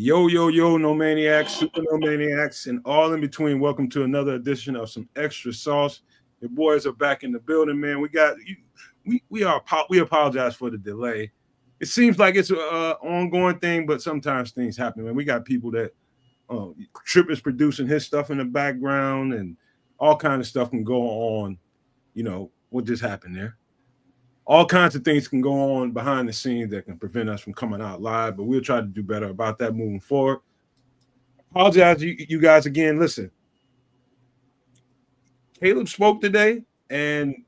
Yo, no maniacs, super no maniacs, and all in between. Welcome to another edition of Some Extra Sauce. Your boys are back in the building, man. We apologize for the delay. It seems like it's an ongoing thing, but sometimes things happen, man. We got people that Trip is producing his stuff in the background, and all kind of stuff can go on. What just happened there? All kinds of things can go on behind the scenes that can prevent us from coming out live, but we'll try to do better about that moving forward. Apologize, you guys again. Listen, Caleb spoke today, and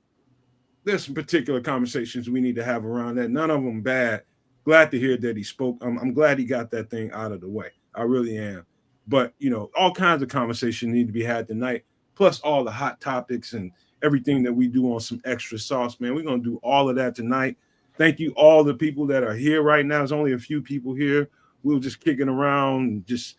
there's some particular conversations we need to have around that. None of them bad. Glad to hear that he spoke. I'm glad he got that thing out of the way. I really am. But all kinds of conversations need to be had tonight, plus all the hot topics and everything that we do on Some Extra Sauce, man. We're going to do all of that tonight. Thank you, all the people that are here right now. There's only a few people here. We'll just kicking around and just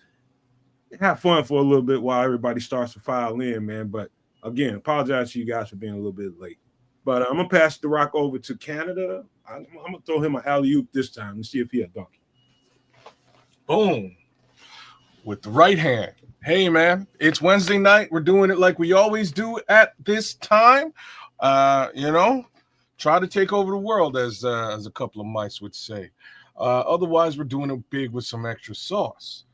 have fun for a little bit while everybody starts to file in, man. But again, apologize to you guys for being a little bit late. But I'm going to pass the rock over to Canada. I'm going to throw him an alley-oop this time and see if he a donkey. Boom. With the right hand. Hey, man, it's Wednesday night. We're doing it like we always do at this time. Try to take over the world, as a couple of mice would say. Otherwise, we're doing it big with some extra sauce.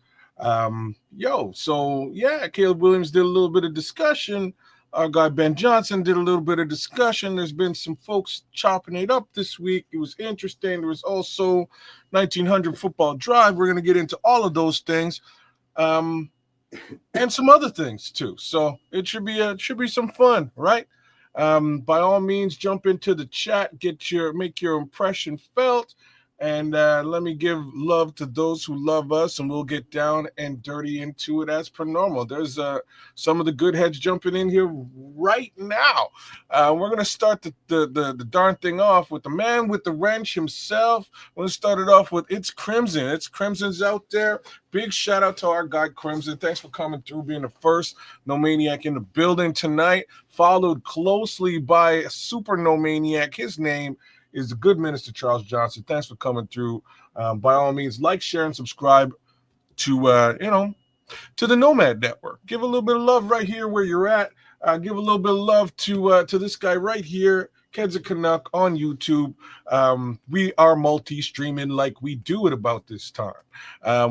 Caleb Williams did a little bit of discussion. Our guy Ben Johnson did a little bit of discussion. There's been some folks chopping it up this week. It was interesting. There was also 1900 Football Drive. We're going to get into all of those things. And some other things too. So it should be some fun, right? By all means, jump into the chat, make your impression felt, and let me give love to those who love us, and we'll get down and dirty into it as per normal. There's some of the good heads jumping in here right now. We're gonna start the darn thing off with the man with the wrench himself. We're gonna start it off with It's Crimson. It's Crimson's out there. Big shout out to our guy Crimson. Thanks for coming through, being the first No Maniac in the building tonight. Followed closely by a super No Maniac. His name is the good minister Charles Johnson. Thanks for coming through. By all means, like, share, and subscribe to the Nomad Network. Give a little bit of love right here where you're at. Give a little bit of love to this guy right here, Kedza Canuck on YouTube. We are multi-streaming like we do it about this time.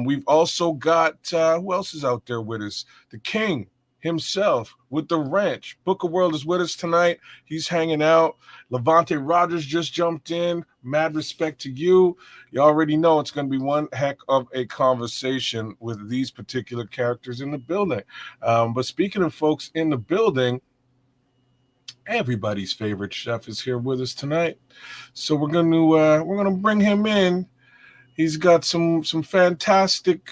We've also got who else is out there with us? The King himself with the wrench. Booker World is with us tonight. He's hanging out. Levante Rogers just jumped in. Mad respect to you. You already know it's going to be one heck of a conversation with these particular characters in the building. But speaking of folks in the building, everybody's favorite chef is here with us tonight. So we're gonna bring him in. He's got some fantastic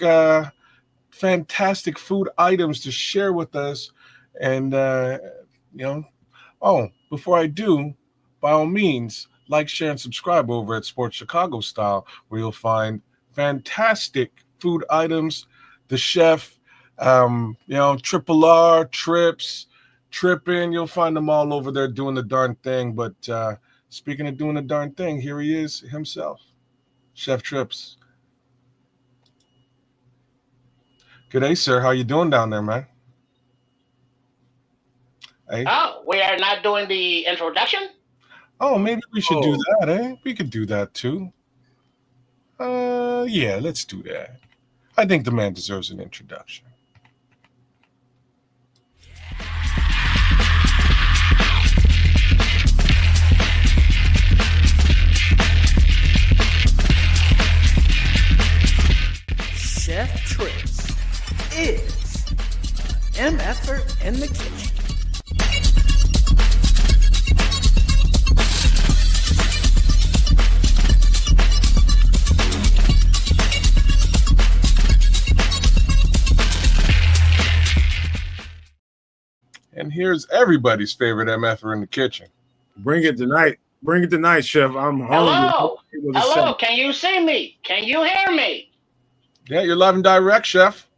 food items to share with us. And, before I do, by all means, like, share, and subscribe over at Sports Chicago Style, where you'll find fantastic food items. The chef, Triple R, Trips, Trippin', you'll find them all over there doing the darn thing. But speaking of doing the darn thing, here he is himself, Chef Trips. Good day, sir. How you doing down there, man? Hey. Oh, we are not doing the introduction? Oh, maybe we should do that, eh? We could do that, too. Yeah, let's do that. I think the man deserves an introduction. Chef Trips is MFer in the kitchen. And here's everybody's favorite MFer in the kitchen. Bring it tonight. Bring it tonight, Chef. I'm hungry. Hello. Can you see me? Can you hear me? Yeah, you're live and direct, Chef.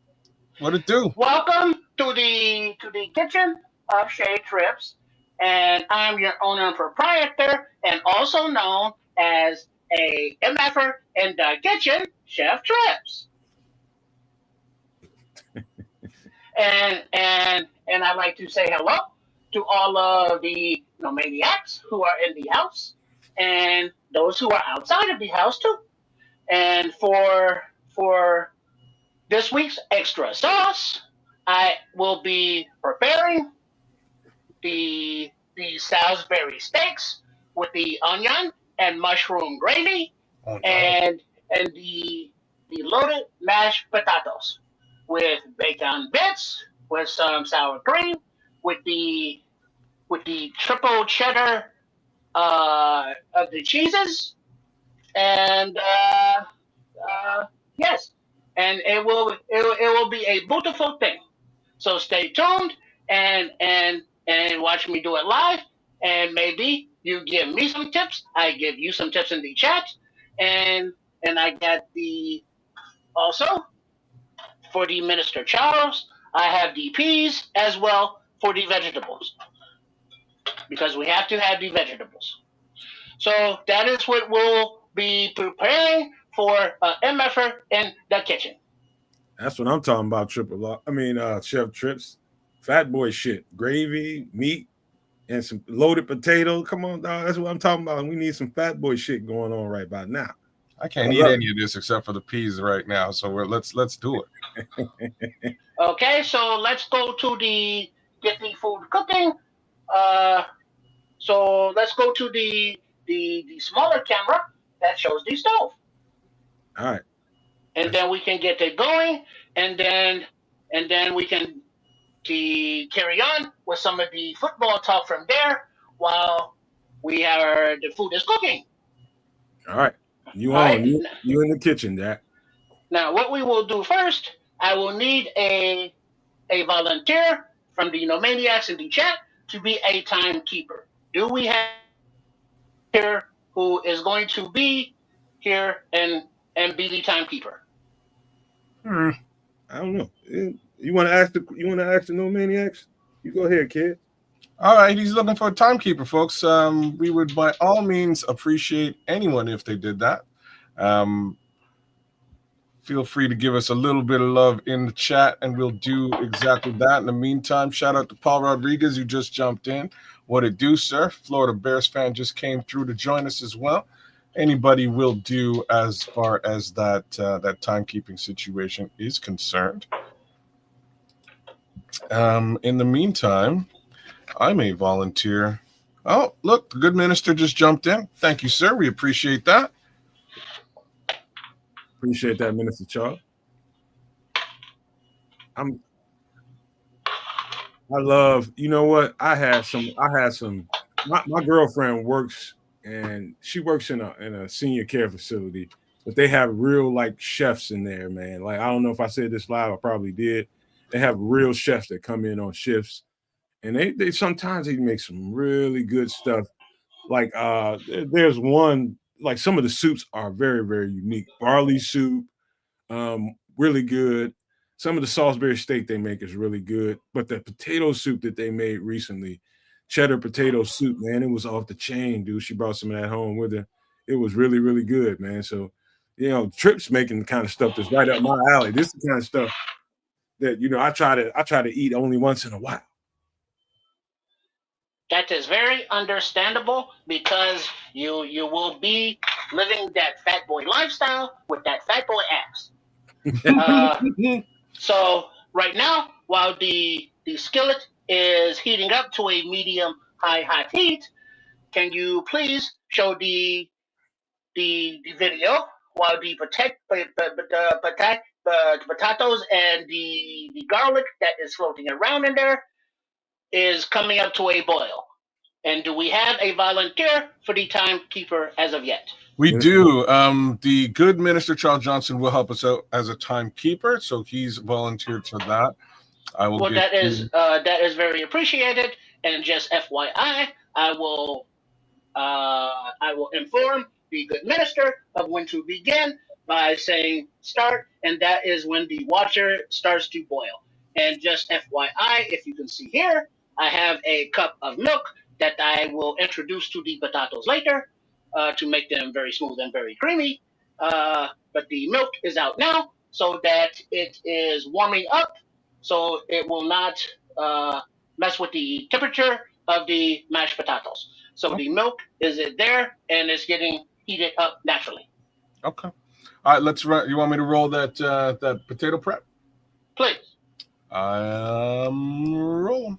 What it do? Welcome to the kitchen of Chef Trips, and I'm your owner and proprietor, and also known as a MFer in the kitchen, Chef Trips. And I'd like to say hello to all of the maniacs who are in the house and those who are outside of the house too. And for this week's extra sauce, I will be preparing the Salisbury steaks with the onion and mushroom gravy, Oh no. and the loaded mashed potatoes with bacon bits, with some sour cream, with the triple cheddar of the cheeses, and yes, and it will be a beautiful thing. So stay tuned and watch me do it live. And maybe you give me some tips. I give you some tips in the chat. And I got the also for the Minister Charles. I have the peas as well for the vegetables because we have to have the vegetables. So that is what we'll be preparing for MFR in the kitchen. That's what I'm talking about. Chef Trips, fat boy shit, gravy, meat, and some loaded potato. Come on, dog. That's what I'm talking about. We need some fat boy shit going on right about now. I I can't eat love any of this except for the peas right now. So let's do it. Okay, so let's go to the get the food cooking. Uh, so let's go to the smaller camera that shows the stove, All right. and then we can get it going, and then we can carry on with some of the football talk from there while the food is cooking. All right. You All right. on. You in the kitchen, Jack. Now, what we will do first, I will need a volunteer from the Maniacs in the chat to be a timekeeper. Do we have here who is going to be here and be the timekeeper? Hmm. I don't know. You want to ask the no maniacs? You go ahead, kid. All right, he's looking for a timekeeper, folks. We would by all means appreciate anyone if they did that. Um, Feel free to give us a little bit of love in the chat, and we'll do exactly that. In the meantime, shout out to Paul Rodriguez, who just jumped in. What it do, sir? Florida Bears fan just came through to join us as well. Anybody will do as far as that timekeeping situation is concerned. In the meantime, I may volunteer. Oh, look, the good minister just jumped in. Thank you, sir. We appreciate that. Appreciate that, Minister Charles. I love. You know what? I had some. My girlfriend works, and she works in a senior care facility, but they have real like chefs in there, man. Like I don't know if I said this live. I probably did. They have real chefs that come in on shifts, and they sometimes they make some really good stuff. Like there's one like some of the soups are very very unique. Barley soup, really good. Some of the Salisbury steak they make is really good, but the potato soup that they made recently, cheddar potato soup, man, it was off the chain, dude. She brought some of that home with her. It was really, really good, man. So, Trips making the kind of stuff that's right up my alley. This is the kind of stuff that I try to eat only once in a while. That is very understandable because you will be living that fat boy lifestyle with that fat boy ass. So right now, while the skillet is heating up to a medium high hot heat, can you please show the video while the potatoes and the garlic that is floating around in there is coming up to a boil? And do we have a volunteer for the timekeeper as of yet? We do. The good minister Charles Johnson will help us out as a timekeeper, so he's volunteered for that. Well, that is very appreciated. And just FYI, I will inform the good minister of when to begin by saying start, and that is when the water starts to boil. And just FYI, if you can see here, I have a cup of milk that I will introduce to the potatoes later to make them very smooth and very creamy. But the milk is out now so that it is warming up so it will not mess with the temperature of the mashed potatoes. So the milk is it there and it's getting heated up naturally. Okay. All right, let's run. You want me to roll that potato prep? Please. I'm rolling.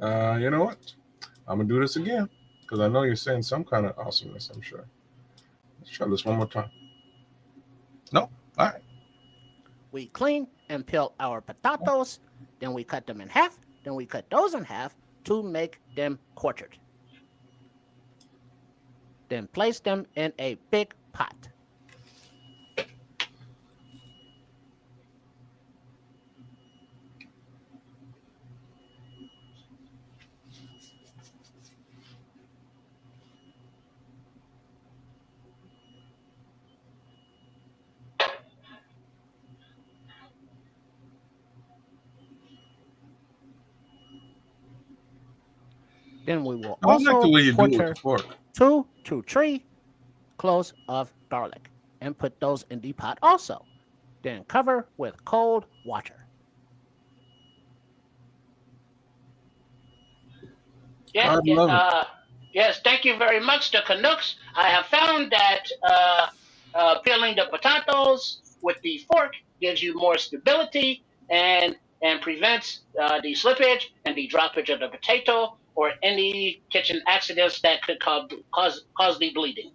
You know what? I'm gonna do this again because I know you're saying some kind of awesomeness. I'm sure. Let's try this one more time. No. All right. We clean and peel our potatoes, then we cut them in half, then we cut those in half to make them quartered. Then place them in a big pot. Then we will I don't like the also way you do it with the quarter fork. 2 to 3 cloves of garlic and put those in the pot also. Then cover with cold water. Yeah, I love it. yes, thank you very much, the Canucks. I have found that peeling the potatoes with the fork gives you more stability and prevents the slippage and the droppage of the potato or any kitchen accidents that could cause the bleeding.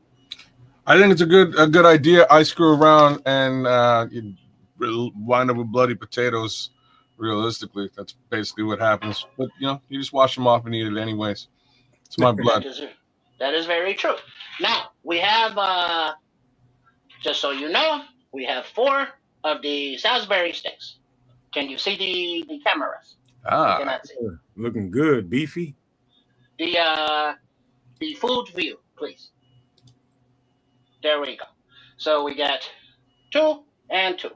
I think it's a good idea. I screw around and you wind up with bloody potatoes. Realistically, that's basically what happens. But you just wash them off and eat it anyways. It's my That blood. is that is very true. Now we have, just so you know, we have four of the Salisbury steaks. Can you see the cameras? I Ah, cannot see. Looking good, beefy. The the food view, please. There we go. So we got two and two.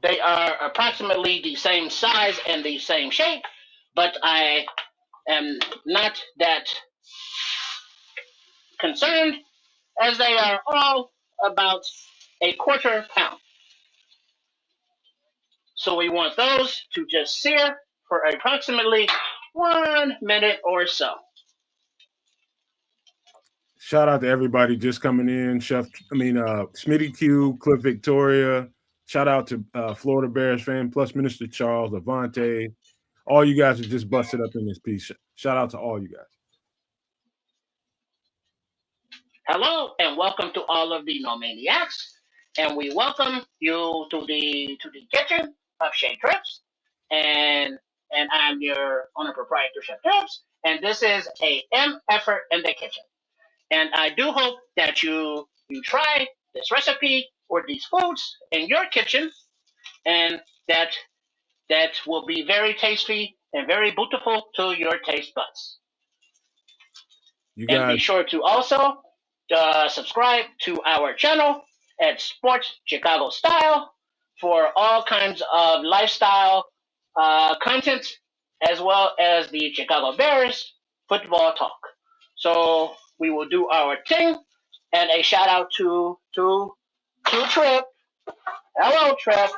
They are approximately the same size and the same shape, but I am not that concerned as they are all about a quarter pound. So we want those to just sear for approximately 1 minute or so. Shout out to everybody just coming in. Smitty Q, Cliff Victoria. Shout out to Florida Bears fan, plus Minister Charles, Avante. All you guys are just busted up in this piece. Shout out to all you guys. Hello and welcome to all of the No Maniacs, and we welcome you to the kitchen of Shea Trips, and I'm your owner proprietor Chef Trips, and this is a M effort in the kitchen, and I do hope that you try this recipe or these foods in your kitchen, and that will be very tasty and very beautiful to your taste buds. You And guys, be sure to also subscribe to our channel at Sports Chicago Style for all kinds of lifestyle content, as well as the Chicago Bears football talk. So we will do our thing, and a shout out to Trip. Hello, Trip.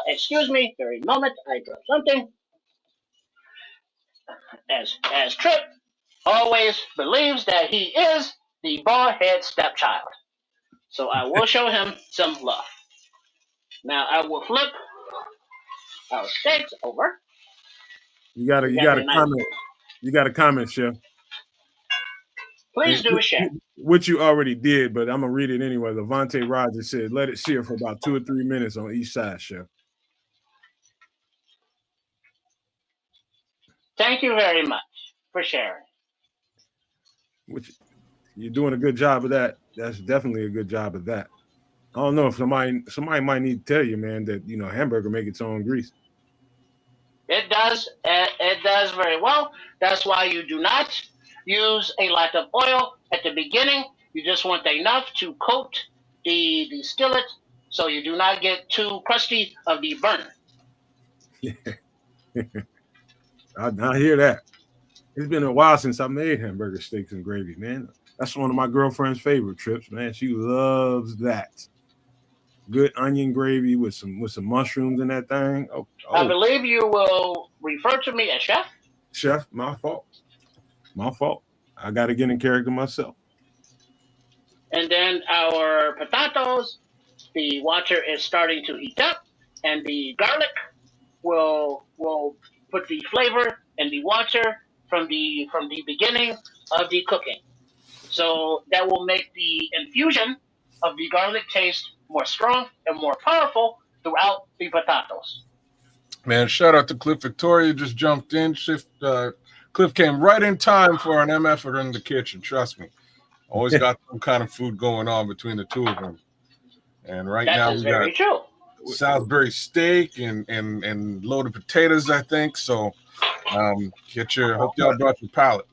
Excuse me, very moment. I dropped something. As Trip always believes that he is the bald head stepchild. So I will show him some love. Now I will flip our steaks over. you got to We you got got to a nice. comment. You got to comment, Chef. Please And do share. which you already did, but I'm gonna read it anyway. Levante Rogers said, "Let it sear for about 2 or 3 minutes on each side, Chef." Thank you very much for sharing. Which you're doing a good job of that. That's definitely a good job of that. I don't know if somebody might need to tell you, man, that hamburger make its own grease. It does. It does very well. That's why you do not use a lot of oil at the beginning. You just want enough to coat the skillet, so you do not get too crusty of the burn. I hear that. It's been a while since I made hamburger steaks and gravy, man. That's one of my girlfriend's favorite trips, man. She loves that. Good onion gravy with some mushrooms in that thing. Oh, I oh, believe you will refer to me as chef. chef, my fault. My fault. I got to get in character myself. And then our potatoes, the water is starting to heat up, and the garlic will put the flavor in the water from the beginning of the cooking. So that will make the infusion of the garlic taste more strong and more powerful throughout the potatoes. Man, shout out to Cliff Victoria. Just jumped in. Cliff came right in time for an MF in the kitchen. Trust me. Always got some kind of food going on between the two of them. And right That now is we got very true. Salisbury steak and loaded potatoes, I think. So get your hope y'all brought your palate.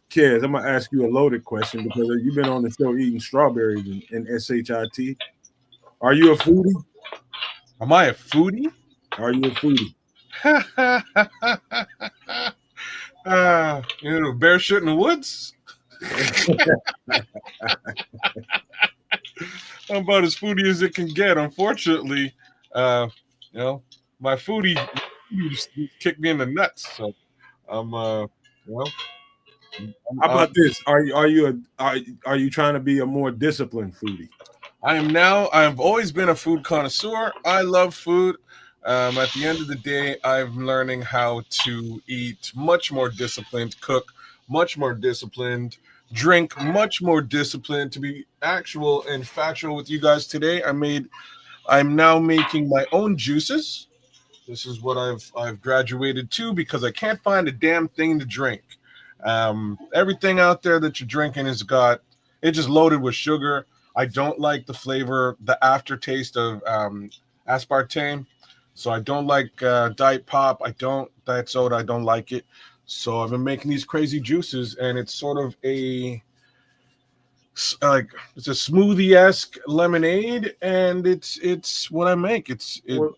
Kids, I'm gonna ask you a loaded question because you've been on the show eating strawberries and shit. Are you a foodie? Am I a foodie? Are you a foodie? Bear shit in the woods. I'm about as foodie as it can get. Unfortunately, uh, my foodie just kicked me in the nuts. So I'm, well, How I'm, about this? Are you trying to be a more disciplined foodie? I am now. I've always been a food connoisseur. I love food. At the end of the day, I'm learning how to eat much more disciplined, cook much more disciplined, drink much more disciplined. To be actual and factual with you guys today, I'm now making my own juices. This is what I've graduated to because I can't find a damn thing to drink. Everything out there that you're drinking it's just loaded with sugar. I don't like the flavor, the aftertaste of aspartame. So I don't like Diet Pop. I don't Diet Soda. I don't like it. So I've been making these crazy juices, and it's sort of it's a smoothie esque lemonade, and it's what I make. Well,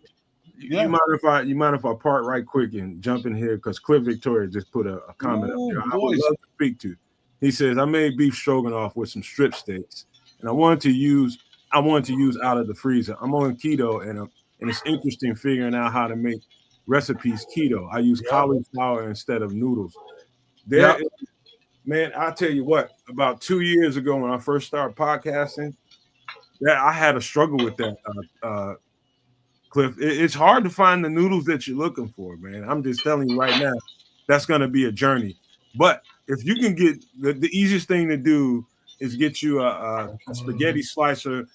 Yeah. you mind if I part right quick and jump in here because Cliff Victoria just put a comment up Ooh, there. I would boys. love to speak to. He says I made beef stroganoff with some strip steaks, and I wanted to use out of the freezer. I'm on keto, and it's interesting figuring out how to make recipes keto. I use Yep. cauliflower instead of noodles. There, Yep. is- Man, I'll tell you what. About 2 years ago, when I first started podcasting, that I had a struggle with that. Cliff, it's hard to find the noodles that you're looking for, man. I'm just telling you right now, that's going to be a journey. But if you can get the easiest thing to do is get you a spaghetti slicer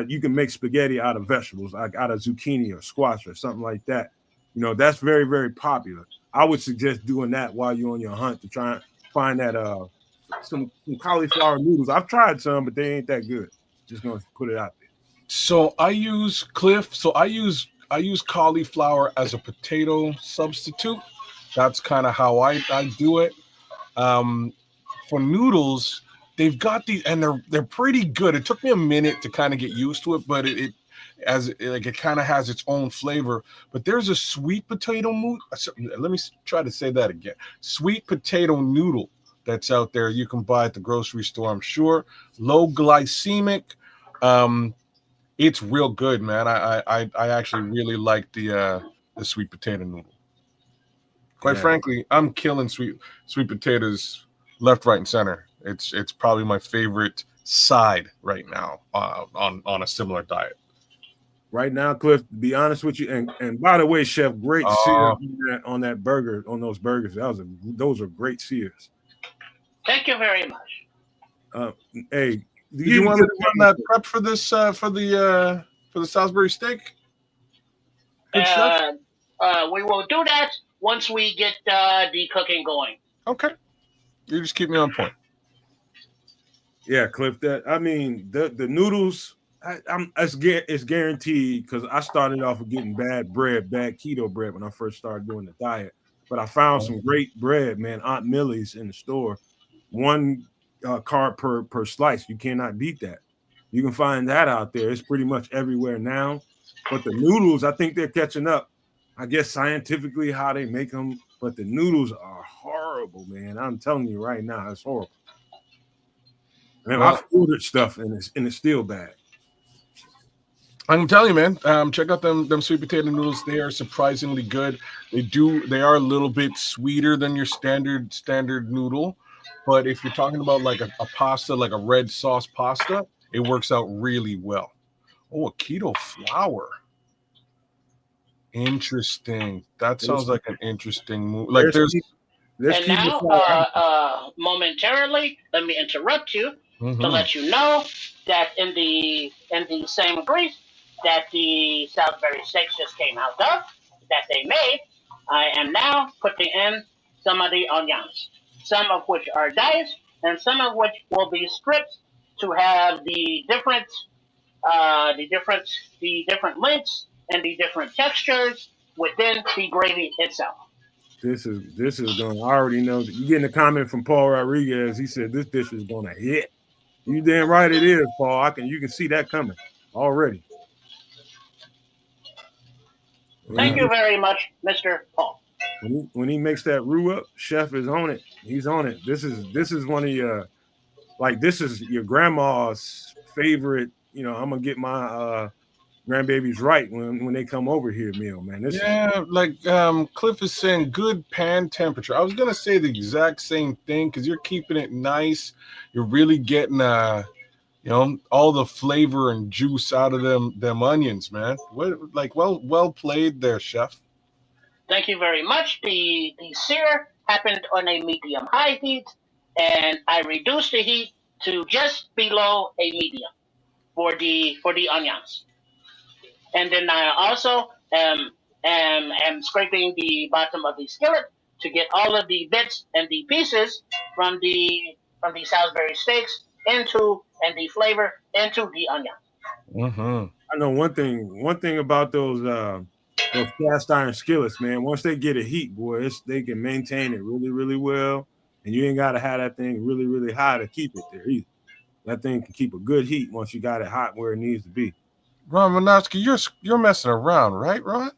you can make spaghetti out of vegetables, like out of zucchini or squash or something like that. That's very, very popular. I would suggest doing that while you're on your hunt to try and find that some cauliflower noodles. I've tried some, but they ain't that good. Just gonna put it out there. So I use Cliff. So I use cauliflower as a potato substitute. That's kind of how I do it. Um, for noodles, they've got these, and they're pretty good. It took me a minute to kind of get used to it, but it kind of has its own flavor. But there's a sweet potato Let me try to say that again. Sweet potato noodle that's out there you can buy at the grocery store. I'm sure low glycemic. Um, it's real good, man. I actually really like the sweet potato noodle. Quite Yeah. frankly, I'm killing sweet potatoes left, right, and center. It's probably my favorite side right now on a similar diet. Right now, Cliff, to be honest with you, and by the way, Chef, great sear Uh, on that burger, on those burgers. Those are great sears. Thank you very much. Uh, hey, do did you you want me get to run that prep for this for the Salisbury steak? Good chef. Uh, we will do that once we get the cooking going. Okay, you just keep me on point. Yeah, Cliff. The noodles. It's guaranteed because I started off with getting bad keto bread when I first started doing the diet. But I found some great bread, man. Aunt Millie's in the store, one carb per slice. You cannot beat that. You can find that out there. It's pretty much everywhere now. But the noodles, I think they're catching up. I guess scientifically how they make them, but the noodles are horrible, man. I'm telling you right now, it's horrible. Man, Well, I've ordered stuff and it's still bad. I'm telling you, man. Check out them sweet potato noodles. They are surprisingly good. They are a little bit sweeter than your standard noodle, but if you're talking about like a pasta, like a red sauce pasta, it works out really well. Oh, a keto flour. Interesting. That sounds like an interesting move. Like There's there's. And keep now, momentarily, let me interrupt you to Mhm. let you know that in the same grease that the Salisbury steaks just came out of, that they made, I am now putting in some of the onions, some of which are diced, and some of which will be stripped to have the different lengths and the different textures within the gravy itself. this is going. I already know that you getting a comment from Paul Rodriguez. He said this dish is going to hit. You damn right it is, Paul. You can see that coming already. When he Thank you gets, very much, Mr. Paul. when he makes that roux up, chef is on it. He's on it. This is one of your like this is your grandma's favorite. You know, I'm gonna get my grandbabies right when they come over here meal, man. This is Yeah, like Cliff is saying, good pan temperature. I was gonna say the exact same thing because you're keeping it nice. You're really getting all the flavor and juice out of them onions, man. Well played there, chef. Thank you very much. The sear happened on a medium high heat, and I reduced the heat to just below a medium for the onions. And then I also am scraping the bottom of the skillet to get all of the bits and the pieces from the Salisbury steaks into and the flavor into the onion. Mm-hmm. I know one thing about those cast iron skillets, man. Once they get a heat, boy, they can maintain it really, really well. And you ain't gotta have that thing really, really high to keep it there either. That thing can keep a good heat once you got it hot where it needs to be. Ron Monowski, you're messing around, right, Ron?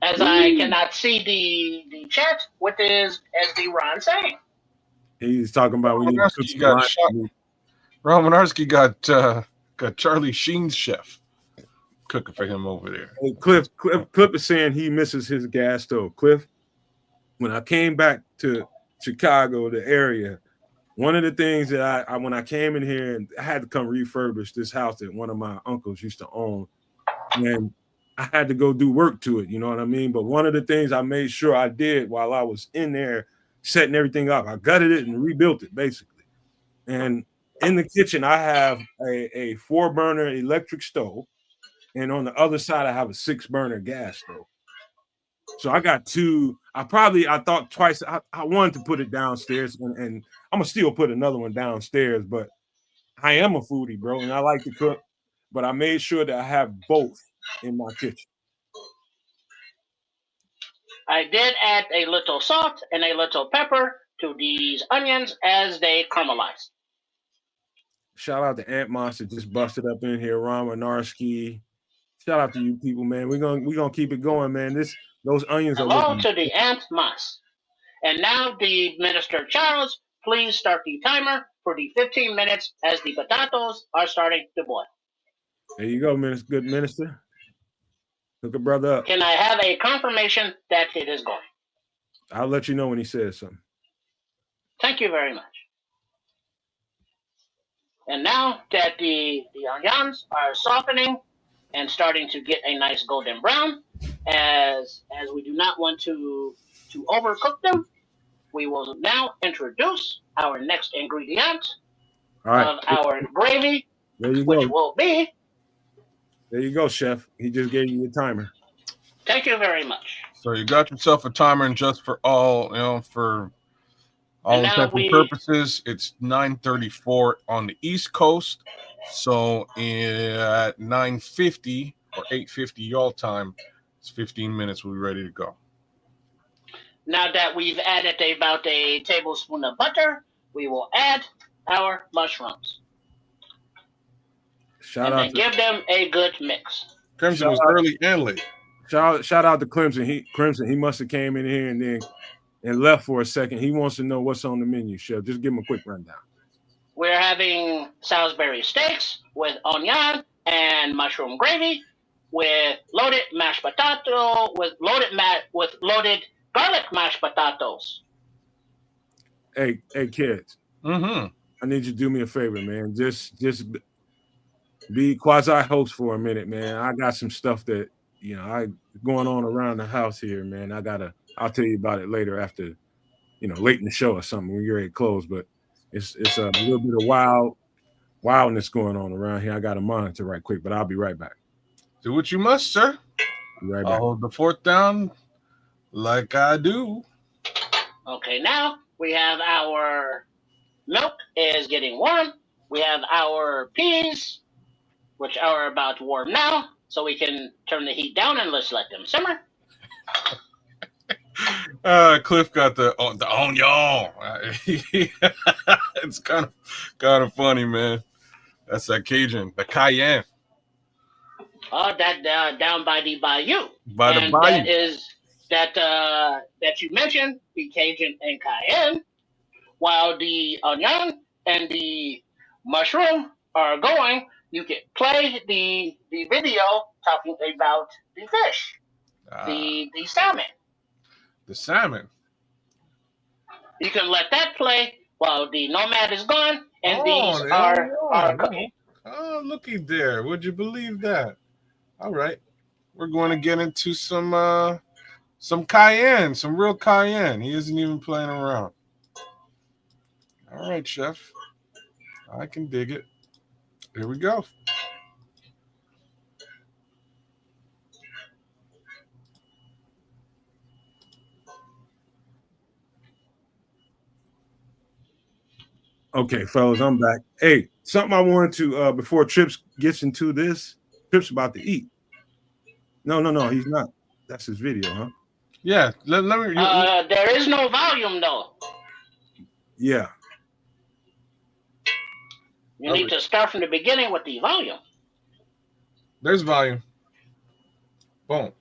As I cannot see the chat, what is SD Ron saying? He's talking about we need to cook Romanowski some got line shot. meat. Ron Monowski got Charlie Sheen's chef cooking for him over there. Hey, Cliff is saying he misses his gas stove. Cliff, when I came back to Chicago, the area, one of the things that I when I came in here and I had to come refurbish this house that one of my uncles used to own, and I had to go do work to it. You know what I mean? But one of the things I made sure I did while I was in there setting everything up, I gutted it and rebuilt it basically. And in the kitchen, I have a 4-burner electric stove, and on the other side, I have a 6-burner gas stove. So I got two. I thought twice. I wanted to put it downstairs, and I'm gonna still put another one downstairs. But I am a foodie, bro, and I like to cook. But I made sure that I have both in my kitchen. I did add a little salt and a little pepper to these onions as they caramelize. Shout out to Ant Monster, just busted up in here. Ron Winarski. Shout out to you people, man. We're gonna keep it going, man. Those onions are Hello looking. to the Ant Moss. And now the Minister Charles, please start the timer for the 15 minutes as the potatoes are starting to boil. There you go, minister. Good minister. Hook a brother up. Can I have a confirmation that it is going? I'll let you know when he says something. Thank you very much. And now that the onions are softening and starting to get a nice golden brown, as we do not want to overcook them, we will now introduce our next ingredient All right. of our gravy, There you which go. will be. There you go, chef. He just gave you your timer. Thank you very much. So you got yourself a timer, and just for for all And now intents and purposes, it's 9:34 on the East Coast. So at 9:50 or 8:50 y'all time, it's 15 minutes. We'll be ready to go. Now that we've added about a tablespoon of butter, we will add our mushrooms. And then give them a good mix. Crimson was early and late. Shout out to Clemson. He must have came in here and then and left for a second. He wants to know what's on the menu, Chef. Just give him a quick rundown. We're having Salisbury steaks with onion and mushroom gravy, with loaded mashed potato, with loaded garlic mashed potatoes. Hey, kids. Mm-hmm. I need you to do me a favor, man. Just be quasi host for a minute, man. I got some stuff that I going on around the house here, man. I'll tell you about it later after late in the show or something when you're ready to close. But it's a little bit of wildness going on around here. I got to monitor right quick, but I'll be right back. Do what you must, sir. Be right I'll back. hold the fort down like I do. Okay, now we have our milk is getting warm. We have our peas, which are about to warm now, so we can turn the heat down and let's let them simmer. Cliff got the onion. It's kind of funny, man. That's that Cajun, the cayenne. That down by the bayou, By the and bayou. that is that you mentioned the Cajun and cayenne, while the onion and the mushroom are going. You can play the video talking about the fish, the salmon. The salmon. You can let that play while the nomad is gone, and these the are onion. cooking. Oh, looky there. Would you believe that? All right. We're going to get into some cayenne, some real cayenne. He isn't even playing around. All right, chef. I can dig it. Here we go. Okay, fellas, I'm back. Hey, something I wanted to before Trips gets into this. Trips about to eat. No, he's not. That's his video, huh? Yeah. Let me. There is no volume though. Yeah. You need to start from the beginning with the volume. There's volume. Boom.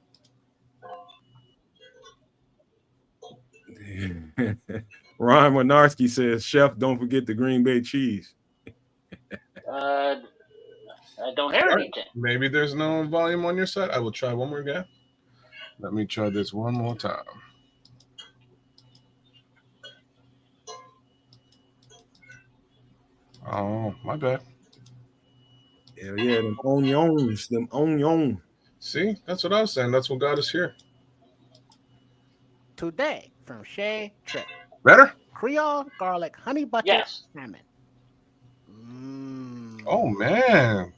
Ron Winarski says, Chef, don't forget the Green Bay cheese. I don't hear anything. Maybe there's no volume on your side. I will try one more again. Let me try this one more time. Oh, my bad. Hell yeah, them onions. See, that's what I was saying. That's what got us here. Today from Shay Trip. Better? Creole garlic honey butter Yes. salmon. Oh man.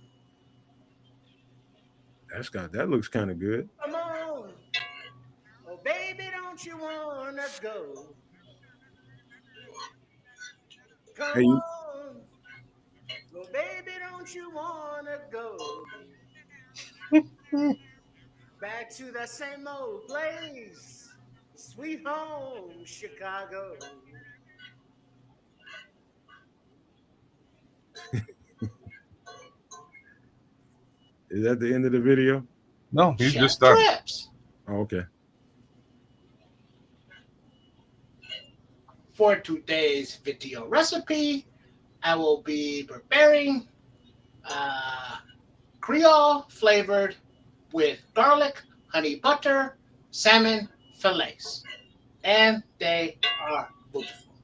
That looks kind of good. Come on. Oh baby, don't you wanna go? Come Hey, on. Oh baby, don't you wanna go? Back to that same old place. Sweet home, Chicago. Is that the end of the video? No, he's Chef just started. Trips. Oh, okay. For today's video recipe, I will be preparing Creole flavored with garlic, honey butter, salmon fillets. And they are beautiful.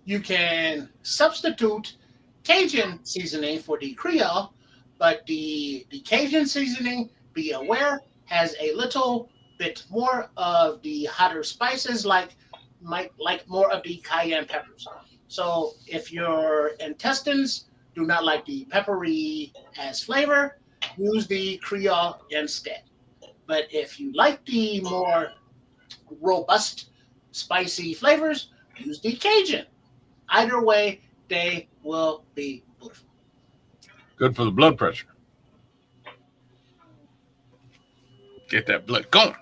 You can substitute Cajun seasoning for the Creole, but the Cajun seasoning, be aware, has a little bit more of the hotter spices, like more of the cayenne peppers. So if your intestines do not like the peppery as flavor, use the Creole instead. But if you like the more robust, spicy flavors, use the Cajun. Either way, they will be beautiful. Good for the blood pressure. Get that blood going.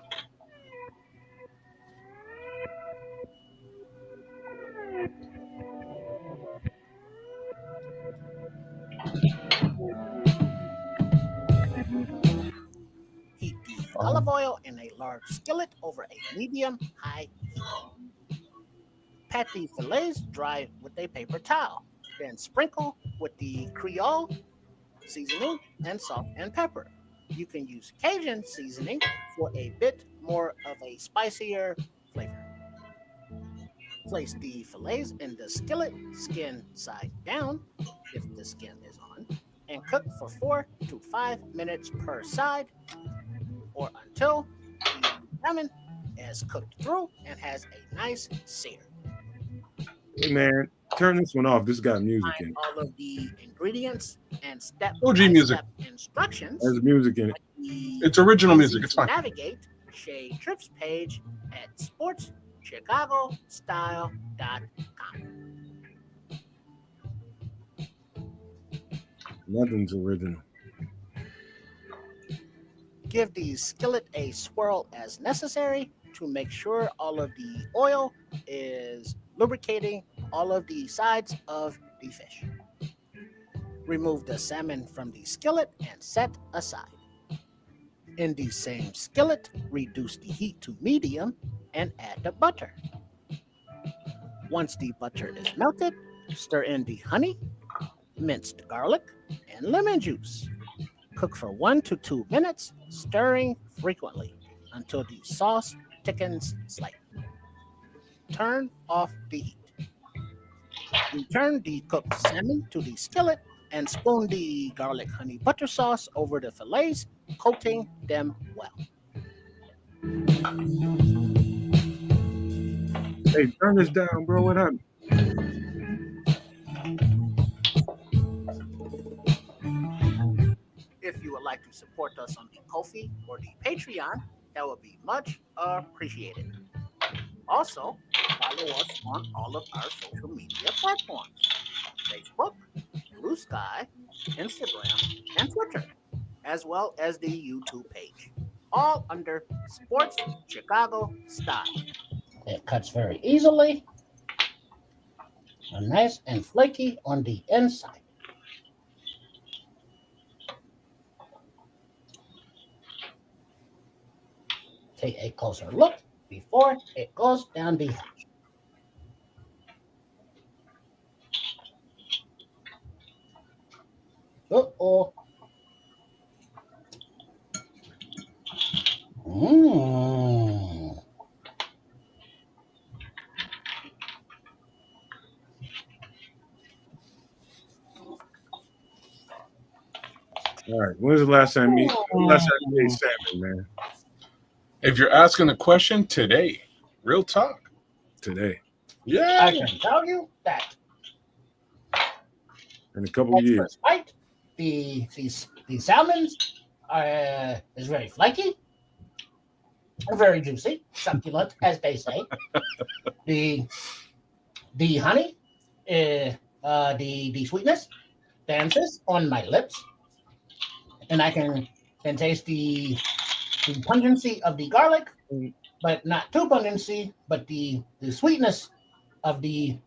Heat the olive oil in a large skillet over a medium-high heat. Pat the fillets dry with a paper towel. Then sprinkle with the Creole seasoning and salt and pepper. You can use Cajun seasoning for a bit more of a spicier flavor. Place the fillets in the skillet, skin side down, if the skin is on, and cook for 4 to 5 minutes per side or until the salmon is cooked through and has a nice sear. Hey man, turn this one off. This got music Find in it. all of the ingredients and step OG by music. step instructions. There's music in it. The It's original easy music. It's to fine. navigate Shay Trips page at sportschicagostyle.com. Nothing's original. Give the skillet a swirl as necessary to make sure all of the oil is lubricating all of the sides of the fish. Remove the salmon from the skillet and set aside. In the same skillet, reduce the heat to medium and add the butter. Once the butter is melted, stir in the honey, minced garlic, and lemon juice. Cook for 1 to 2 minutes, stirring frequently until the sauce thickens slightly. Turn off the heat. Return the cooked salmon to the skillet and spoon the garlic honey butter sauce over the fillets, coating them well. Hey, turn this down, bro. What happened? If you would like to support us on the Ko-fi or the Patreon, that would be much appreciated. Also, follow us on all of our social media platforms: Facebook, Blue Sky, Instagram, and Twitter, as well as the YouTube page, all under Sports Chicago Style. It cuts very easily, and nice and flaky on the inside. Take a closer look before it goes down the hatch. Uh-oh. Mmm. All right. When's the last time you ate salmon, man? If you're asking a question today, real talk. Today. Yeah. I can tell you that In a couple of at years. first bite, the salmons is very flaky, very juicy, succulent, as they say. The honey, the sweetness dances on my lips, and I can taste the pungency of the garlic, but not too pungency, but the sweetness of the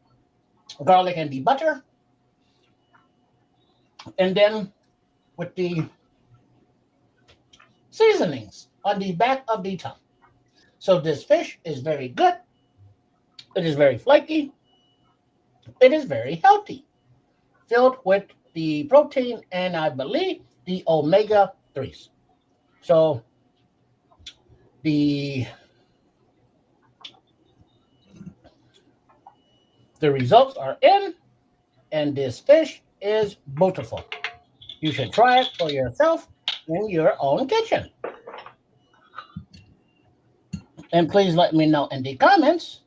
garlic and the butter. And then with the seasonings on the back of the tongue. So this fish is very good. It is very flaky. It is very healthy, filled with the protein and I believe the omega 3s. So the results are in, and this fish is beautiful. You should try it for yourself in your own kitchen. And please let me know in the comments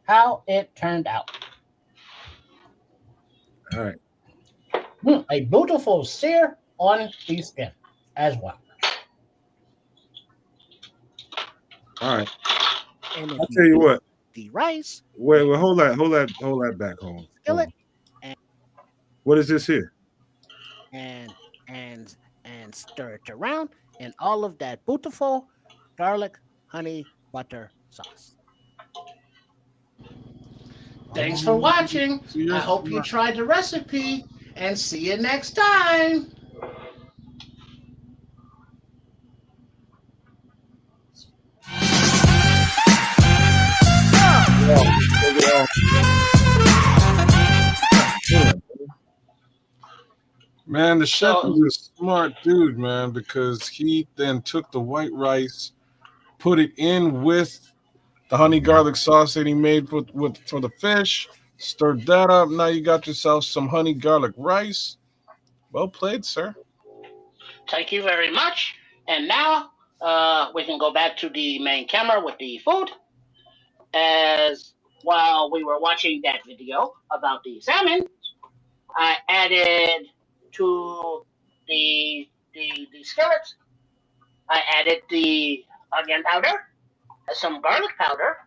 how it turned out. All right. A beautiful sear on the skin as well. All right. And I'll tell you what. the rice. Wait, hold that back home. Skillet. What is this here? And stir it around and all of that beautiful garlic, honey, butter sauce. Thanks for watching. I hope you tried the recipe and see you next time. Man, the chef So is a smart dude, man, because he then took the white rice, put it in with the honey garlic sauce that he made for the fish, stirred that up. Now you got yourself some honey garlic rice. Well played, sir. thank you very much. And now we can go back to the main camera with the food. As while we were watching that video about the salmon, I added to the skillet. I added the onion powder, some garlic powder,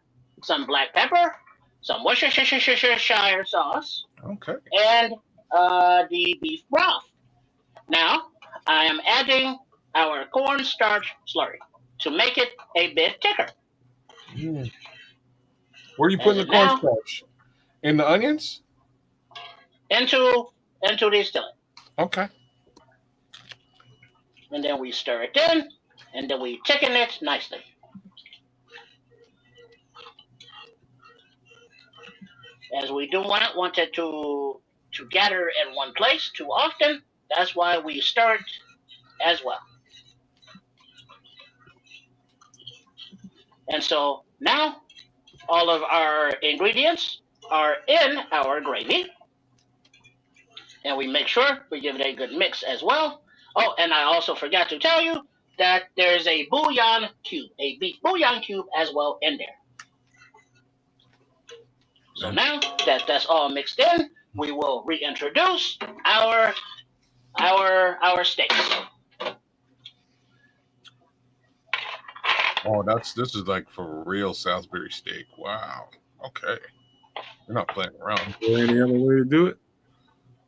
some black pepper, some Worcestershire sauce, Okay. and the beef broth. Now I am adding our cornstarch slurry to make it a bit thicker. Mm. Where are you As putting the it now cornstarch? In the onions? into into the skillet, Okay. and then we stir it in, and then we thicken it nicely. As we do not want it to gather in one place too often. That's why we stir it as well. And so now all of our ingredients are in our gravy, and we make sure we give it a good mix as well. Oh, and I also forgot to tell you that there's a bouillon cube, a beef bouillon cube as well in there. So now that that's all mixed in, we will reintroduce our steaks. Oh, this is like for real Salisbury steak. Wow. Okay. You're not playing around. Is there any other way to do it?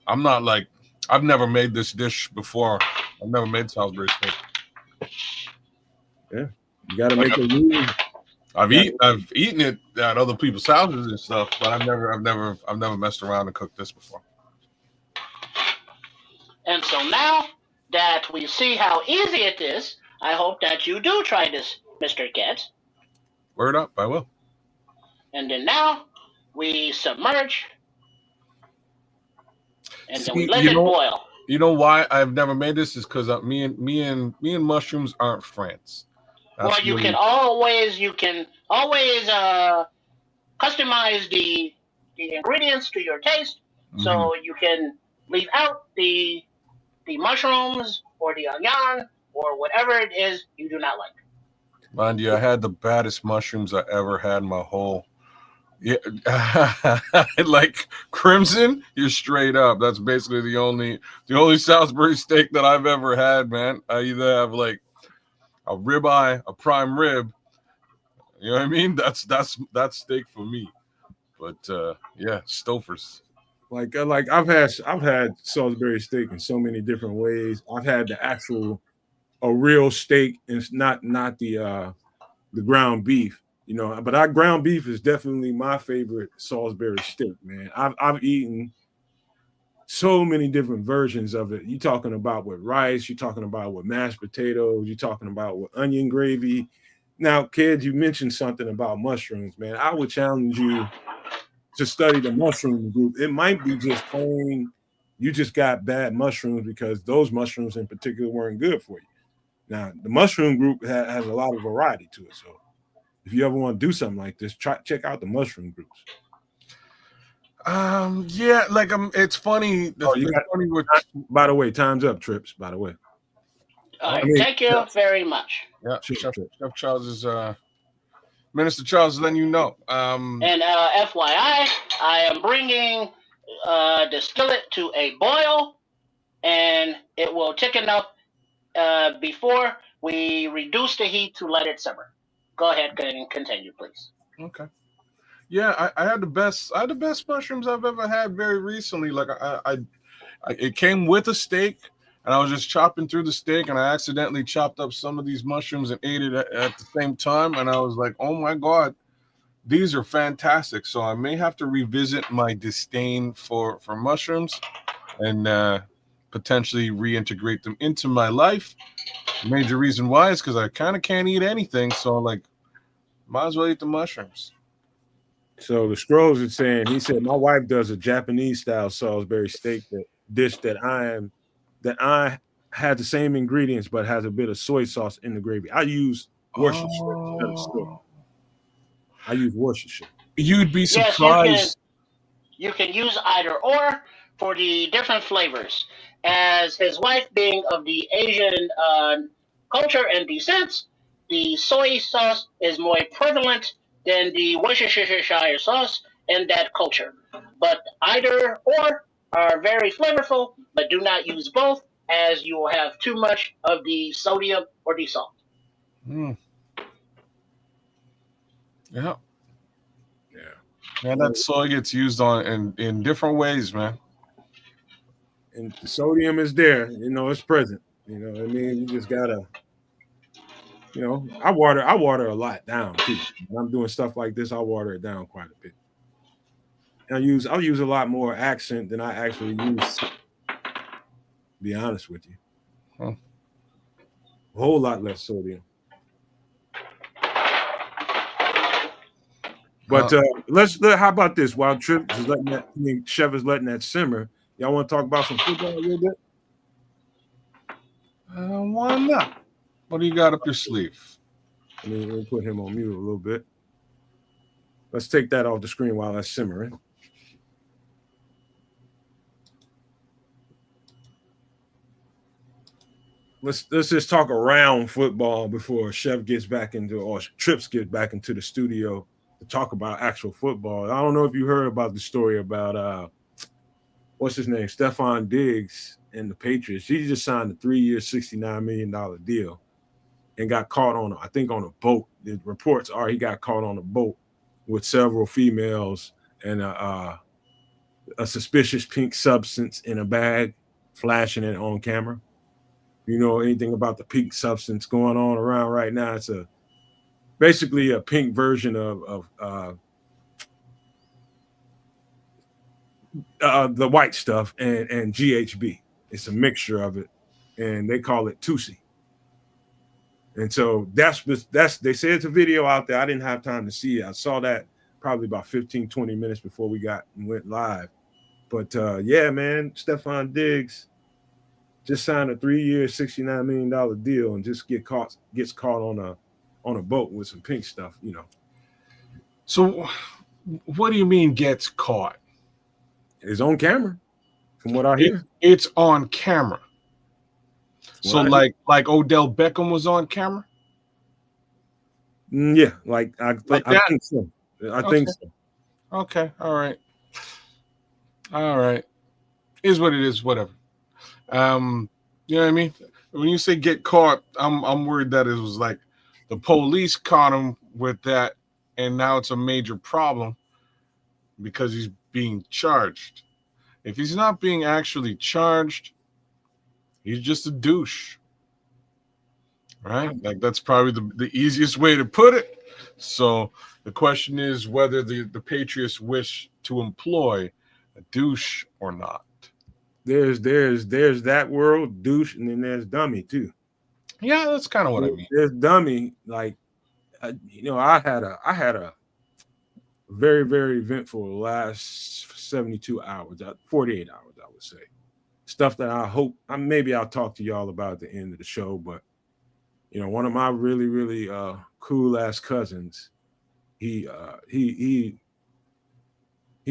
I'm not like I've never made this dish before. I've never made Salisbury steak. Yeah, you got to make it new. I've eaten it at other people's houses and stuff, but I've never messed around and cooked this before. And so now that we see how easy it is, I hope that you do try this, Mr. Katz. Word up, I will. And then now we submerge, and then we let it boil. You know why I've never made this is because me and mushrooms aren't friends. Well, you can always customize the ingredients to your taste. Mm-hmm. So you can leave out the mushrooms or the onion or whatever it is you do not like. Mind you, I had the baddest mushrooms I ever had in my whole. Yeah, like crimson. You're straight up. That's basically the only Salisbury steak that I've ever had, man. I either have like a ribeye, a prime rib. You know what I mean? That's steak for me. But yeah, Stofers. Like I've had Salisbury steak in so many different ways. I've had a real steak, and it's not the ground beef, you know. But our ground beef is definitely my favorite Salisbury steak, man. I've eaten so many different versions of it. You're talking about with rice, you're talking about with mashed potatoes, you're talking about with onion gravy. Now, kids, you mentioned something about mushrooms, man. I would challenge you to study the mushroom group. It might be just plain you just got bad mushrooms because those mushrooms in particular weren't good for you. Now, the mushroom group has a lot of variety to it. So if you ever want to do something like this, check out the mushroom groups. Yeah, like it's funny. By the way, time's up, Trips. By the way. Thank you very much. Yeah, Chef Charles is Minister Charles is letting you know. And FYI, I am bringing the skillet to a boil, and it will thicken up before we reduce the heat to let it simmer. Go ahead and continue, please. Okay. Yeah, I had the best mushrooms I've ever had very recently. Like I it came with a steak, and I was just chopping through the steak, and I accidentally chopped up some of these mushrooms and ate it at the same time, and I was like, oh my God, these are fantastic. So I may have to revisit my disdain for mushrooms and potentially reintegrate them into my life. The major reason why is because I kind of can't eat anything, so like, might as well eat the mushrooms. So the Scrolls is saying, he said, my wife does a Japanese style Salisbury steak dish that I am that I had the same ingredients but has a bit of soy sauce in the gravy. I use Worcestershire instead of Swiss. Oh, I use Worcestershire. you'd be Yes, surprised. you can use either or for the different flavors. As his wife being of the Asian culture and descent, the soy sauce is more prevalent than the Worcestershire sauce in that culture. But either or are very flavorful, but do not use both, as you will have too much of the sodium or the salt. Mm, yeah, Yeah. man, that soy gets used on in different ways, man. And the sodium is there, it's present. You know what I mean? You just gotta, I water a lot down too. When I'm doing stuff like this, I water it down quite a bit. I'll use a lot more accent than I actually use, to be honest with you. Huh. A whole lot less sodium. But how about this? While Trips is Chef is letting that simmer, y'all want to talk about some football a little bit? Why not? What do you got up your sleeve? Let me put him on mute a little bit. Let's take that off the screen while that's simmering. Let's just talk around football before Chef gets back into, or Trips gets back into the studio to talk about actual football. I don't know if you heard about the story about what's his name, Stephon Diggs and the Patriots. He just signed a 3-year, $69 million deal and got caught on a boat. The reports are he got caught on a boat with several females and a suspicious pink substance in a bag, flashing it on camera. You know anything about the pink substance going on around right now? It's basically a pink version of the white stuff and GHB. It's a mixture of it, and they call it Tusi. And so that's they say it's a video out there. I didn't have time to see it. I saw that probably about 15, 20 minutes before we went live. But yeah, man, Stephon Diggs just signed a 3-year, $69 million deal and just gets caught on a boat with some pink stuff, So, what do you mean gets caught? It's on camera, from what I hear. It's on camera. So, like Odell Beckham was on camera? Yeah, I think so. I think so. Okay, all right. All right. Is what it is, whatever. You know what I mean? When you say get caught, I'm worried that it was like the police caught him with that, and now it's a major problem because he's being charged. If he's not being actually charged, he's just a douche. Right? Like that's probably the easiest way to put it. So the question is whether the Patriots wish to employ a douche or not. There's that world, douche, and then there's dummy too. Yeah, that's kind of what I mean. There's dummy, like I had a very, very eventful last 72 hours, 48 hours, I would say. Stuff that I hope maybe I'll talk to y'all about at the end of the show. But one of my really, really cool ass cousins, he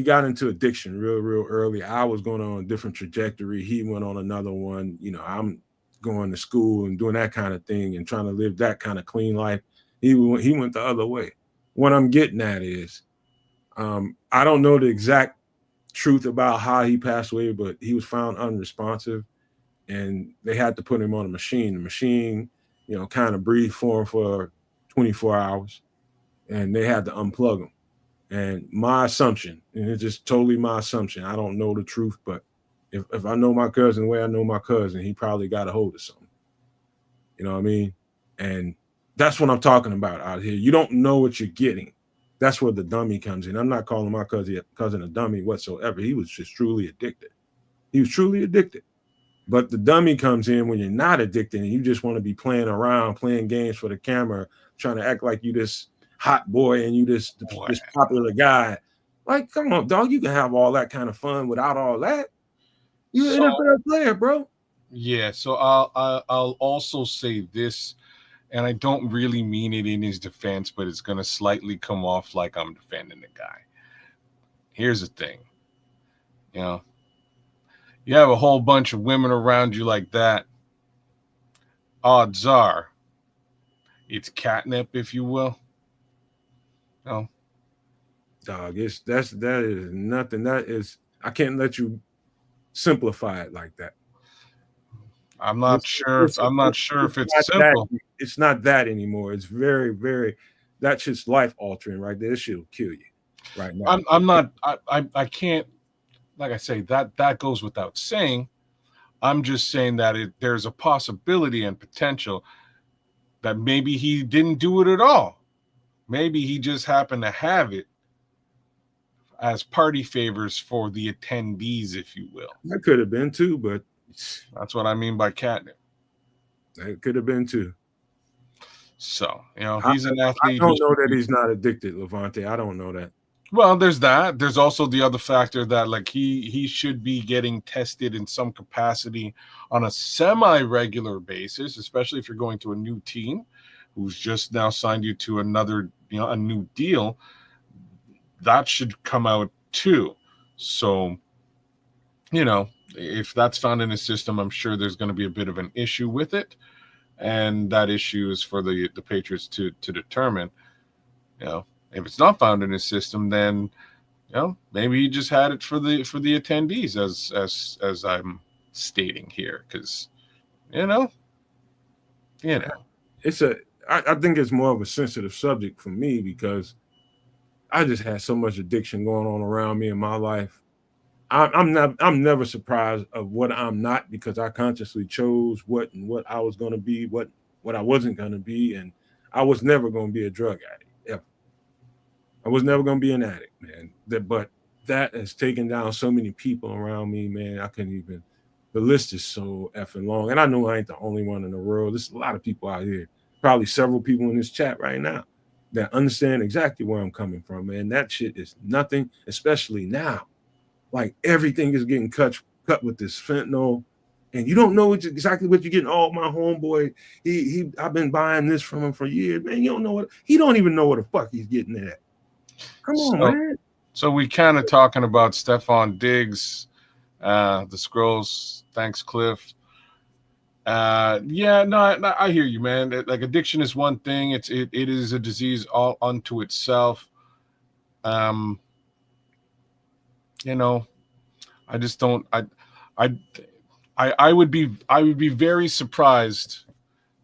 got into addiction real, real early. I was going on a different trajectory. He went on another one. I'm going to school and doing that kind of thing and trying to live that kind of clean life. He went the other way. What I'm getting at is, I don't know the exact truth about how he passed away, but he was found unresponsive, and they had to put him on a machine. The machine, kind of breathed for him for 24 hours, and they had to unplug him. And my assumption, and it's just totally my assumption, I don't know the truth, but if I know my cousin the way I know my cousin, he probably got a hold of something. You know what I mean? And that's what I'm talking about out here. You don't know what you're getting. That's where the dummy comes in. I'm not calling my cousin a dummy whatsoever. He was just truly addicted. He was truly addicted. But the dummy comes in when you're not addicted and you just want to be playing around, playing games for the camera, trying to act like you this hot boy and you this popular guy. Like, come on, dog. You can have all that kind of fun without all that. You're an NFL player, bro. Yeah, so I'll also say this, and I don't really mean it in his defense, but it's gonna slightly come off like I'm defending the guy. Here's the thing, you know, you have a whole bunch of women around you like that. Odds are it's catnip, if you will. No, Dog, that is nothing. That is I can't let you simplify it like that. I'm not It's sure if it's I'm not sure if it's not that simple. it's not that anymore. It's very, very that's just life altering right there. This shit will kill you right now. I'm not I can't, like I say, that goes without saying. I'm just saying that there's a possibility and potential that maybe he didn't do it at all. Maybe he just happened to have it as party favors for the attendees, if you will. That could have been too, but That's what I mean by catnip. that could have been too. So, I, he's an I athlete. He don't know should that be. he's not addicted, Levante. I don't know that. Well, there's that. There's also the other factor that like he should be getting tested in some capacity on a semi-regular basis, especially if you're going to a new team who's just now signed you to another, a new deal. That should come out too. So, if that's found in his system, I'm sure there's going to be a bit of an issue with it, and that issue is for the Patriots to determine. If it's not found in his system, then maybe he just had it for the attendees, as I'm stating here, because you know, It's I think it's more of a sensitive subject for me because I just had so much addiction going on around me in my life. I'm never surprised of what I'm not because I consciously chose what I was going to be, what I wasn't going to be, and I was never going to be a drug addict ever. I was never going to be an addict, man. But that has taken down so many people around me, man. I couldn't even. The list is so effing long, and I know I ain't the only one in the world. There's a lot of people out here, probably several people in this chat right now that understand exactly where I'm coming from, man. That shit is nothing, especially now. Like everything is getting cut with this fentanyl, and you don't know exactly what you're getting. Oh, my homeboy, I've been buying this from him for years, man. You don't know what he don't even know what the fuck he's getting at. Come on, so man. so we kind of talking about Stephon Diggs, the Scrolls. Thanks, Cliff. Yeah, no, I hear you, man. Like addiction is one thing. It is a disease all unto itself. Um, you know, I just don't. I, I would be very surprised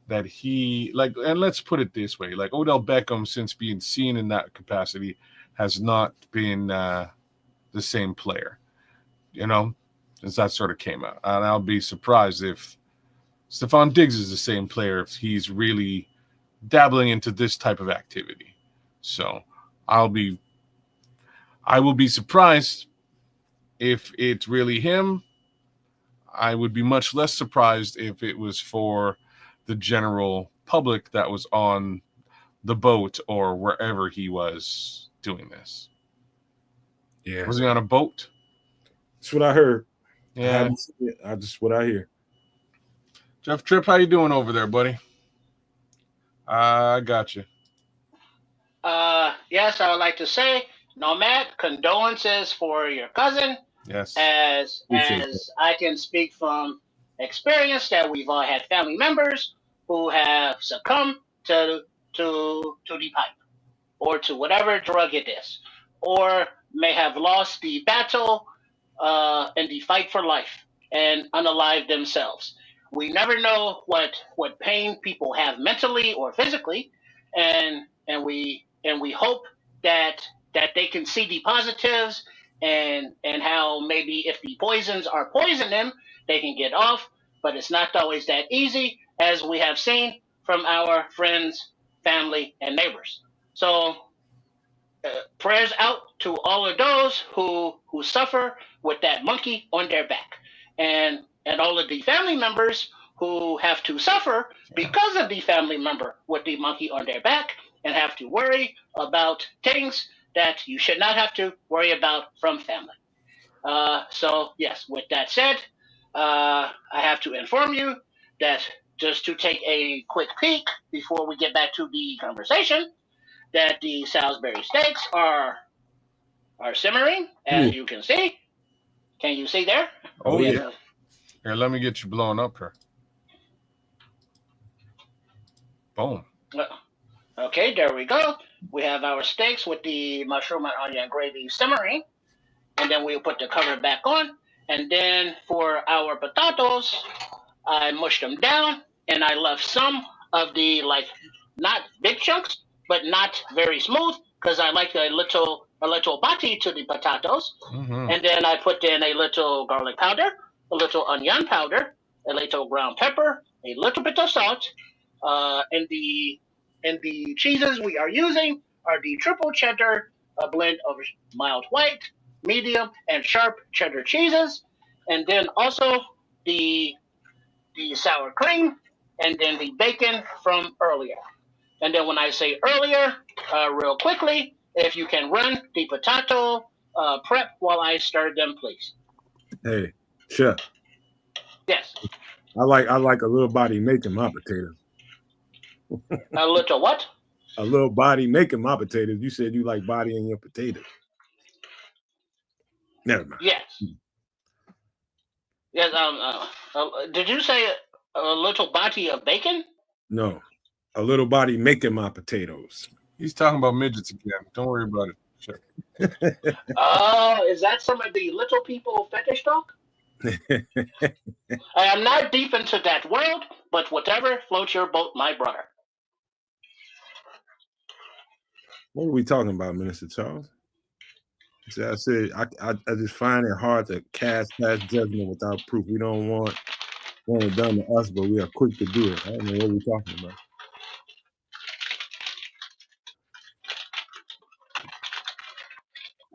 that he like. And let's put it this way: like Odell Beckham, since being seen in that capacity, has not been the same player. Since that sort of came out, and I'll be surprised if Stephon Diggs is the same player if he's really dabbling into this type of activity. So I'll be I will be surprised if it's really him. I would be much less surprised if it was for the general public that was on the boat or wherever he was doing this. Yeah, Was he on a boat? that's what I heard. I Yeah. haven't seen it. I just what I hear. Jeff Tripp, how you doing over there, buddy? I got you. Yes, I would like to say, Nomad, condolences for your cousin. Yes. Appreciate that. As I can speak from experience that we've all had family members who have succumbed to the pipe or to whatever drug it is, or may have lost the battle in the fight for life and unalive themselves. We never know what pain people have mentally or physically, and we hope that they can see the positives and how maybe if the poisons are poisoning them, they can get off. But it's not always that easy, as we have seen from our friends, family, and neighbors. So prayers out to all of those who suffer with that monkey on their back, and all of the family members who have to suffer because of the family member with the monkey on their back and have to worry about things that you should not have to worry about from family. So yes, with that said, I have to inform you that just to take a quick peek before we get back to the conversation, that the Salisbury steaks are simmering, as Ooh. you can see. Can you see there? Oh Oh We yeah. have here, let me get you blown up here. Boom. okay, there we go. We have our steaks with the mushroom and onion gravy simmering, and then we'll put the cover back on. And then for our potatoes, I mushed them down, and I left some of the like not big chunks, but not very smooth, because I like a little body to the potatoes. Mm-hmm. And then I put in a little garlic powder, a little onion powder, a little ground pepper, a little bit of salt, and the cheeses we are using are the triple cheddar, a blend of mild white, medium, and sharp cheddar cheeses, and then also the sour cream, and then the bacon from earlier. And then when I say earlier, real quickly, if you can run the potato prep while I stir them, please. Hey, chef. Yes. I like a little body making my potatoes. A little what? A little body making my potatoes. You said you like body in your potatoes. Never mind. Yes. Yes. Did you say a little body of bacon? No. A little body making my potatoes. He's talking about midgets again. Don't worry about it. Sure. Oh, is that some of the little people fetish talk? I am not deep into that world, but whatever floats your boat, my brother. What are we talking about, Minister Charles? See, I said I just find it hard to cast past judgment without proof. We don't want it done to us, but we are quick to do it. I don't know what we're talking about.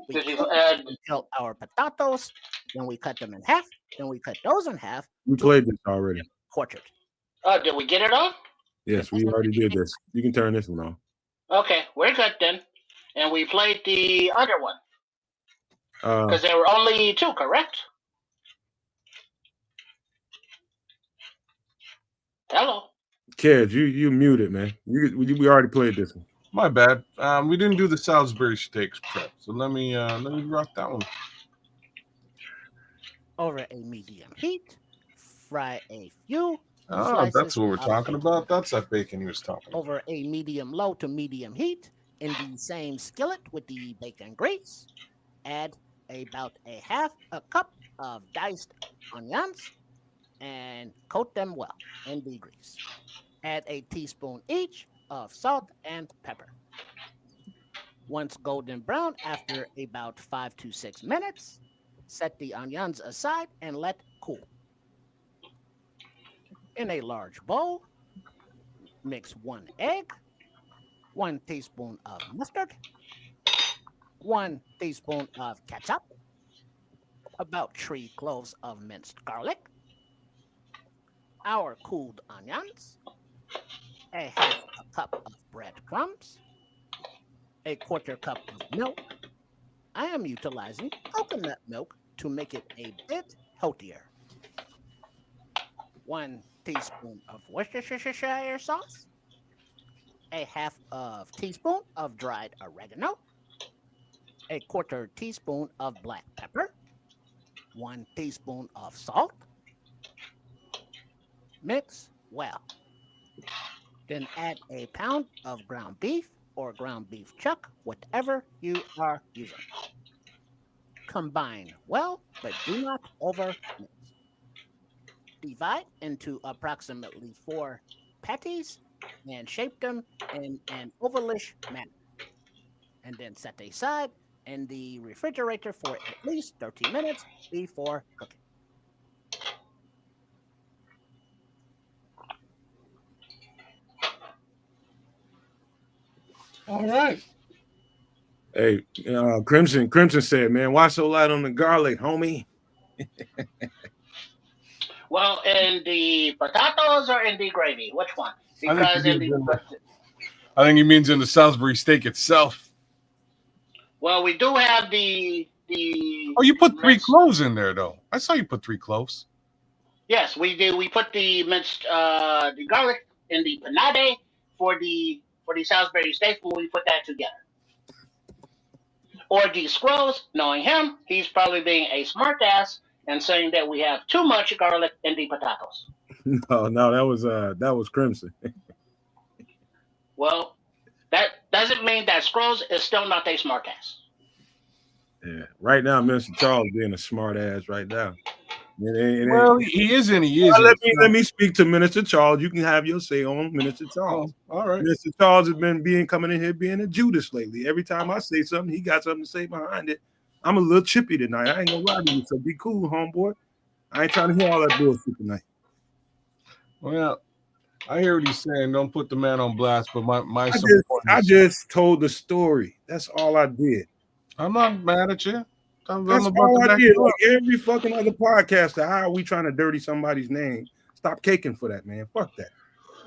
We Did you, cook until our potatoes, then we cut them in half, then we cut those in half We to played this already. quartered. did we get it on? Yes, we already did this. You can turn this one off. Okay, we're good then. And we played the other one because there were only two, correct? Hello. Ked, you muted, man. We already played this one. My bad. We didn't do the Salisbury steaks prep, so let me rock that one. Over a medium heat, fry a few Oh, slices that's what we're of talking bacon. about. That's that bacon he was talking about. Over a medium low to medium heat in the same skillet with the bacon grease. Add about a half a cup of diced onions and coat them well in the grease. Add a teaspoon each of salt and pepper. Once golden brown after about 5 to 6 minutes, set the onions aside and let cool. In a large bowl, mix 1 egg, 1 teaspoon of mustard, 1 teaspoon of ketchup, about 3 cloves of minced garlic, our cooled onions, a half a cup of breadcrumbs, a quarter cup of milk. I am utilizing coconut milk to make it a bit healthier. 1 teaspoon of Worcestershire sauce, a half of teaspoon of dried oregano, a quarter teaspoon of black pepper, 1 teaspoon of salt. Mix well. Then add a pound of ground beef or ground beef chuck, whatever you are using. Combine well, but do not over mix. Divide into approximately 4 patties and shape them in an ovalish manner. And then set aside in the refrigerator for at least 30 minutes before cooking. All right. Hey, Crimson said, man, why so light on the garlic, homie? Well, in the potatoes or in the gravy? Which one? I think, Because in he means in the Salisbury steak itself. well, we do have the. Oh, you put 3 cloves in there, though. I saw you put 3 cloves. Yes, we do. We put the minced the garlic in the panade for the Salisbury steak when we put that together. Or the Scrolls, knowing him, he's probably being a smartass and saying that we have too much garlic in the potatoes. No, that was Crimson. Well, that doesn't mean that Scrolls is still not a smartass. Yeah, right now, Minister Charles being a smart ass right now. Well, he is and he Well, isn't. let me speak to Minister Charles. You can have your say on Minister Oh, Charles. all right. Minister Charles has been coming in here being a Judas lately. Every time I say something, he got something to say behind it. I'm a little chippy tonight. I ain't gonna lie to you. So be cool, homeboy. I ain't trying to hear all that bullshit tonight. Well, I hear what he's saying. Don't put the man on blast, but my I simple just point I is, just told the story. That's all I did. I'm not mad at you. I'm That's about to all I back did. you up. Like every fucking other podcaster, how are we trying to dirty somebody's name? Stop caking for that, man. Fuck that.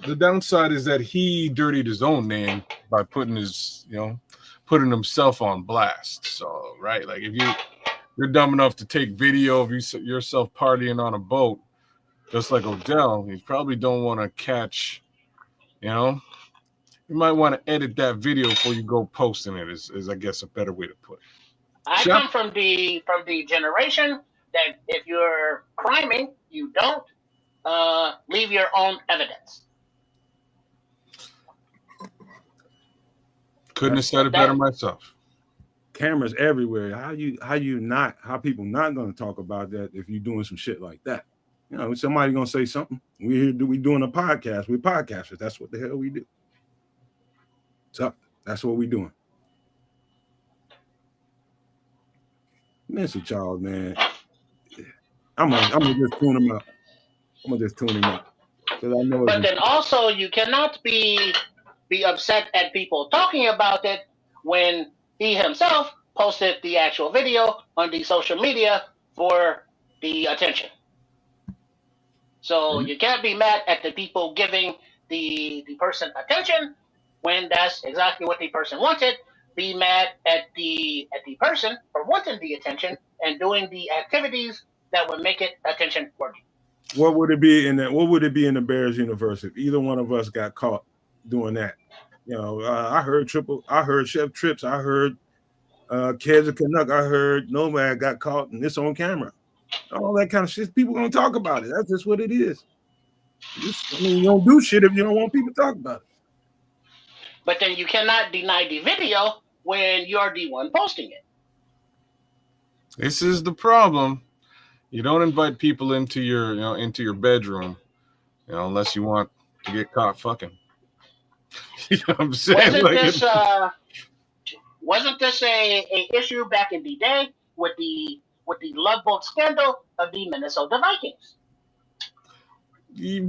The downside is that he dirtied his own name by putting putting himself on blast. So, right, like if you're dumb enough to take video of yourself partying on a boat, just like Odell, you probably don't want to catch, you might want to edit that video before you go posting it. Is I guess a better way to put it. I Chef, come from the generation that if you're criming, you don't leave your own evidence. couldn't have said it better myself. Cameras everywhere. How people not gonna talk about that if you're doing some shit like that? Somebody gonna say something. We doing a podcast. We're podcasters. That's what the hell we do. So that's what we doing. Mr. Charles, man. I'm gonna just tune him out. I'm gonna just tune him out. Because I know But then also you cannot be upset at people talking about it when he himself posted the actual video on the social media for the attention. So you can't be mad at the people giving the person attention when that's exactly what the person wanted. Be mad at the person for wanting the attention and doing the activities that would make it attention worthy. what would it be in that? What would it be in the Bears universe if either one of us got caught doing that? I heard Chef Trips, I heard Kez a Canuck, I heard Nomad got caught and it's on camera. All that kind of shit. People gonna talk about it. That's just what it is. You don't do shit if you don't want people to talk about it. But then you cannot deny the video when you're the one posting it. This is the problem. You don't invite people into your bedroom, unless you want to get caught fucking. You know what I'm saying? Wasn't this a issue back in the day with the love boat scandal of the Minnesota Vikings?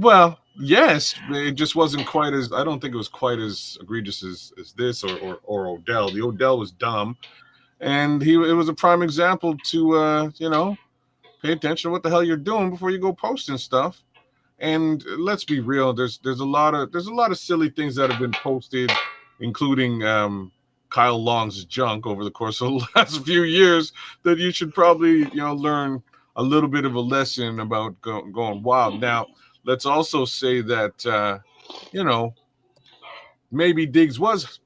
Well, yes, it just wasn't quite as. I don't think it was quite as egregious as this or Odell. The Odell was dumb, and it was a prime example to pay attention to what the hell you're doing before you go posting stuff. And let's be real, there's a lot of silly things that have been posted, including Kyle Long's junk over the course of the last few years that you should probably learn a little bit of a lesson about going wild. Now, let's also say that maybe Diggs was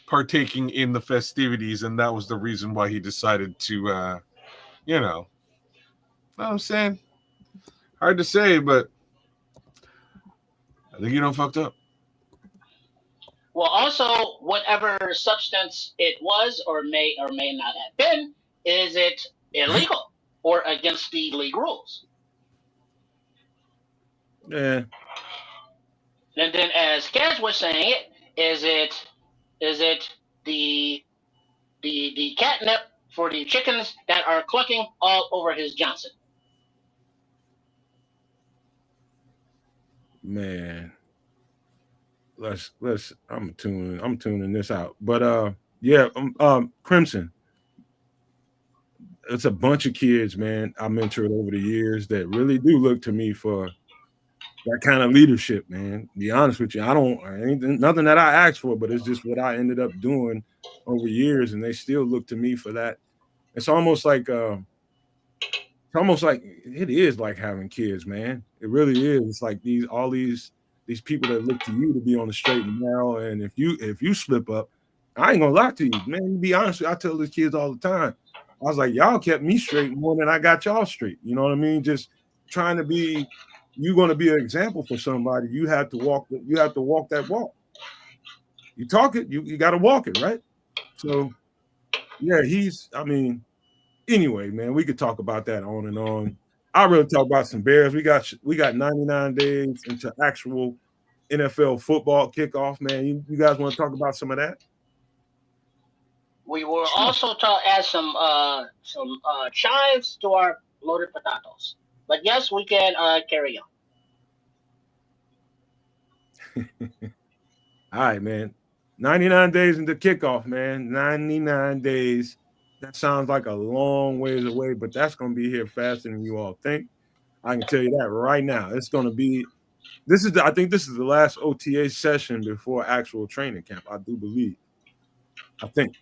partaking in the festivities, and that was the reason why he decided to you know what I'm saying. Hard to say, but I think you fucked up. Well, also, whatever substance it was or may not have been, is it illegal or against the league rules? Yeah. And then, as Kaz was saying, is it the catnip for the chickens that are clucking all over his Johnson? Man. Let's I'm tuning this out. But yeah, Crimson. It's a bunch of kids, man, I mentored over the years that really do look to me for that kind of leadership, man. To be honest with you, ain't nothing that I asked for, but it's just what I ended up doing over years, and they still look to me for that. It's almost like it's almost like it is like having kids, man. It really is. It's like these people that look to you to be on the straight and narrow. And if you slip up, I ain't gonna lie to you, man. To be honest, I tell these kids all the time. I was like, y'all kept me straight more than I got y'all straight. You know what I mean? Just trying to be. You're gonna be an example for somebody. You have to walk. You have to walk that walk. You talk it. You got to walk it, right? So yeah, he's. I mean, anyway, man, we could talk about that on and on. I really talk about some Bears. We got 99 days into actual NFL football kickoff, man. You guys want to talk about some of that? We will Sure. also add some chives to our loaded potatoes. But yes, we can carry on. All right, man. 99 days into kickoff, man. 99 days. That sounds like a long ways away, but that's going to be here faster than you all think. I can tell you that right now. It's going to be I think this is the last OTA session before actual training camp. I do believe. I think.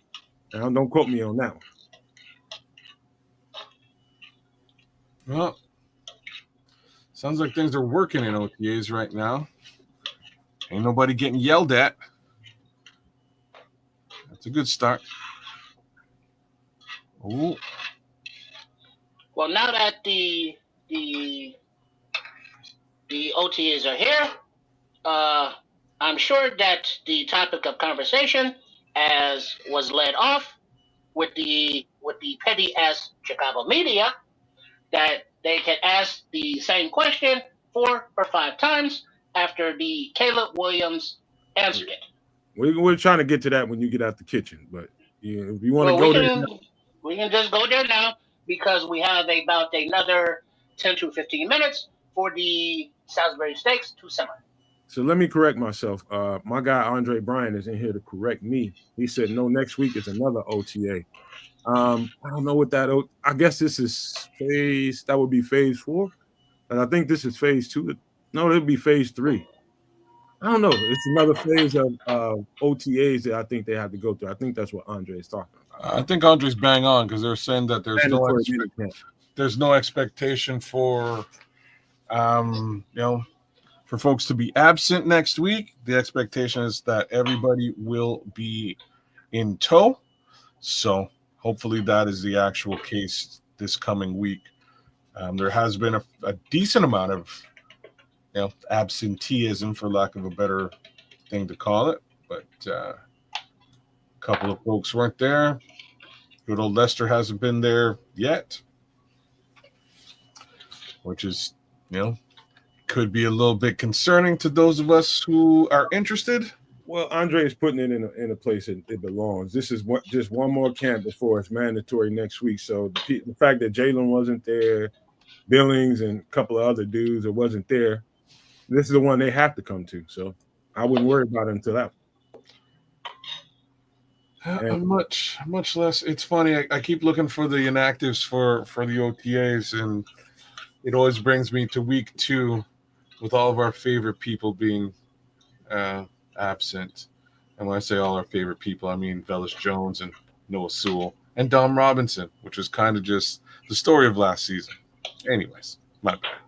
Now, don't quote me on that one. Well, sounds like things are working in OTAs right now. Ain't nobody getting yelled at. That's a good start. Ooh. Well, now that the the OTAs are here, uh, I'm sure that the topic of conversation, as was led off with the petty ass Chicago media, that they can ask the same question 4 or 5 times after the Caleb Williams answered it. We're trying to get to that when you get out the kitchen, but yeah, if you want to Well, go there now. we can just go there now because we have about another 10 to 15 minutes for the Salisbury steaks to simmer. So let me correct myself. My guy Andre Bryan is in here to correct me. He said no, next week is another OTA. I don't know what I guess this is phase. That would be phase 4, and I think this is phase 2. No, it would be phase 3. I don't know. It's another phase of OTAs that I think they have to go through. I think that's what Andre is talking about. I think Andre's bang on because they're saying that Mandatory mini camp. there's no expectation for for folks to be absent next week. The expectation is that everybody will be in tow. So hopefully that is the actual case this coming week. There has been a decent amount of absenteeism, for lack of a better thing to call it, but a couple of folks weren't there. Good old Lester hasn't been there yet, which is could be a little bit concerning to those of us who are interested. Well, Andre is putting it in a place it belongs. This is just one more camp before it's mandatory next week. So the fact that Jalen wasn't there, Billings and a couple of other dudes that wasn't there, this is the one they have to come to. So I wouldn't worry about it until that. And Much less. It's funny. I keep looking for the inactives for the OTAs, and it always brings me to week 2 with all of our favorite people being absent. And when I say all our favorite people, I mean Velus Jones and Noah Sewell and Dom Robinson, which was kind of just the story of last season. Anyways, my bad.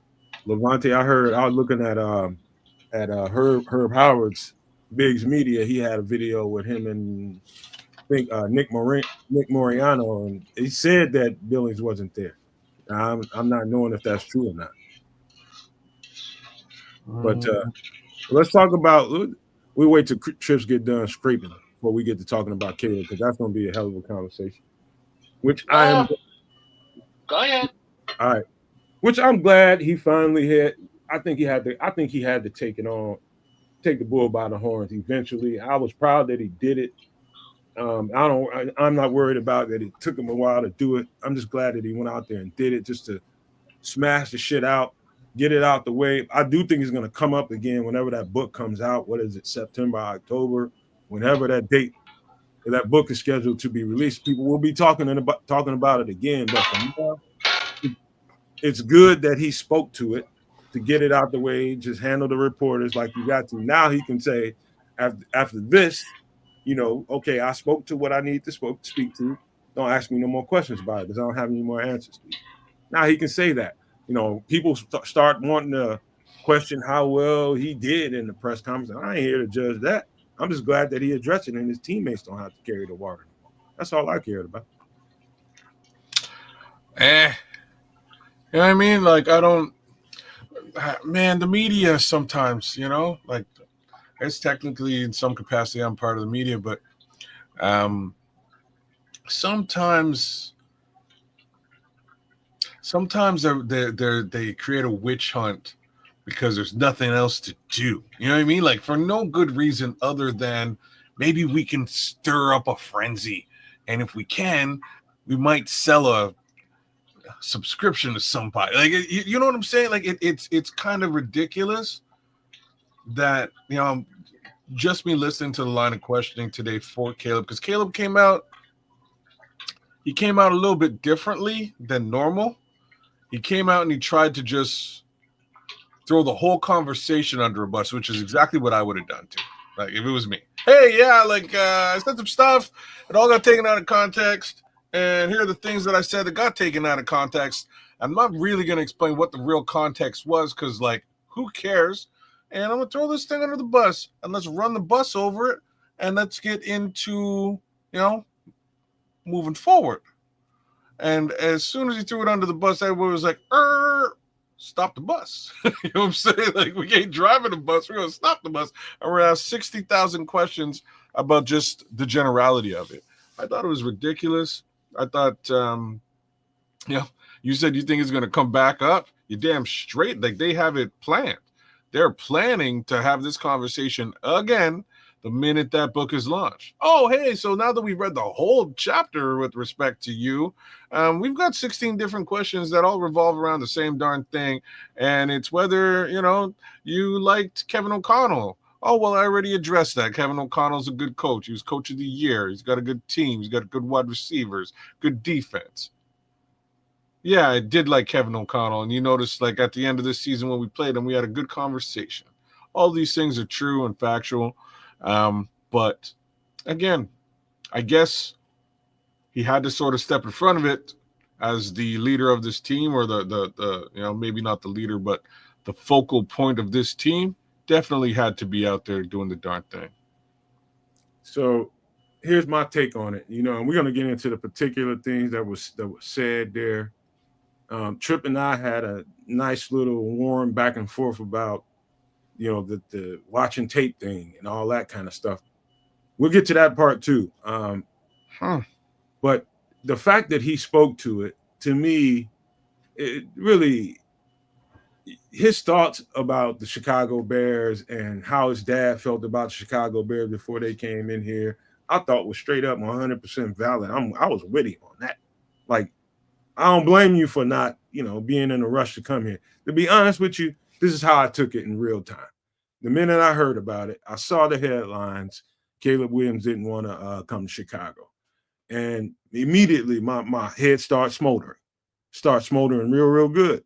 Levante, I was looking at Herb Howard's Biggs Media. He had a video with him and I think Nick Moriano, and he said that Billings wasn't there. I'm not knowing if that's true or not. But let's talk about. We wait till trips get done scraping before we get to talking about Caleb because that's going to be a hell of a conversation. Which I am. Go ahead. All right. Which I'm glad he finally hit. I think he had to take the bull by the horns eventually. I was proud that he did it. I'm not worried about that. It took him a while to do it. I'm just glad that he went out there and did it just to smash the shit out, get it out the way. I do think he's going to come up again whenever that book comes out. What is it, September, October, whenever that date that book is scheduled to be released. People will be talking about it again. But for now, it's good that he spoke to it to get it out the way. Just handle the reporters like you got to. Now he can say after this, okay, I spoke to what I need to speak to. Don't ask me no more questions about it because I don't have any more answers to you. Now he can say that. People start wanting to question how well he did in the press conference. I ain't here to judge that. I'm just glad that he addressed it and his teammates don't have to carry the water anymore. That's all I cared about. You know what I mean? Like, I don't, man, the media sometimes, like, it's technically in some capacity I'm part of the media, but sometimes they create a witch hunt because there's nothing else to do. You know what I mean? Like, for no good reason other than maybe we can stir up a frenzy, and if we can, we might sell a subscription to somebody. Like, you know what I'm saying? Like, it's kind of ridiculous that, just me listening to the line of questioning today for Caleb, because Caleb came out a little bit differently than normal. He came out and he tried to just throw the whole conversation under a bus, which is exactly what I would have done too. Like, if it was me. Hey, yeah, like, I said some stuff. It all got taken out of context. And here are the things that I said that got taken out of context. I'm not really going to explain what the real context was because, like, who cares? And I'm going to throw this thing under the bus and let's run the bus over it and let's get into, moving forward. And as soon as he threw it under the bus, everybody was like, stop the bus. You know what I'm saying? Like, we ain't driving the bus. We're going to stop the bus. And we're going to ask 60,000 questions about just the generality of it. I thought it was ridiculous. I thought, you said you think it's going to come back up. You're damn straight. Like, they have it planned. They're planning to have this conversation again the minute that book is launched. Oh, hey, so now that we've read the whole chapter with respect to you, we've got 16 different questions that all revolve around the same darn thing. And it's whether, you liked Kevin O'Connell. Oh, well, I already addressed that. Kevin O'Connell's a good coach. He was coach of the year. He's got a good team. He's got good wide receivers, good defense. Yeah, I did like Kevin O'Connell. And you notice, like, at the end of this season when we played him, we had a good conversation. All these things are true and factual. But again, I guess he had to sort of step in front of it as the leader of this team, or the maybe not the leader, but the focal point of this team. Definitely had to be out there doing the darn thing. So here's my take on it. And we're going to get into the particular things that was said there. Tripp and I had a nice little warm back and forth about, the watching tape thing and all that kind of stuff. We'll get to that part too. But the fact that he spoke to it, to me, it really, his thoughts about the Chicago Bears and how his dad felt about the Chicago Bears before they came in here, I thought was straight up 100% valid. I was with him on that. Like, I don't blame you for not, being in a rush to come here. To be honest with you, this is how I took it in real time. The minute I heard about it, I saw the headlines. Caleb Williams didn't want to come to Chicago. And immediately my head starts smoldering real good.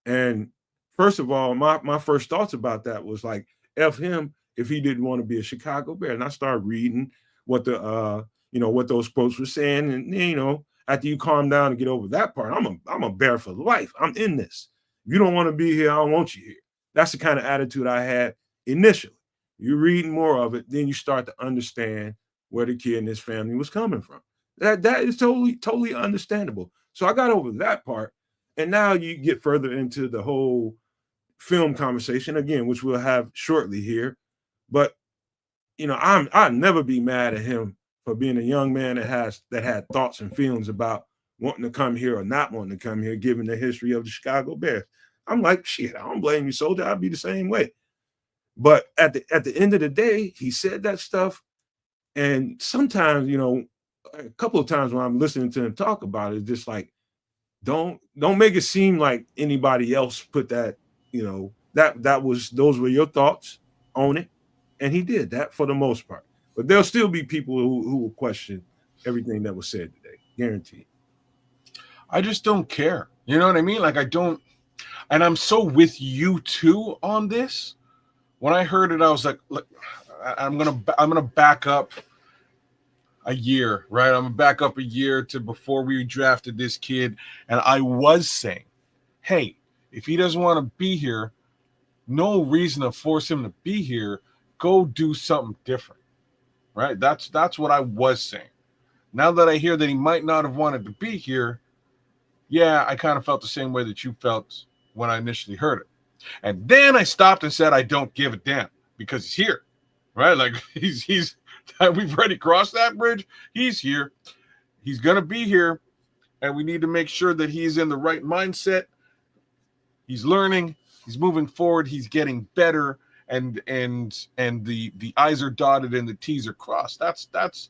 And first of all, my first thoughts about that was like, F him if he didn't want to be a Chicago Bear. And I started reading what what those quotes were saying. And, after you calm down and get over that part, I'm a Bear for life. I'm in this. If you don't want to be here, I don't want you here. That's the kind of attitude I had initially. You're reading more of it, then you start to understand where the kid and his family was coming from. That is totally understandable. So I got over that part. And now you get further into the whole film conversation again, which we'll have shortly here. But I'll never be mad at him for being a young man that had thoughts and feelings about wanting to come here or not wanting to come here, given the history of the Chicago Bears. I'm like, shit, I don't blame you, soldier. I'd be the same way. But at the end of the day, he said that stuff. And sometimes, a couple of times when I'm listening to him talk about it, it's just like, don't make it seem like anybody else put that, those were your thoughts on it. And he did that for the most part. But there'll still be people who will question everything that was said today. Guaranteed. I just don't care. You know what I mean? Like, I don't, and I'm so with you too on this. When I heard it, I was like, look, I'm gonna back up. a year, right? I'm back up a year to before we drafted this kid, and I was saying, hey, if he doesn't want to be here, no reason to force him to be here. Go do something different, right? That's what I was saying. Now that I hear that he might not have wanted to be here, yeah, I kind of felt the same way that you felt when I initially heard it. And then I stopped and said, I don't give a damn because he's here, right? Like he's we've already crossed that bridge. He's here. He's going to be here. And we need to make sure that he's in the right mindset. He's learning. He's moving forward. He's getting better. And the I's are dotted and the T's are crossed. That's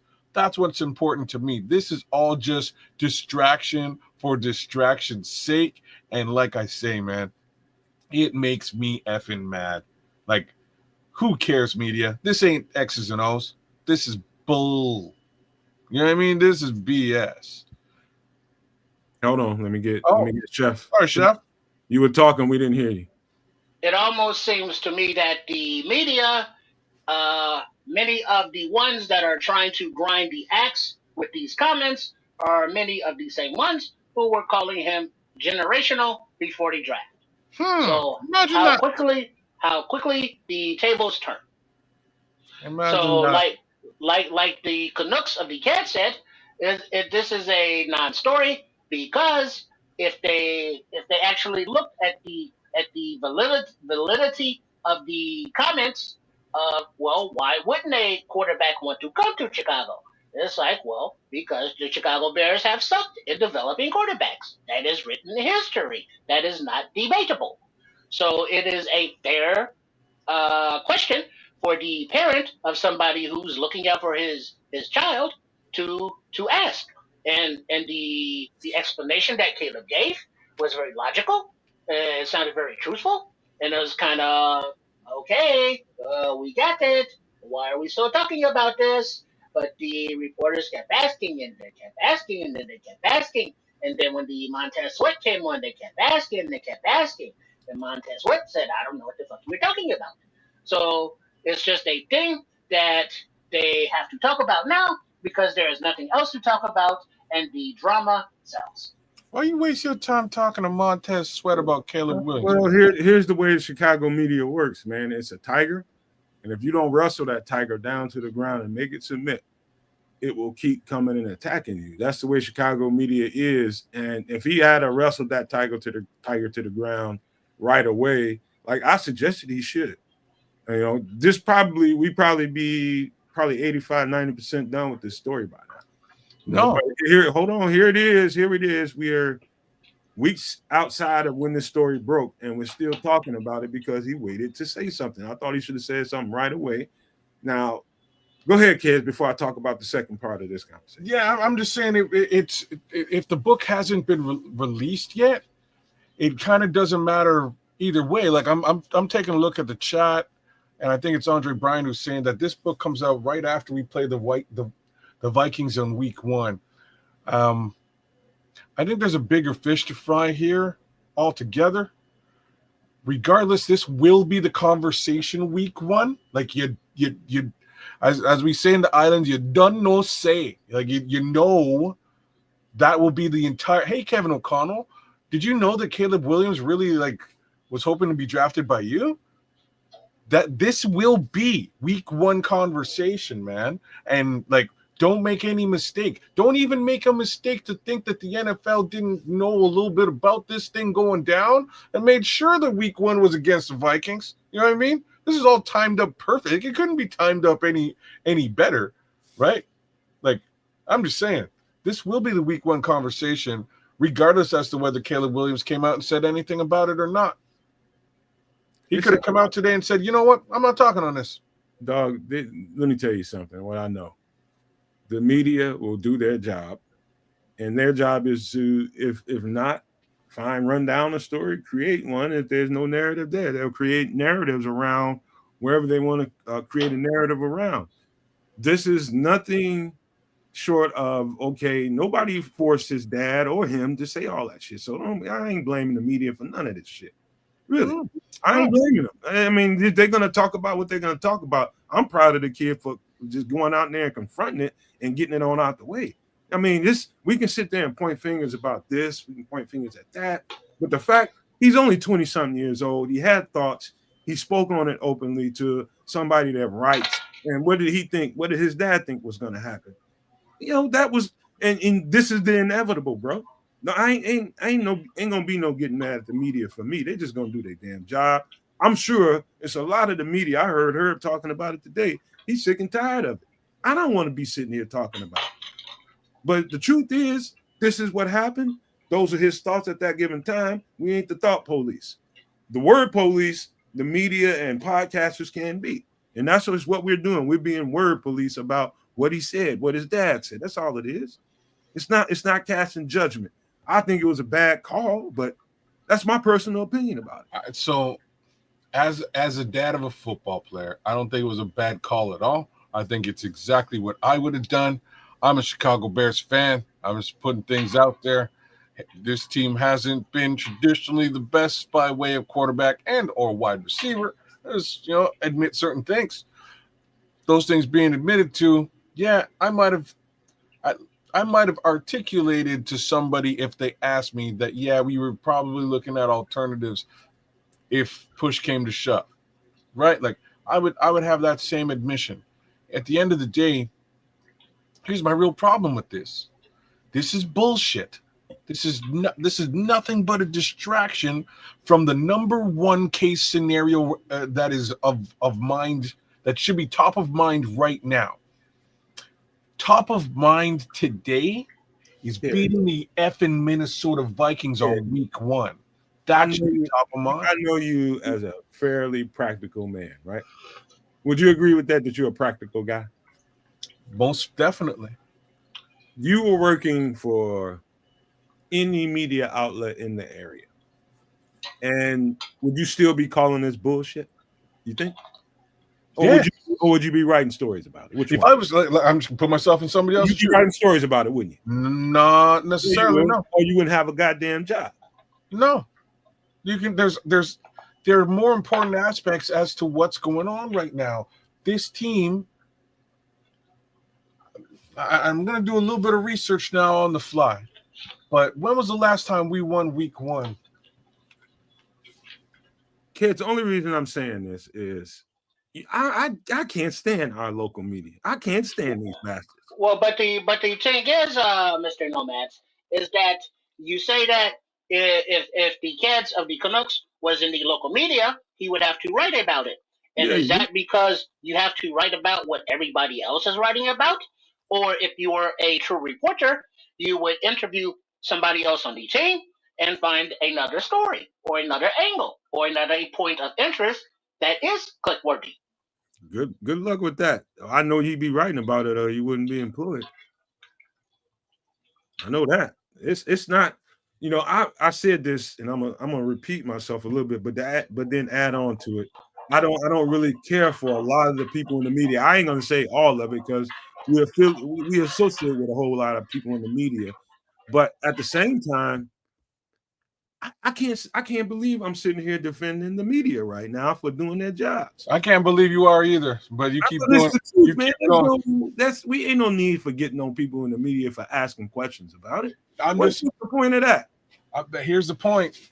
what's important to me. This is all just distraction for distraction's sake. And like I say, man, it makes me effing mad. Like, who cares, media? This ain't X's and O's. This is bull. You know what I mean? This is BS. Hold on, let me get Chef. All right, Chef. You were talking, we didn't hear you. It almost seems to me that the media, many of the ones that are trying to grind the axe with these comments are many of the same ones who were calling him generational before the draft. So how quickly the tables turn. Imagine So that. like the Canucks of the cat said, this is a non-story because if they actually looked at the validity of the comments, well, why wouldn't a quarterback want to come to Chicago? It's like, well, because the Chicago Bears have sucked in developing quarterbacks. That is written in history. That is not debatable. So it is a fair question for the parent of somebody who's looking out for his child to ask. And the explanation that Caleb gave was very logical. It sounded very truthful, and it was kind of okay. We got it. Why are we still talking about this? But the reporters kept asking, and they kept asking, and then they kept asking. And then when the Montez Sweat came on, they kept asking, and they kept asking. And Montez Sweat said, I don't know what the fuck you were talking about. So it's just a thing that they have to talk about now because there is nothing else to talk about, and the drama sells. Why you waste your time talking to Montez Sweat about Caleb Williams? Well, here's the way the Chicago media works, man. It's a tiger, and if you don't wrestle that tiger down to the ground and make it submit, it will keep coming and attacking you. That's the way Chicago media is. And if he had to wrestle that tiger to the ground right away, like I suggested he should. You know, we probably be 85, 90% done with this story by now. No. But hold on, here it is. We are weeks outside of when this story broke, and we're still talking about it because he waited to say something. I thought he should have said something right away. Now, go ahead, kids, before I talk about the second part of this conversation. Yeah, I'm just saying it's if the book hasn't been released yet, it kind of doesn't matter either way. Like I'm taking a look at the chat, and I think it's Andre Bryan who's saying that this book comes out right after we play the Vikings on week 1. I think there's a bigger fish to fry here altogether. Regardless, this will be the conversation week 1. Like you as we say in the islands, you done no say. Like you know that will be the entire. Hey, Kevin O'Connell, did you know that Caleb Williams really was hoping to be drafted by you? That this will be week 1 conversation, man. And don't make any mistake. Don't even make a mistake to think that the NFL didn't know a little bit about this thing going down and made sure that week 1 was against the Vikings. You know what I mean? This is all timed up perfect. It couldn't be timed up any better, right? Like, I'm just saying, this will be the week 1 conversation, regardless as to whether Caleb Williams came out and said anything about it or not. He could have come out today and said, you know what? I'm not talking on this. Dog, let me tell you something, what I know. The media will do their job, and their job is to, if not, run down a story, create one. If there's no narrative there, they'll create narratives around wherever they want to create a narrative around. This is nothing short of, okay, nobody forced his dad or him to say all that shit. So I ain't blaming the media for none of this shit. Really. I ain't blaming them. I mean, they're going to talk about what they're going to talk about. I'm proud of the kid for just going out there and confronting it and getting it on out the way. I mean, we can sit there and point fingers about this, we can point fingers at that, but the fact he's only 20-something years old, he had thoughts, he spoke on it openly to somebody that writes. And what did he think? What did his dad think was going to happen? That was, and this is the inevitable, bro. No, ain't gonna be no getting mad at the media for me. They just gonna do their damn job. I'm sure it's a lot of the media. I heard Herb talking about it today. He's sick and tired of it. I don't want to be sitting here talking about it. But the truth is, this is what happened. Those are his thoughts at that given time. We ain't the thought police. The word police, the media and podcasters can be. And that's what we're doing. We're being word police about what he said, what his dad said. That's all it is. It's not casting judgment. I think it was a bad call, but that's my personal opinion about it. So as a dad of a football player, I don't think it was a bad call at all. I think it's exactly what I would have done. I'm a Chicago Bears fan. I'm just putting things out there. This team hasn't been traditionally the best by way of quarterback and or wide receiver. Just, admit certain things. Those things being admitted to, yeah, I might have articulated to somebody if they asked me that, yeah, we were probably looking at alternatives if push came to shove, right? Like I would have that same admission. At the end of the day, here's my real problem with this. This is bullshit. This is nothing but a distraction from the number one case scenario that is of mind, that should be top of mind right now. Top of mind today is beating the effing Minnesota Vikings on week 1. That should be top of mind. I know you as a fairly practical man, right? Would you agree with that you're a practical guy? Most definitely. You were working for any media outlet in the area, and would you still be calling this bullshit, you think? Or would you be writing stories about it? Which if one? I was I'm just put myself in somebody else's shoes. You'd be writing stories about it, wouldn't you? Not necessarily, no. Or you wouldn't have a goddamn job. No. You can there are more important aspects as to what's going on right now. This team, I'm going to do a little bit of research now on the fly. But when was the last time we won week 1? Kids, the only reason I'm saying this is I can't stand our local media. I can't stand these bastards. Well, but the thing is, Mr. Nomads, is that you say that if the kids of the Canucks was in the local media, he would have to write about it. And is that because you have to write about what everybody else is writing about? Or if you were a true reporter, you would interview somebody else on the team and find another story or another angle or another point of interest that is clickworthy. Good luck with that. I know you'd be writing about it or you wouldn't be employed. I know that. It's not, I said this and I'm gonna repeat myself a little bit, but then add on to it. I don't really care for a lot of the people in the media. I ain't gonna say all of it because we associate with a whole lot of people in the media. But at the same time, I can't believe I'm sitting here defending the media right now for doing their jobs. I can't believe you are either, but you keep going. You keep going. We ain't no need for getting on people in the media for asking questions about it. What's the point of that? Here's the point.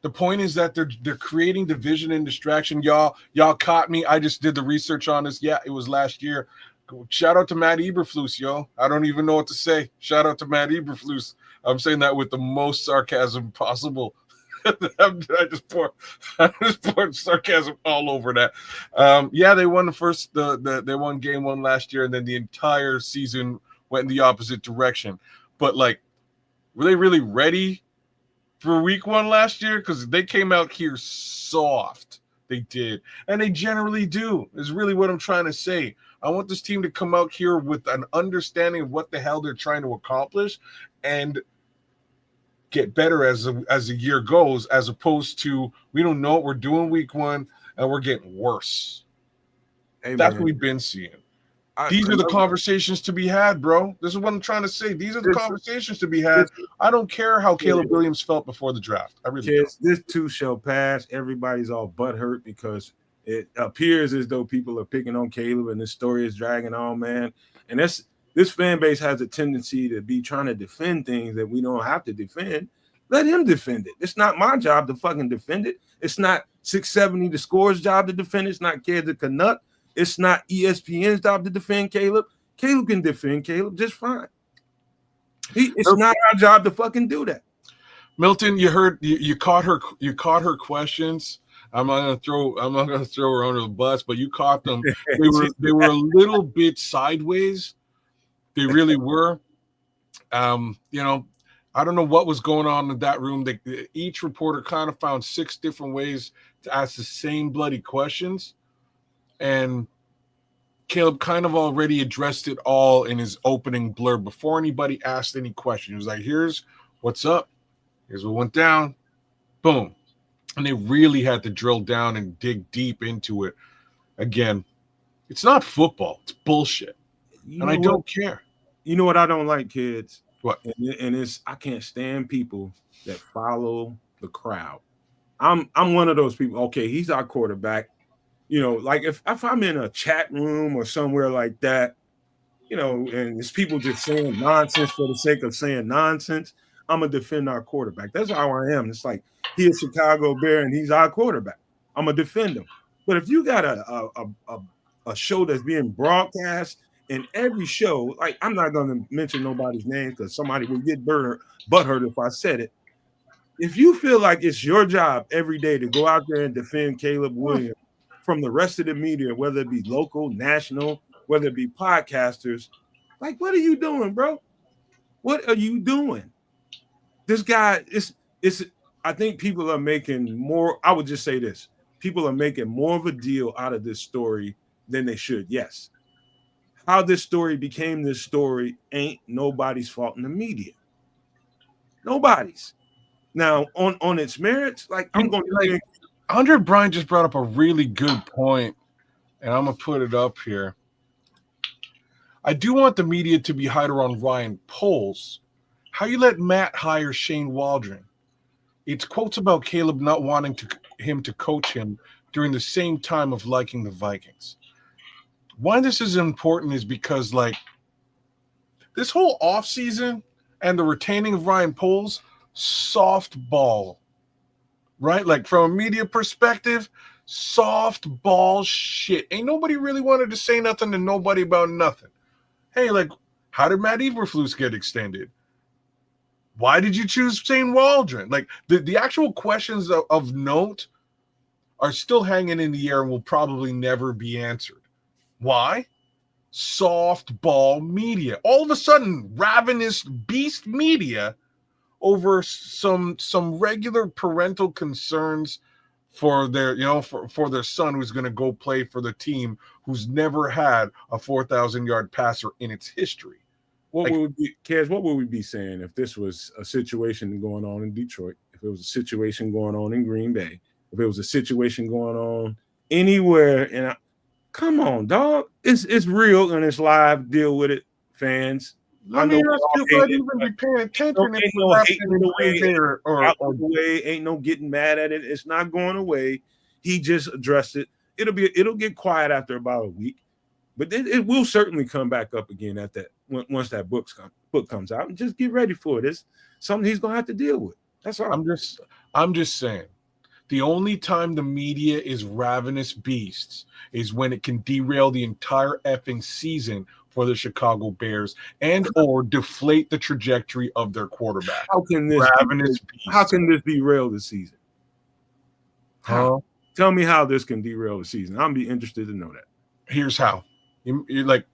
The point is that they're creating division and distraction. Y'all caught me. I just did the research on this. Yeah, it was last year. Shout out to Matt Eberflus, yo. I don't even know what to say. Shout out to Matt Eberflus. I'm saying that with the most sarcasm possible. I just poured sarcasm all over that. Yeah, they won they won game 1 last year, and then the entire season went in the opposite direction. But were they really ready for week 1 last year? Because they came out here soft. They did, and they generally do. Is really what I'm trying to say. I want this team to come out here with an understanding of what the hell they're trying to accomplish and get better as the year goes, as opposed to we don't know what we're doing week 1 and we're getting worse. Hey, that's what we've been seeing. These are the conversations to be had, bro. This is what I'm trying to say. These are the conversations to be had. I don't care how Caleb Williams felt before the draft. I really don't. This too shall pass. Everybody's all butthurt because It appears as though people are picking on Caleb and this story is dragging on, man. And this fan base has a tendency to be trying to defend things that we don't have to defend. Let him defend it. It's not my job to fucking defend it. It's not 670 the score's job to defend it. It's not Kid the Canuck. It's not ESPN's job to defend Caleb. Caleb can defend Caleb just fine. It's not our job to fucking do that. Milton, you caught her questions. I'm not gonna throw her under the bus, but you caught them. They were a little bit sideways. They really were. I don't know what was going on in that room. Each reporter kind of found 6 different ways to ask the same bloody questions, and Caleb kind of already addressed it all in his opening blurb before anybody asked any question. He was like, "Here's what's up. Here's what went down. Boom." And they really had to drill down and dig deep into it. Again, it's not football. It's bullshit. And I don't care. You know what I don't like, kids? What? And it's I can't stand people that follow the crowd. I'm one of those people. Okay, he's our quarterback. Like if I'm in a chat room or somewhere like that, and it's people just saying nonsense for the sake of saying nonsense, I'm gonna defend our quarterback. That's how I am. It's like he's a Chicago Bear and he's our quarterback. I'm gonna defend him. But if you got a show that's being broadcast, and every show, like I'm not gonna mention nobody's name because somebody will get butthurt if I said it. If you feel like it's your job every day to go out there and defend Caleb Williams from the rest of the media, whether it be local, national, whether it be podcasters, like what are you doing, bro? What are you doing? This guy is I think people are making more. I would just say this: people are making more of a deal out of this story than they should. Yes. How this story became this story ain't nobody's fault in the media. Nobody's. Now, on its merits, like I'm going to think Andre Bryant just brought up a really good point, and I'm gonna put it up here. I do want the media to be harder on Ryan Poles. How you let Matt hire Shane Waldron? It's quotes about Caleb not wanting him to coach him during the same time of liking the Vikings. Why this is important is because, like, this whole offseason and the retaining of Ryan Poles, softball, right? Like, from a media perspective, softball shit. Ain't nobody really wanted to say nothing to nobody about nothing. Hey, like, how did Matt Eberflus get extended? Why did you choose Shane Waldron? Like, the actual questions of note are still hanging in the air and will probably never be answered. Why? Softball media. All of a sudden, ravenous beast media over some regular parental concerns for their, for their son who's going to go play for the team who's never had a 4,000-yard passer in its history. What would we be saying if this was a situation going on in Detroit? If it was a situation going on in Green Bay? If it was a situation going on anywhere? Come on, dog. It's real and it's live. Deal with it, fans. Let me ask you if I'd even be paying attention. Ain't no hating away. Ain't no getting mad at it. It's not going away. He just addressed it. It'll get quiet after about a week, but it will certainly come back up again at that once that book comes out. And just get ready for it. It's something he's gonna have to deal with. That's all. I'm just saying. The only time the media is ravenous beasts is when it can derail the entire effing season for the Chicago Bears and or deflate the trajectory of their quarterback. How can this derail the season? How? Tell me how this can derail the season. I'm be interested to know that. Here's how. You're like,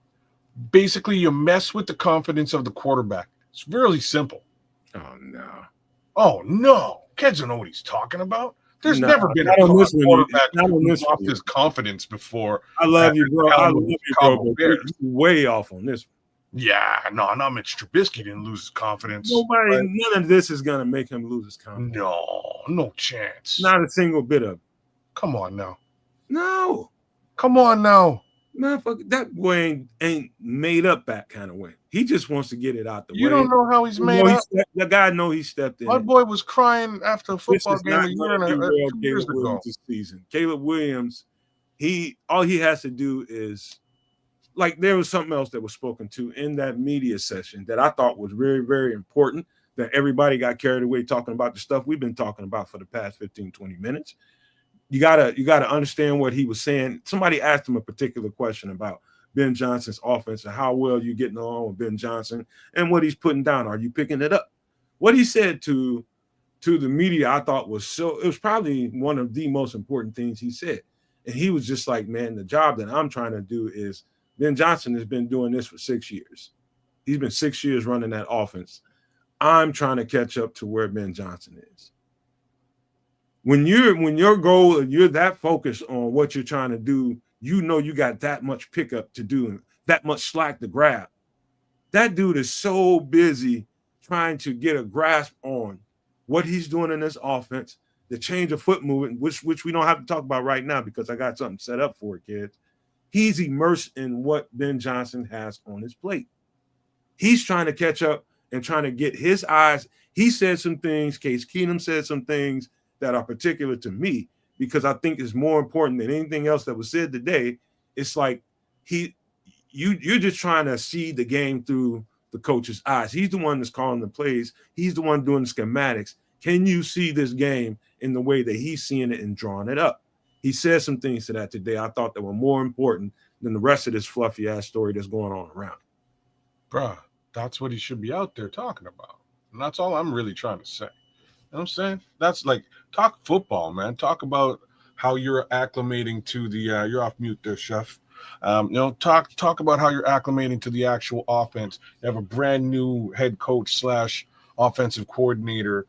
basically you mess with the confidence of the quarterback. It's really simple. Oh no. Kids don't know what he's talking about. There's never been a quarterback who lost his confidence before. I love you, bro. I love you, bro. You're way off on this one. Yeah, no, not Mitch Trubisky didn't lose his confidence. None of this is going to make him lose his confidence. No chance. Not a single bit of it. Come on now. No. Come on now. Motherfucker, that boy ain't made up that kind of way. He just wants to get it out the way. You don't know how he's made up. The guy know he stepped in. My boy was crying after a football game a year and 2 years ago. This season. Caleb Williams All he has to do is, like, there was something else that was spoken to in that media session that I thought was very, very important, that everybody got carried away talking about the stuff we've been talking about for the past 15, 20 minutes. You gotta understand what he was saying. Somebody asked him a particular question about Ben Johnson's offense and how well you're getting along with Ben Johnson and what he's putting down. Are you picking it up? What he said to the media, I thought it was probably one of the most important things he said. And he was just like, man, the job that I'm trying to do is Ben Johnson has been doing this for 6 years. He's been 6 years running that offense. I'm trying to catch up to where Ben Johnson is. When your goal and you're that focused on what you're trying to do, you know you got that much pickup to do and that much slack to grab. That dude is so busy trying to get a grasp on what he's doing in this offense, the change of foot movement, which we don't have to talk about right now because I got something set up for it, kids. He's immersed in what Ben Johnson has on his plate. He's trying to catch up and trying to get his eyes. He said some things, Case Keenum said some things that are particular to me because I think it's more important than anything else that was said today. It's like you're just trying to see the game through the coach's eyes. He's the one that's calling the plays. He's the one doing the schematics. Can you see this game in the way that he's seeing it and drawing it up? He said some things to that today I thought that were more important than the rest of this fluffy ass story that's going on around. Bruh, that's what he should be out there talking about. And that's all I'm really trying to say. You know what I'm saying? That's like, talk football, man. Talk about how you're acclimating to the you're off mute there, chef. Talk about how you're acclimating to the actual offense. You have a brand new head coach / offensive coordinator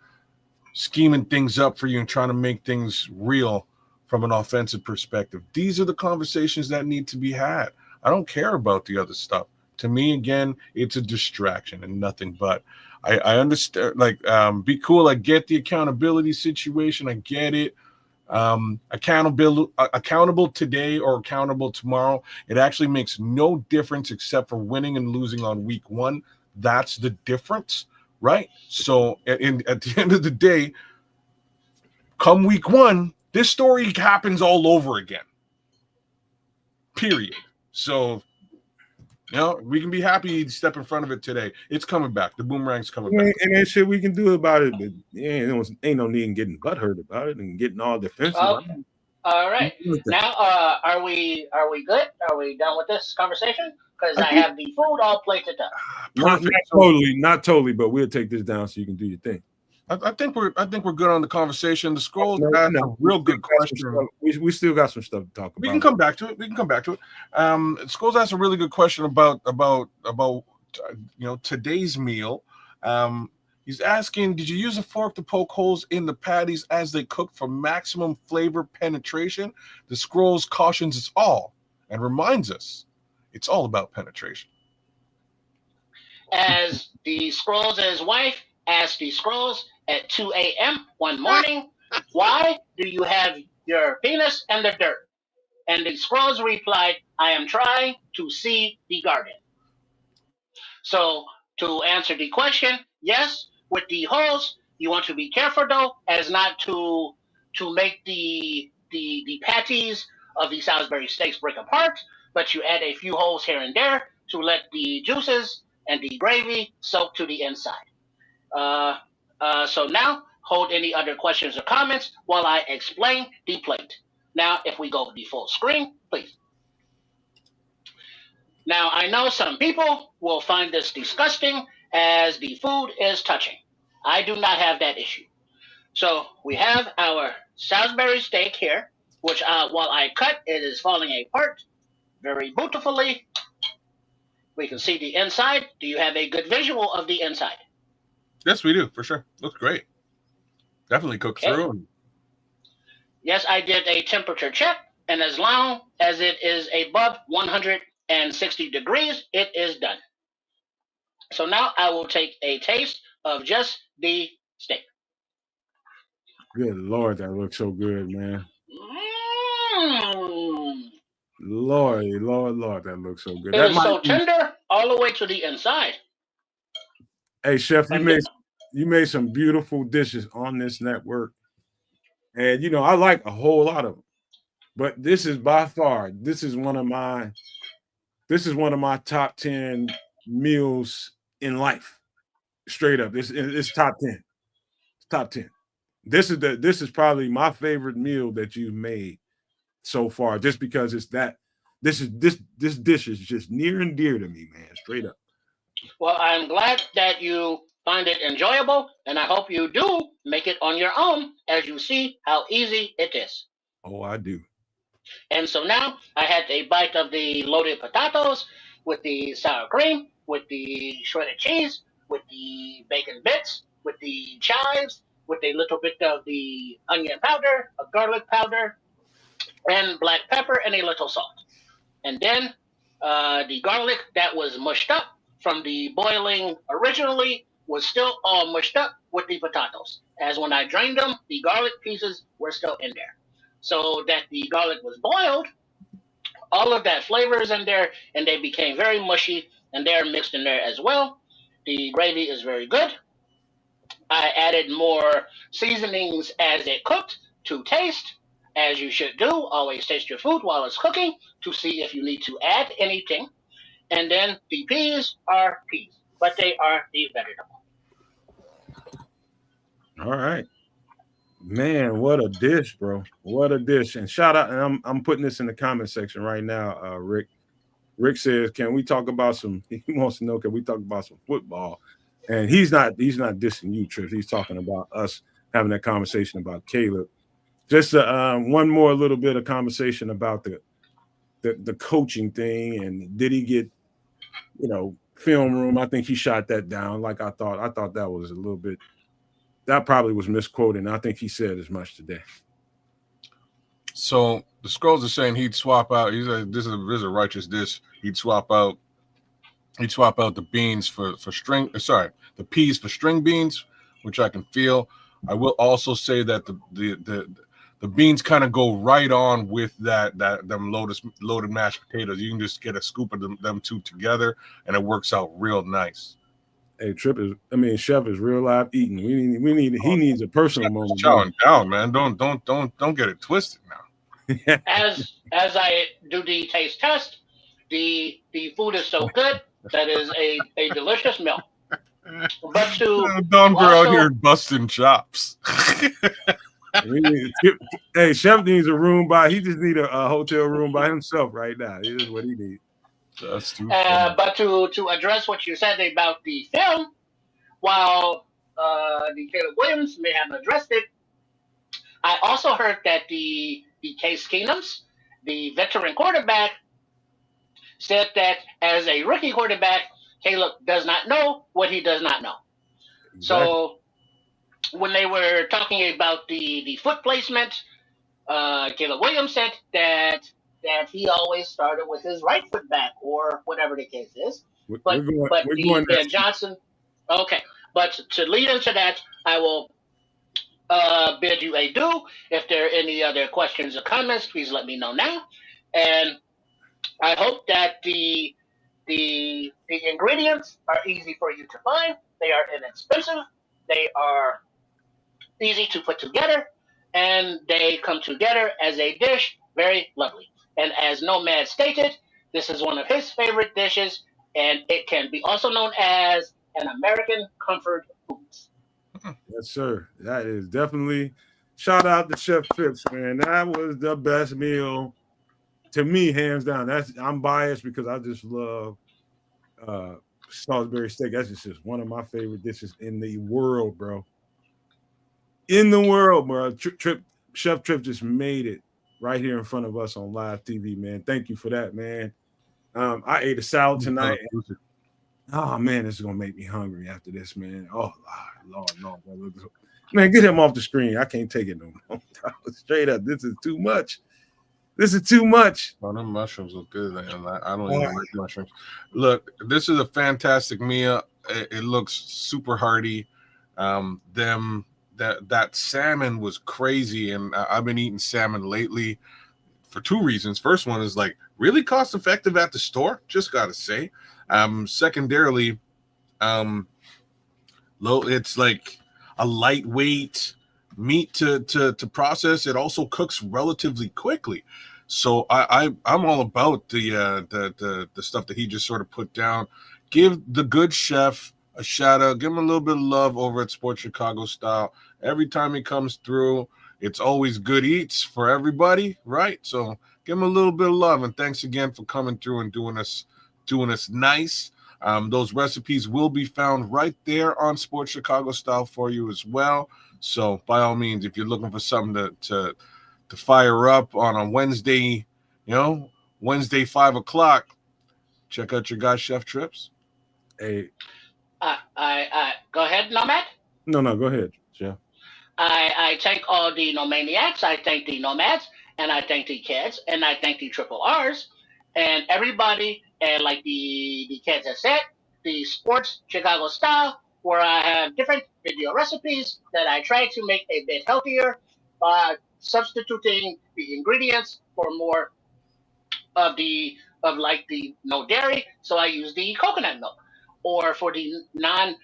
scheming things up for you and trying to make things real from an offensive perspective. These are the conversations that need to be had. I don't care about the other stuff. To me, again, it's a distraction and nothing but. I understand, like, be cool. I get the accountability situation. I get it. Accountable today or accountable tomorrow. It actually makes no difference except for winning and losing on week one. That's the difference, right? So at the end of the day, come week one, this story happens all over again. Period. So, we can be happy to step in front of it today. It's coming back. The boomerang's coming back. And there's shit we can do about it. But ain't no need in getting butthurt about it and getting all defensive. Okay. All right. Now, are we good? Are we done with this conversation? Because I have the food all plated up. Perfect. Not totally, but we'll take this down so you can do your thing. I think we're good on the conversation. The scrolls asked a real good question. We still got some stuff to talk about. We can come back to it. Scrolls asked a really good question about today's meal. He's asking, did you use a fork to poke holes in the patties as they cook for maximum flavor penetration? The scrolls cautions us all and reminds us it's all about penetration. As the Scrolls' wife asked the Scrolls at 2 a.m. one morning, why do you have your penis in the dirt? And the Scrolls replied, I am trying to see the garden. So to answer the question, yes, with the holes, you want to be careful though, as not to make the patties of the Salisbury steaks break apart, but you add a few holes here and there to let the juices and the gravy soak to the inside. So now, hold any other questions or comments while I explain the plate. Now, if we go to the full screen, please. Now, I know some people will find this disgusting as the food is touching. I do not have that issue. So we have our Salisbury steak here, which while I cut, it is falling apart very beautifully. We can see the inside. Do you have a good visual of the inside? Yes, we do, for sure. Looks great. Definitely cooked through. Yes, I did a temperature check, and as long as it is above 160 degrees, it is done. So now I will take a taste of just the steak. Good Lord, that looks so good, man. Mm. Lord, that looks so good. It is so tender all the way to the inside. Hey, chef, you made some beautiful dishes on this network, and I like a whole lot of them. But this is by far, this is one of my top 10 meals in life. Straight up. It's top 10. It's top 10. This is probably my favorite meal that you've made so far, just because it's that this dish is just near and dear to me, man. Straight up. Well, I'm glad that you find it enjoyable, and I hope you do make it on your own as you see how easy it is. Oh, I do. And so now I had a bite of the loaded potatoes with the sour cream, with the shredded cheese, with the bacon bits, with the chives, with a little bit of the onion powder, a garlic powder, and black pepper, and a little salt. And then the garlic that was mushed up from the boiling originally was still all mushed up with the potatoes. As when I drained them, the garlic pieces were still in there. So that the garlic was boiled, all of that flavor is in there, and they became very mushy, and they're mixed in there as well. The gravy is very good. I added more seasonings as it cooked to taste, as you should do. Always taste your food while it's cooking to see if you need to add anything. And then the peas are peas, but they are the vegetable. All right. Man, what a dish, bro. What a dish. And shout out, and I'm putting this in the comment section right now, Rick. Rick says, "Can we talk about some?" He wants to know, "Can we talk about some football?" And he's not dissing you, Trips. He's talking about us having that conversation about Caleb. Just one more little bit of conversation about the coaching thing, and did he get film room? I think he shot that down. Like I thought. I thought that was a little bit. That probably was misquoted. And I think he said as much today. So the scrolls are saying he'd swap out. He said this is a righteous dish. He'd swap out the beans for string. Sorry, the peas for string beans, which I can feel. I will also say that the beans kind of go right on with them loaded mashed potatoes. You can just get a scoop of them two together, and it works out real nice. Hey, Chef is real live eating. He needs a personal moment. Chowing down, man. Don't get it twisted now. As I do the taste test, the food is so good that is a delicious meal. But Don out here busting chops. Hey, Chef needs a room he just need a hotel room by himself right now. It is what he needs. That's too but to address what you said about the film, while the Caleb Williams may have addressed it, I also heard that the Case Keenums, the veteran quarterback, said that as a rookie quarterback, Caleb does not know what he does not know. Exactly. So when they were talking about the foot placement, Caleb Williams said that he always started with his right foot back, or whatever the case is. But Ben Johnson, okay. But to lead into that, I will bid you adieu. If there are any other questions or comments, please let me know now. And I hope that the ingredients are easy for you to find. They are inexpensive. They are easy to put together, and they come together as a dish very lovely. And as Nomad stated, this is one of his favorite dishes, and it can be also known as an American comfort food. Yes, sir. That is definitely shout out to Chef Phipps, man. That was the best meal to me, hands down. I'm biased because I just love Salisbury steak. That's just one of my favorite dishes in the world, bro. In the world, bro. Chef Trip just made it right here in front of us on live TV, man. Thank you for that, man. I ate a salad tonight. Oh man, this is gonna make me hungry after this, man. Oh Lord. Man, get him off the screen. I can't take it no more. Straight up, this is too much. Oh, them mushrooms look good. I don't even like mushrooms. Look, this is a fantastic meal. It looks super hearty. That salmon was crazy, and I've been eating salmon lately for two reasons. First one is like really cost effective at the store. Just gotta say. Secondarily, it's like a lightweight, meat to process. It also cooks relatively quickly. So I'm all about the stuff that he just sort of put down. Give the good chef a shout out. Give him a little bit of love over at Sports Chicago Style. Every time he comes through, it's always good eats for everybody, right? So give him a little bit of love, and thanks again for coming through and doing us nice. Those recipes will be found right there on Sports Chicago Style for you as well. So by all means, if you're looking for something to fire up on a Wednesday, Wednesday 5 o'clock, check out your guy Chef Trips. Hey, I go ahead, Nomad. no, go ahead, Jeff. I thank all the Nomaniacs. I thank the Nomads, and I thank the kids, and I thank the Triple R's, and everybody, and like the kids have said, the Sports Chicago Style, where I have different video recipes that I try to make a bit healthier by substituting the ingredients for more of like the no dairy, so I use the coconut milk. Or for the non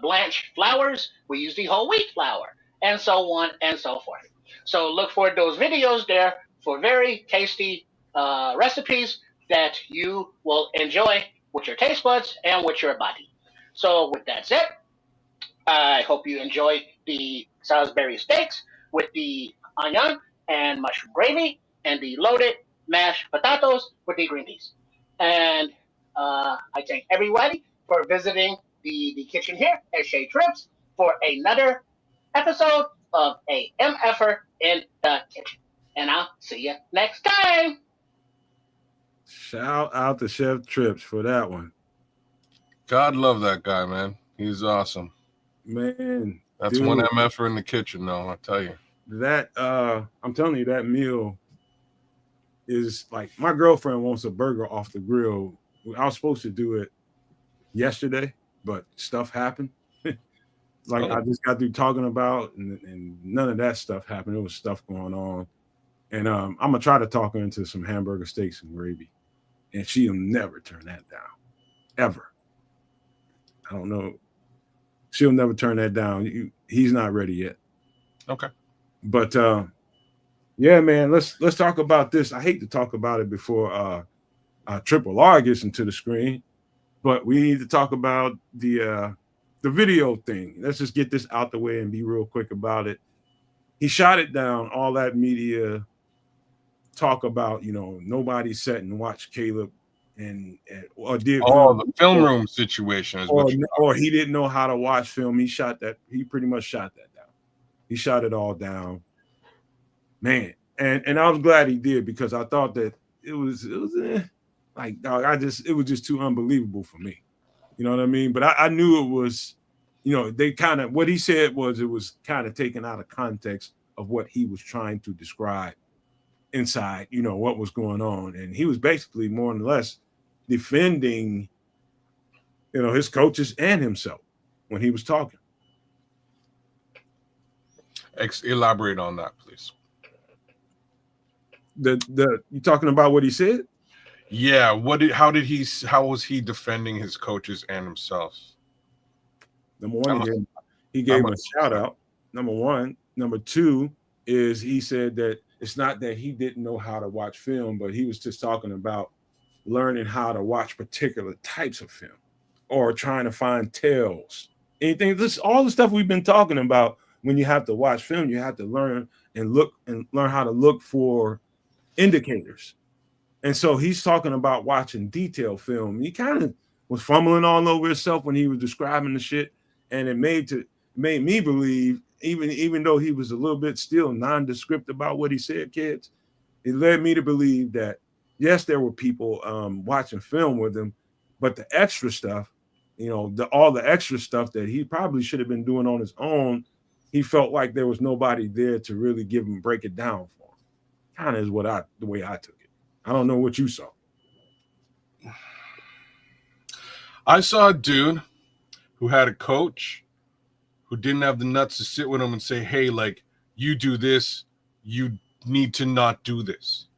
blanched flours, we use the whole wheat flour, and so on and so forth. So look for those videos there for very tasty recipes that you will enjoy with your taste buds and with your body. So with that said, I hope you enjoy the Salisbury steaks with the onion and mushroom gravy and the loaded mashed potatoes with the green peas. And I thank everybody for visiting the kitchen here at Shea Trips for another episode of a MFer in the kitchen. And I'll see you next time. Shout out to Chef Trips for that one. God love that guy, man. He's awesome. Man, That's dude, one MFer in the kitchen, though. I tell you. that I'm telling you, that meal is like, my girlfriend wants a burger off the grill. I was supposed to do it yesterday, but stuff happened. Like, I just got through talking about, and none of that stuff happened. There was stuff going on. And I'm gonna try to talk her into some hamburger steaks and gravy. And she'll never turn that down. Ever. I don't know. She'll never turn that down. He's not ready yet. Okay. But yeah, man, let's talk about this. I hate to talk about it before Triple R gets into the screen, but we need to talk about the video thing. Let's just get this out the way and be real quick about it. He shot it down. All that media talk about, nobody sat and watched Caleb or did the film room situation is or he didn't know how to watch film. He pretty much shot that down. He shot it all down, man. And I was glad he did, because I thought that it was like, dog, it was just too unbelievable for me. You know what I mean? But I knew it was, they kind of, what he said was, it was kind of taken out of context of what he was trying to describe inside, what was going on. And he was basically more or less defending, his coaches and himself when he was talking. Elaborate on that, please. You talking about what he said? Yeah. How was he defending his coaches and himself? Number one, he gave him a shout out. Number one. Number two is, he said that it's not that he didn't know how to watch film, but he was just talking about learning how to watch particular types of film, or trying to find tells. Anything, all the stuff we've been talking about. When you have to watch film, you have to learn how to look for indicators. And so he's talking about watching detailed film. He kind of was fumbling all over himself when he was describing the shit, and it made me believe, even though he was a little bit still nondescript about what he said, kids, it led me to believe that yes, there were people watching film with him, but the extra stuff, all the extra stuff that he probably should have been doing on his own, he felt like there was nobody there to really break it down for him. Kind of is the way I took it. I don't know what you saw. I saw a dude who had a coach who didn't have the nuts to sit with him and say, hey, like, you do this, you need to not do this.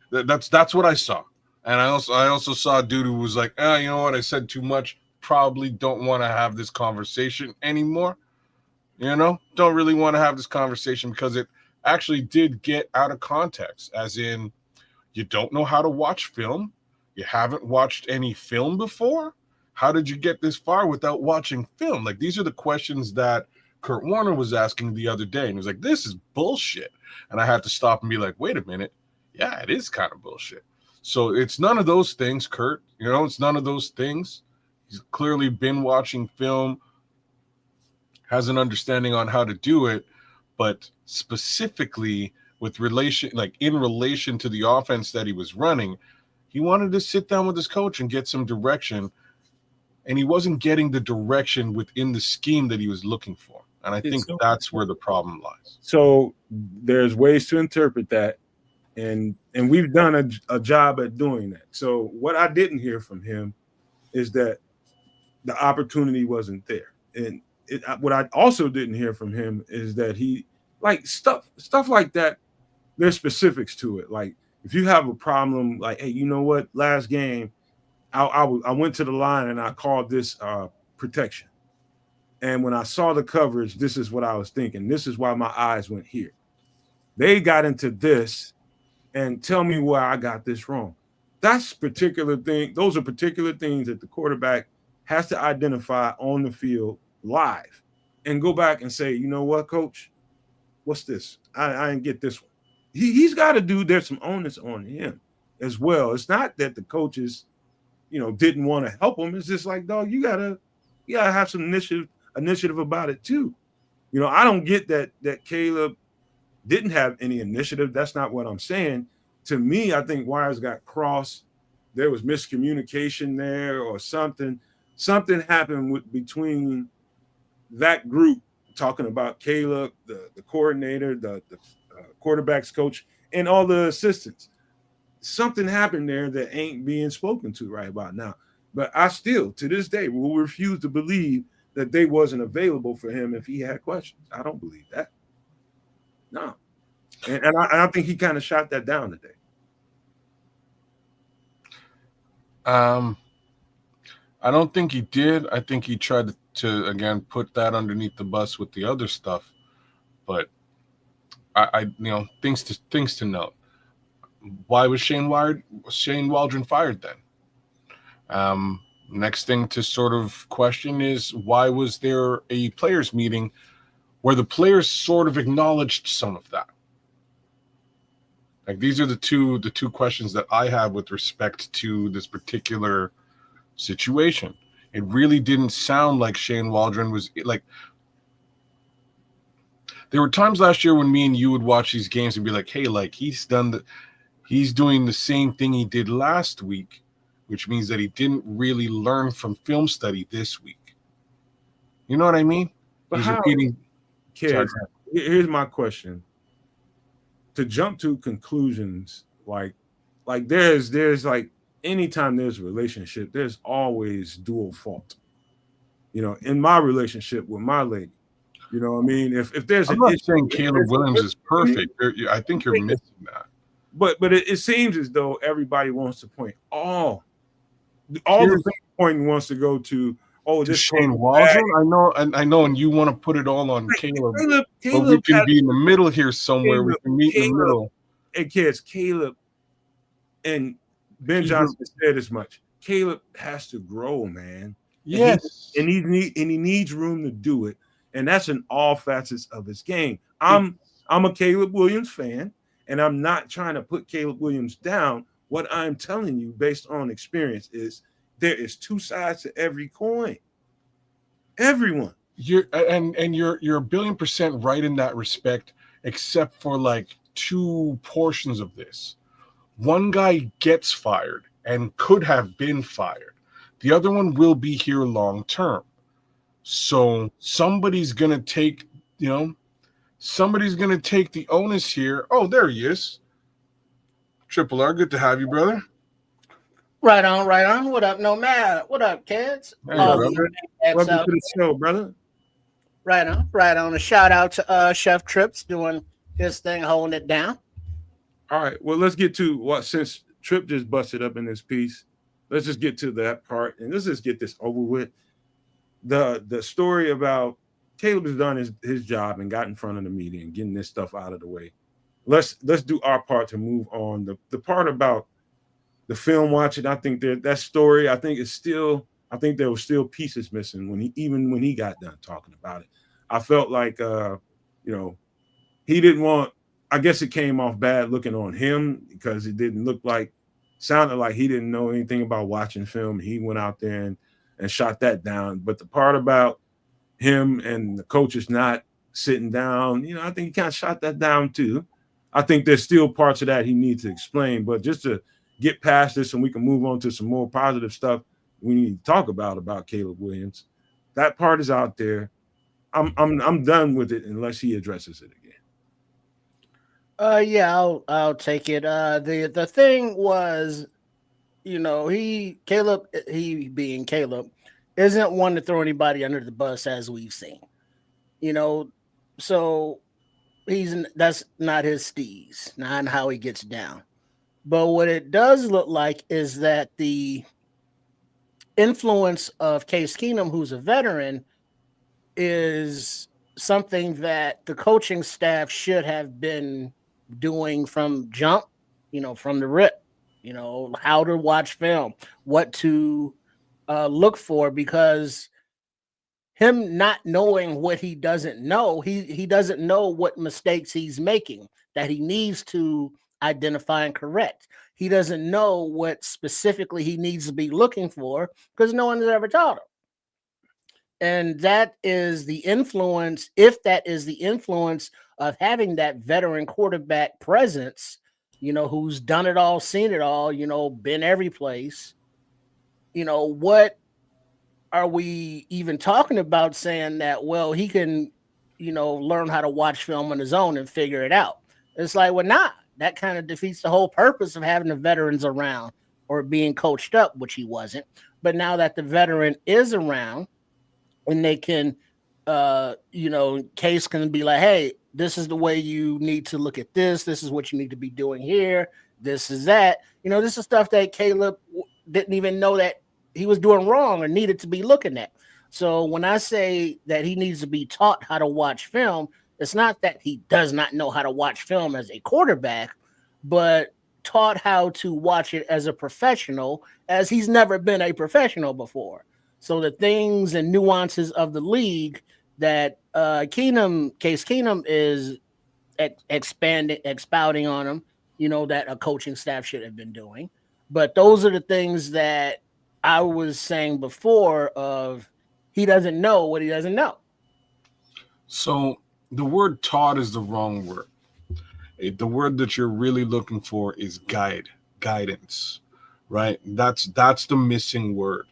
That's what I saw. And I also saw a dude who was like, you know what, I said too much, probably don't want to have this conversation anymore. You know, don't really want to have this conversation because it actually did get out of context, as in, you don't know how to watch film, you haven't watched any film before. How did you get this far without watching film? Like, these are the questions that Kurt Warner was asking the other day, and he was like, this is bullshit. And I had to stop and be like, wait a minute, yeah, it is kind of bullshit. So it's none of those things, Kurt. You know, it's none of those things. He's clearly been watching film, has an understanding on how to do it, but specifically with relation, like in relation to the offense that he was running, he wanted to sit down with his coach and get some direction, and he wasn't getting the direction within the scheme that he was looking for. And I think that's where the problem lies. So there's ways to interpret that, and we've done a job at doing that. So what I didn't hear from him is that the opportunity wasn't there, and what I also didn't hear from him is that he, like, stuff like that. There's specifics to it. Like, if you have a problem, like, hey, you know what? Last game, I went to the line and I called this protection, and when I saw the coverage, this is what I was thinking. This is why my eyes went here. They got into this, and tell me where I got this wrong. That's particular thing. Those are particular things that the quarterback has to identify on the field live, and go back and say, you know what, coach, what's this? I didn't get this one. He's got to do. There's some onus on him as well. It's not that the coaches, didn't want to help him. It's just like, dog, you gotta have some initiative about it too. I don't get that Caleb didn't have any initiative. That's not what I'm saying. To me, I think wires got crossed. There was miscommunication there, or something. Something happened between that group, talking about Caleb, the coordinator, the quarterback's coach, and all the assistants. Something happened there that ain't being spoken to right about now. But I still, to this day, will refuse to believe that they wasn't available for him if he had questions. I don't believe that. No. And I think he kind of shot that down today. I don't think he did. I think he tried to again put that underneath the bus with the other stuff. But I things to note. Why was Shane Waldron fired then? Next thing to sort of question is, why was there a players meeting where the players sort of acknowledged some of that? Like, these are the two questions that I have with respect to this particular situation. It really didn't sound like Shane Waldron was like. There were times last year when me and you would watch these games and be like, hey, like, he's doing the same thing he did last week, which means that he didn't really learn from film study this week. You know what I mean? But he's how, repeating. kids, here's my question. To jump to conclusions, like there's like, anytime there's a relationship, there's always dual fault. In my relationship with my lady, you know what I mean? If there's I'm an not issue, saying Caleb Williams is perfect. I think you're missing that. But it seems as though everybody wants to point all the point wants to go to, this Shane Waldron. I know, and you want to put it all on Caleb, but we can be in the middle here somewhere. We can meet in the middle. Hey, kids, Caleb and Ben Johnson said as much. Caleb has to grow, man. Yes, and he needs room to do it, and that's in all facets of his game. I'm a Caleb Williams fan, and I'm not trying to put Caleb Williams down. What I'm telling you, based on experience, is there is two sides to every coin. Everyone. You're 1,000,000,000% right in that respect, except for like two portions of this. One guy gets fired and could have been fired. The other one will be here long term. So somebody's gonna take the onus here. Oh, there he is. Triple R, good to have you, brother. Right on. What up, Nomad? What up, kids? Hey, brother. Welcome to the show, brother. Right on. A shout out to Chef Trips doing his thing, holding it down. All right. Well, let's get to since Trip just busted up in this piece. Let's just get to that part, and let's just get this over with. The story about Caleb has done his job and got in front of the media and getting this stuff out of the way. Let's do our part to move on. The part about the film watching, I think that story, I think it's still, I think there were still pieces missing when he got done talking about it. I felt like you know, he didn't want, I guess it came off bad looking on him because it didn't look like, sounded like he didn't know anything about watching film. He went out there and shot that down. But the part about him and the coaches not sitting down, I think he kind of shot that down too. I think there's still parts of that he needs to explain, but just to get past this and we can move on to some more positive stuff we need to talk about Caleb Williams. That part is out there. I'm done with it unless he addresses it again. Yeah, I'll take it. The thing was, he being Caleb, isn't one to throw anybody under the bus as we've seen. You know, so that's not his steez, not how he gets down. But what it does look like is that the influence of Case Keenum, who's a veteran, is something that the coaching staff should have been doing from jump, from the rip, how to watch film, what to look for, because him not knowing what he doesn't know, he doesn't know what mistakes he's making that he needs to identify and correct. He doesn't know what specifically he needs to be looking for because no one has ever taught him. And that is the influence, if that is the influence of having that veteran quarterback presence, who's done it all, seen it all, been every place. What are we even talking about saying that, well, he can, learn how to watch film on his own and figure it out? It's like, well, nah, that kind of defeats the whole purpose of having the veterans around or being coached up, which he wasn't. But now that the veteran is around, and they can, Case can be like, hey, this is the way you need to look at this. This is what you need to be doing here. This is that. This is stuff that Caleb didn't even know that he was doing wrong or needed to be looking at. So when I say that he needs to be taught how to watch film, it's not that he does not know how to watch film as a quarterback, but taught how to watch it as a professional, as he's never been a professional before. So the things and nuances of the league that Case Keenum is expounding on them, that a coaching staff should have been doing. But those are the things that I was saying before of he doesn't know what he doesn't know. So the word taught is the wrong word. The word that you're really looking for is guidance, right? That's the missing word.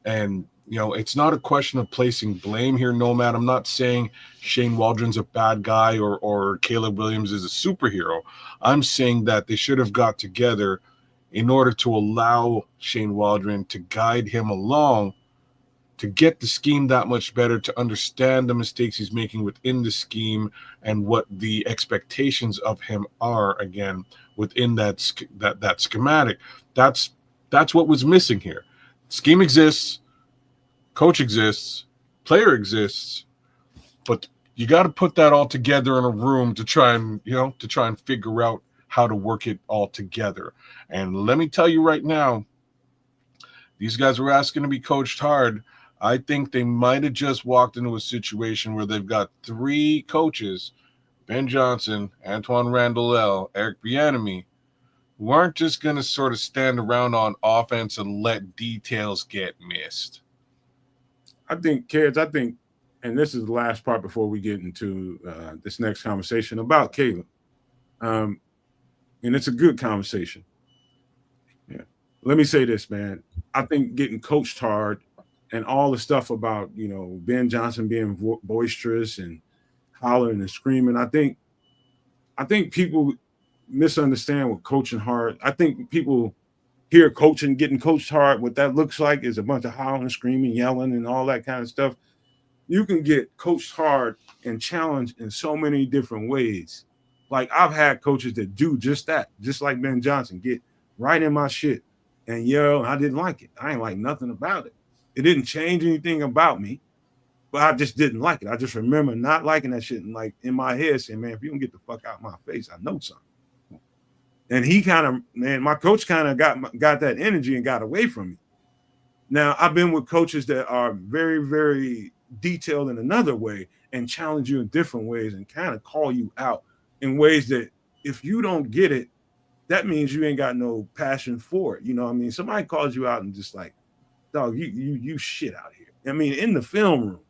And, it's not a question of placing blame here, Nomad. I'm not saying Shane Waldron's a bad guy or Caleb Williams is a superhero. I'm saying that they should have got together in order to allow Shane Waldron to guide him along to get the scheme that much better, to understand the mistakes he's making within the scheme and what the expectations of him are, again, within that schematic. That's what was missing here. Scheme exists, coach exists, player exists, but you got to put that all together in a room to try and figure out how to work it all together. And let me tell you right now, these guys were asking to be coached hard. I think they might have just walked into a situation where they've got three coaches, Ben Johnson, Antoine Randall, Eric Bieniemy, who aren't just going to sort of stand around on offense and let details get missed. I think, kids, and this is the last part before we get into this next conversation about Caleb. And it's a good conversation. Yeah. Let me say this, man. I think getting coached hard and all the stuff about, Ben Johnson being boisterous and hollering and screaming, I think people misunderstand what coaching hard. I think people hear coaching, getting coached hard, what that looks like is a bunch of howling, screaming, yelling, and all that kind of stuff. You can get coached hard and challenged in so many different ways. Like I've had coaches that do just that, just like Ben Johnson, get right in my shit and yell. I didn't like it. I ain't like nothing about it. It didn't change anything about me. but I just didn't like it. I just remember not liking that shit and like in my head saying, man, if you don't get the fuck out of my face, I know something. And he kind of, man, my coach kind of got that energy and got away from me. Now, I've been with coaches that are very, very detailed in another way and challenge you in different ways and kind of call you out in ways that if you don't get it, that means you ain't got no passion for it. You know what I mean? Somebody calls you out and just like, dog, you shit out here. I mean, in the film room,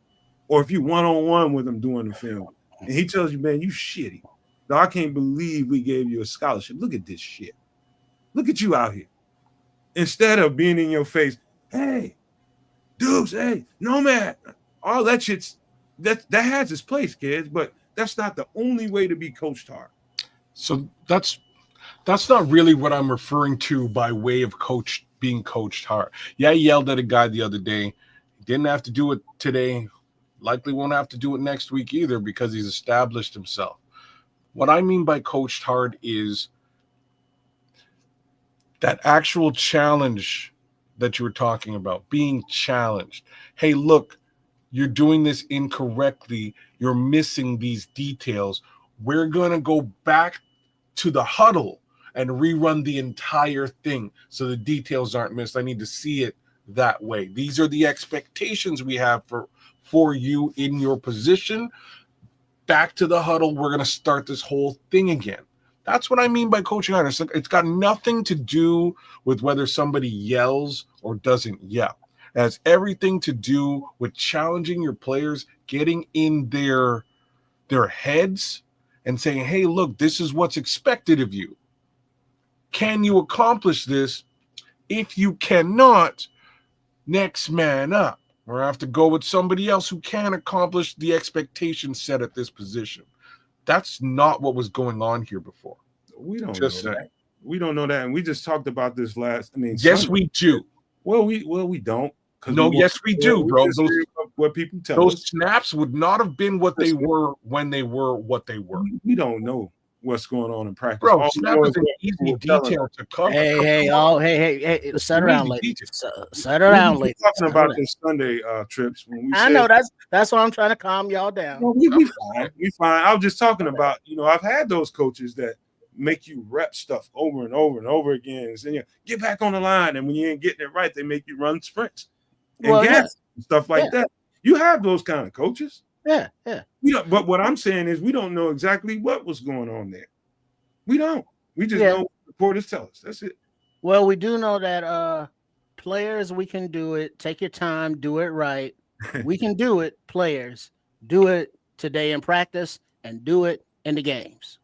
or if you one-on-one with him doing the film, and he tells you, man, you shitty. Dog, I can't believe we gave you a scholarship. Look at this shit. Look at you out here. Instead of being in your face, hey, dudes, hey, no man, all that shit's that has its place, kids, but that's not the only way to be coached hard. So that's not really what I'm referring to by way of being coached hard. Yeah, I yelled at a guy the other day. He didn't have to do it today. Likely won't have to do it next week either because he's established himself. What I mean by coached hard is that actual challenge that you were talking about, being challenged. Hey, look, you're doing this incorrectly. You're missing these details. We're going to go back to the huddle and rerun the entire thing so the details aren't missed. I need to see it that way. These are the expectations we have for you in your position. Back to the huddle. We're going to start this whole thing again. That's what I mean by coaching hard. It's got nothing to do with whether somebody yells or doesn't yell. It has everything to do with challenging your players, getting in their heads and saying, hey, look, this is what's expected of you. Can you accomplish this? If you cannot, next man up. Or have to go with somebody else who can accomplish the expectations set at this position. That's not what was going on here before. We don't know that. We don't know that, and we just talked about this last. I mean, yes, Sunday. We do. Well, we don't. No, yes, we do, bro. What people tell those us. Snaps would not have been what they were when they were what they were. We don't know what's going on in practice. Bro, snap is an easy detail to cover. Hey, sit around, ladies. Sit around, ladies. We're talking about this Sunday trips. When we know that's what I'm trying to calm y'all down. No, we fine. We fine. I was just talking about, I've had those coaches that make you rep stuff over and over and over again and saying, get back on the line. And when you ain't getting it right, they make you run sprints and gas and stuff like that. You have those kind of coaches. Yeah. But what I'm saying is we don't know exactly what was going on there. We don't. We just know what the reporters tell us. That's it. Well, we do know that players, we can do it. Take your time, do it right. We can do it, players. Do it today in practice and do it in the games.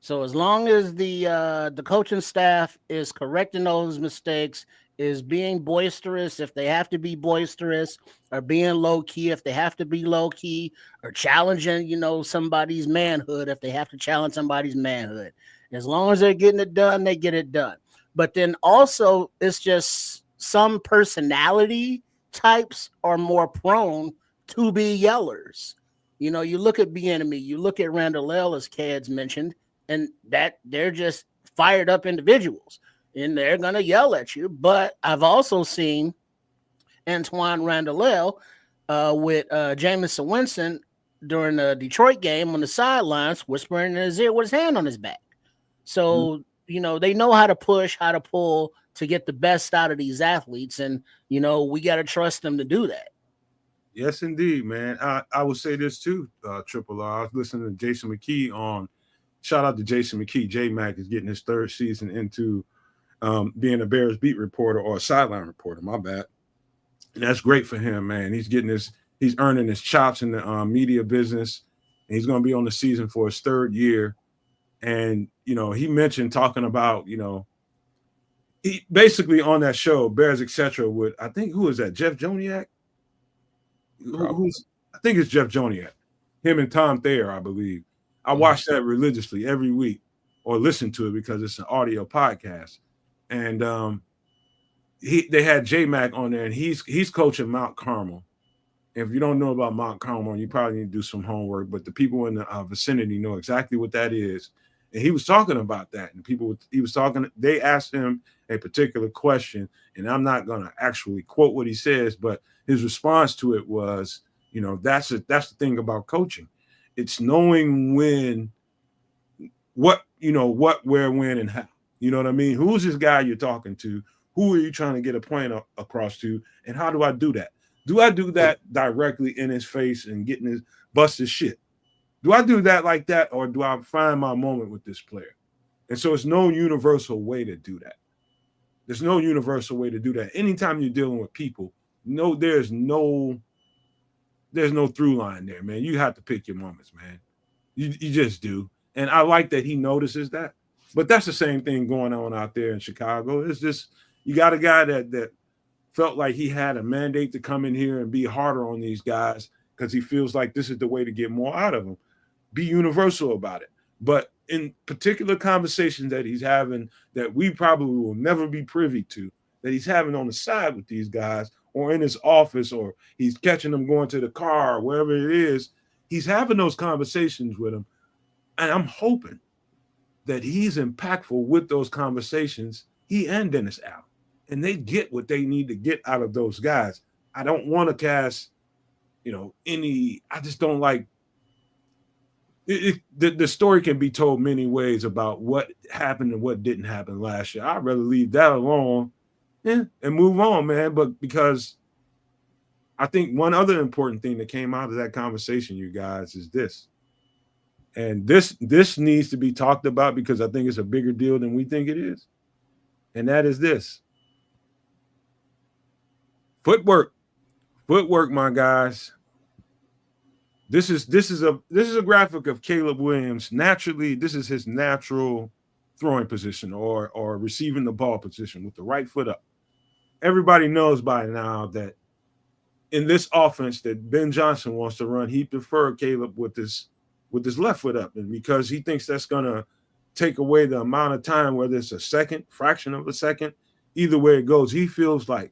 So as long as the coaching staff is correcting those mistakes, is being boisterous if they have to be boisterous, or being low key if they have to be low key, or challenging, somebody's manhood if they have to challenge somebody's manhood. As long as they're getting it done, they get it done. But then also it's just some personality types are more prone to be yellers. You look at Bieniemy, you look at Randall L, as Cads mentioned, and that they're just fired up individuals. And they're going to yell at you. But I've also seen Antoine Randall with Jameson Winston during the Detroit game on the sidelines, whispering in his ear with his hand on his back. So, they know how to push, how to pull to get the best out of these athletes. And, we got to trust them to do that. Yes, indeed, man. I would say this too, Triple R. I was listening to Jason McKee on, shout out to Jason McKee. J-Mac is getting his third season into being a Bears beat reporter or a sideline reporter, my bad. And that's great for him, man. He's earning his chops in the media business. And he's going to be on the season for his third year. And, he mentioned talking about, he basically on that show, Bears, etc. with, I think, who is that? Jeff Joniak? I think it's Jeff Joniak. Him and Tom Thayer, I believe. I watch that religiously every week or listen to it because it's an audio podcast. And they had J-Mac on there, and he's coaching Mount Carmel. If you don't know about Mount Carmel, you probably need to do some homework, but the people in the vicinity know exactly what that is. And he was talking about that, and they asked him a particular question, and I'm not going to actually quote what he says, but his response to it was, You know, that's the thing about coaching. It's knowing when, what, what, where, when, and how. You know what I mean? Who's this guy you're talking to? Who are you trying to get a point across to? And how do I do that? Do I do that directly in his face and getting his bust his shit? Do I do that like that, or do I find my moment with this player? And so it's no universal way to do that. There's no universal way to do that. Anytime you're dealing with people, no, there's no through line there, man. You have to pick your moments, man. You just do. And I like that he notices that. But that's the same thing going on out there in Chicago. It's just, you got a guy that felt like he had a mandate to come in here and be harder on these guys because he feels like this is the way to get more out of them. Be universal about it. But in particular conversations that he's having that we probably will never be privy to, that he's having on the side with these guys or in his office, or he's catching them going to the car or wherever it is, he's having those conversations with them. And I'm hoping that he's impactful with those conversations, he and Dennis Allen, and they get what they need to get out of those guys. I don't want to cast, I just don't like it. The story can be told many ways about what happened and what didn't happen last year. I'd rather leave that alone and move on, man. But because I think one other important thing that came out of that conversation, you guys, is this. And this needs to be talked about because I think it's a bigger deal than we think it is. And that is this. Footwork, my guys. This is a graphic of Caleb Williams. Naturally, this is his natural throwing position or receiving the ball position with the right foot up. Everybody knows by now that in this offense that Ben Johnson wants to run, he preferred Caleb with his left foot up, and because he thinks that's gonna take away the amount of time, whether it's a second, fraction of a second, either way it goes, he feels like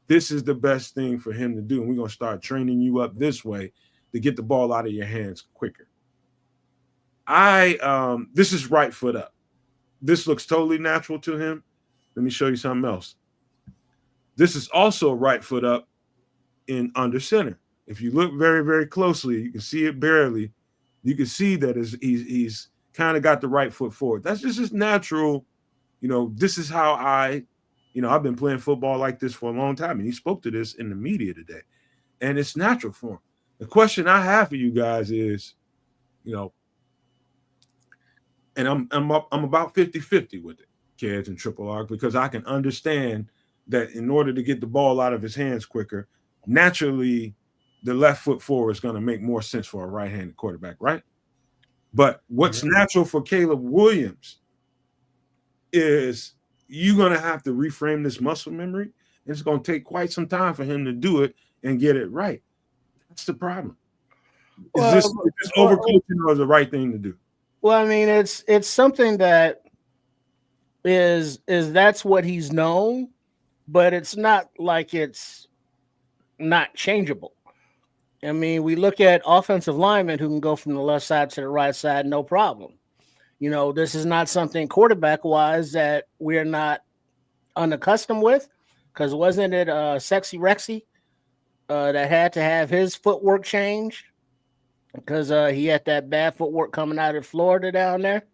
this is the best thing for him to do, and we're gonna start training you up this way to get the ball out of your hands quicker. This is right foot up. This looks totally natural to him. Let me show you something else. This is also right foot up in under center. If you look very, very closely, you can see it barely. You can see that he's kind of got the right foot forward. That's just his natural, this is how I've been playing football like this for a long time. And he spoke to this in the media today. And it's natural for him. The question I have for you guys is, and I'm about 50-50 with it, kids and Triple R, because I can understand that in order to get the ball out of his hands quicker, naturally the left foot forward is going to make more sense for a right-handed quarterback, right? But what's natural for Caleb Williams is you're going to have to reframe this muscle memory, and it's going to take quite some time for him to do it and get it right. That's the problem. Is this overcoaching or the right thing to do? Well, I mean, it's something that is that's what he's known, but it's not like it's not changeable. I mean, we look at offensive linemen who can go from the left side to the right side, no problem. This is not something quarterback-wise that we're not unaccustomed with, because wasn't it Sexy Rexy that had to have his footwork changed because he had that bad footwork coming out of Florida down there?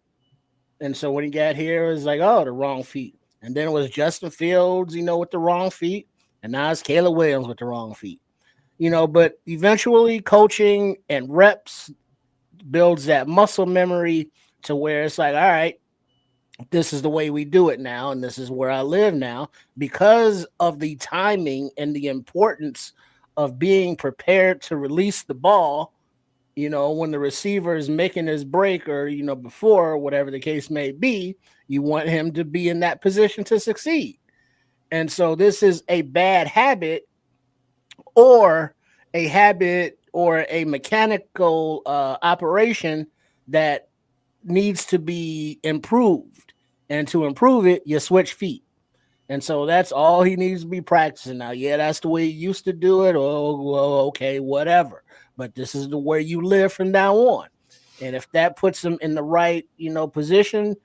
And so when he got here, it was like, oh, the wrong feet. And then it was Justin Fields, with the wrong feet. And now it's Caleb Williams with the wrong feet. But eventually coaching and reps builds that muscle memory to where it's like, all right, this is the way we do it now, and this is where I live now, because of the timing and the importance of being prepared to release the ball, when the receiver is making his break or, before, whatever the case may be, you want him to be in that position to succeed. And so this is a bad habit or a mechanical operation that needs to be improved. And to improve it, you switch feet. And so that's all he needs to be practicing now. Yeah, that's the way he used to do it. Oh, well, okay, whatever. But this is the way you live from now on. And if that puts him in the right, position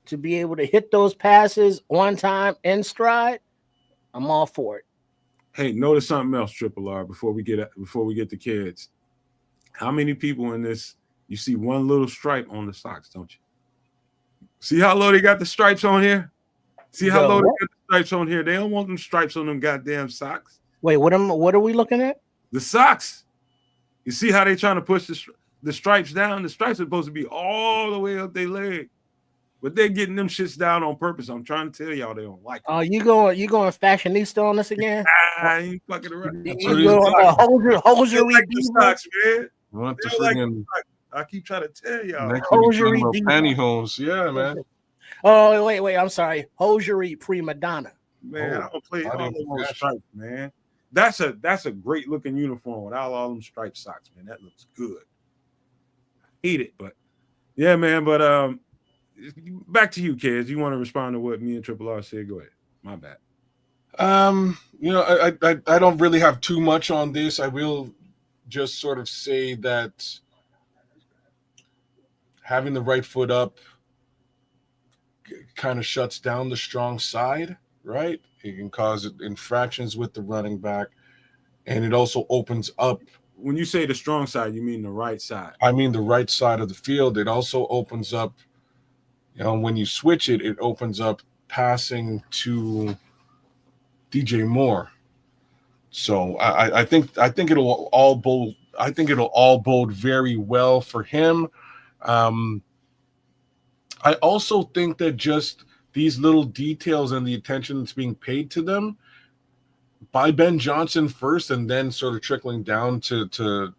to be able to hit those passes on time in stride, I'm all for it. Hey, notice something else, Triple R, before we get the kids. How many people in this you see one little stripe on the socks, don't you? See how low they got the stripes on here? See how low they got the stripes on here? They don't want them stripes on them goddamn socks. Wait, what are we looking at? The socks. You see how they trying to push the stripes down? The stripes are supposed to be all the way up their leg. But they're getting them shits down on purpose. I'm trying to tell y'all they don't like it. Oh, you going fashionista on us again? I ain't fucking around. You going hosiery like the socks, man. Want to Like friggin' I keep trying to tell y'all. next week hosiery about diva. pantyhose. Yeah, man. Oh, wait, I'm sorry. Hosiery prima donna. Man, I don't play I all didn't those catch stripes, man. That's a great looking uniform without all them striped socks, man. That looks good. Eat it, but yeah, man. But back to you, kids. You want to respond to what me and Triple R said? Go ahead. My bad. I don't really have too much on this. I will just sort of say that having the right foot up kind of shuts down the strong side, right? It can cause infractions with the running back, and it also opens up. When you say the strong side, you mean the right side? I mean the right side of the field. It also opens up, when you switch it, it opens up passing to DJ Moore. So I think it'll all bode very well for him. I also think that just these little details and the attention that's being paid to them by Ben Johnson first, and then sort of trickling down to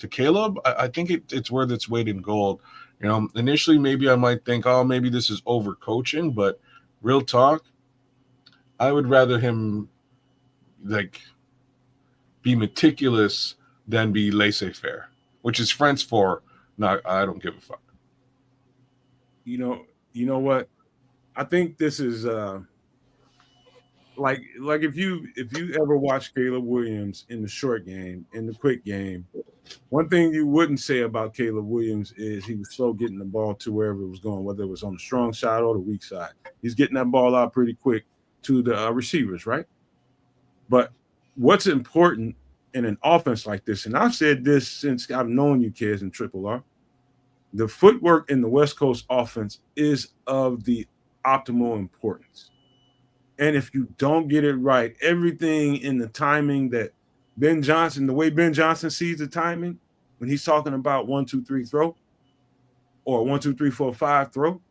Caleb, I think it's worth its weight in gold. Initially maybe I might think, oh, maybe this is overcoaching, but real talk, I would rather him be meticulous than be laissez-faire, which is French for not. I don't give a fuck. You know what? I think this is like if you ever watch Caleb Williams in the short game, in the quick game, one thing you wouldn't say about Caleb Williams is he was slow getting the ball to wherever it was going, whether it was on the strong side or the weak side. He's getting that ball out pretty quick to the receivers, right? But what's important in an offense like this, and I've said this since I've known you kids in Triple R, the footwork in the West Coast offense is of the optimal importance. And if you don't get it right, everything in the timing that Ben Johnson, the way Ben Johnson sees the timing, when he's talking about 1, 2, 3 throw, or 1, 2, 3, 4, 5 throw,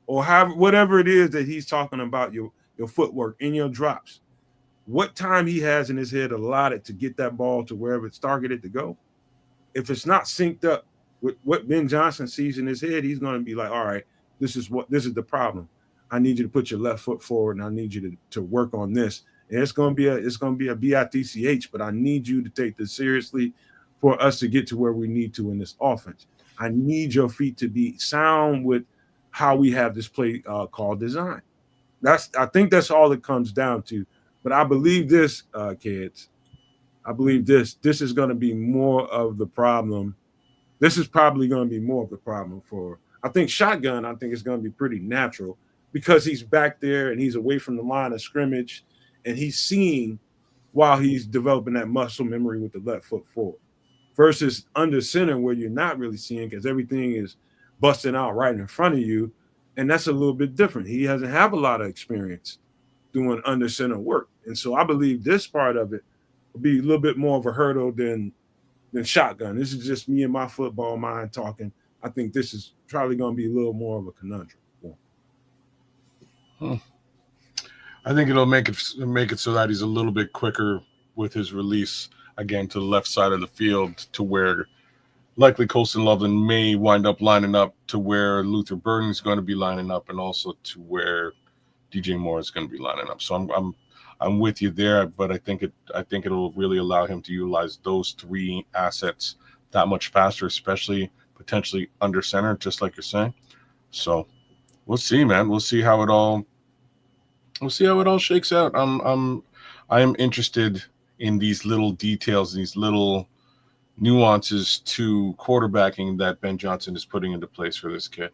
or whatever it is that he's talking about, your footwork in your drops, what time he has in his head allotted to get that ball to wherever it's targeted to go. If it's not synced up with what Ben Johnson sees in his head, he's going to be like, all right, this is the problem. I need you to put your left foot forward, and I need you to work on this. And it's going to be a bitch, but I need you to take this seriously for us to get to where we need to in this offense. I need your feet to be sound with how we have this play called design. I think that's all it comes down to. But I believe this, kids. I believe this is going to be more of the problem. This is probably going to be more of the problem for, I think, shotgun. I think it's going to be pretty natural because he's back there and he's away from the line of scrimmage and he's seeing while he's developing that muscle memory with the left foot forward versus under center where you're not really seeing because everything is busting out right in front of you. And that's a little bit different. He doesn't have a lot of experience doing under center work. And so I believe this part of it will be a little bit more of a hurdle than shotgun. This is just me and my football mind talking. I think this is probably going to be a little more of a conundrum. I think it'll make it so that he's a little bit quicker with his release again to the left side of the field to where likely Colston Loveland may wind up lining up to where Luther Burden is going to be lining up and also to where DJ Moore is going to be lining up. So I'm with you there, but I think it'll really allow him to utilize those three assets that much faster, especially potentially under center, just like you're saying. So we'll see, man. We'll see how it all shakes out. I am interested in these little details, these little nuances to quarterbacking that Ben Johnson is putting into place for this kid.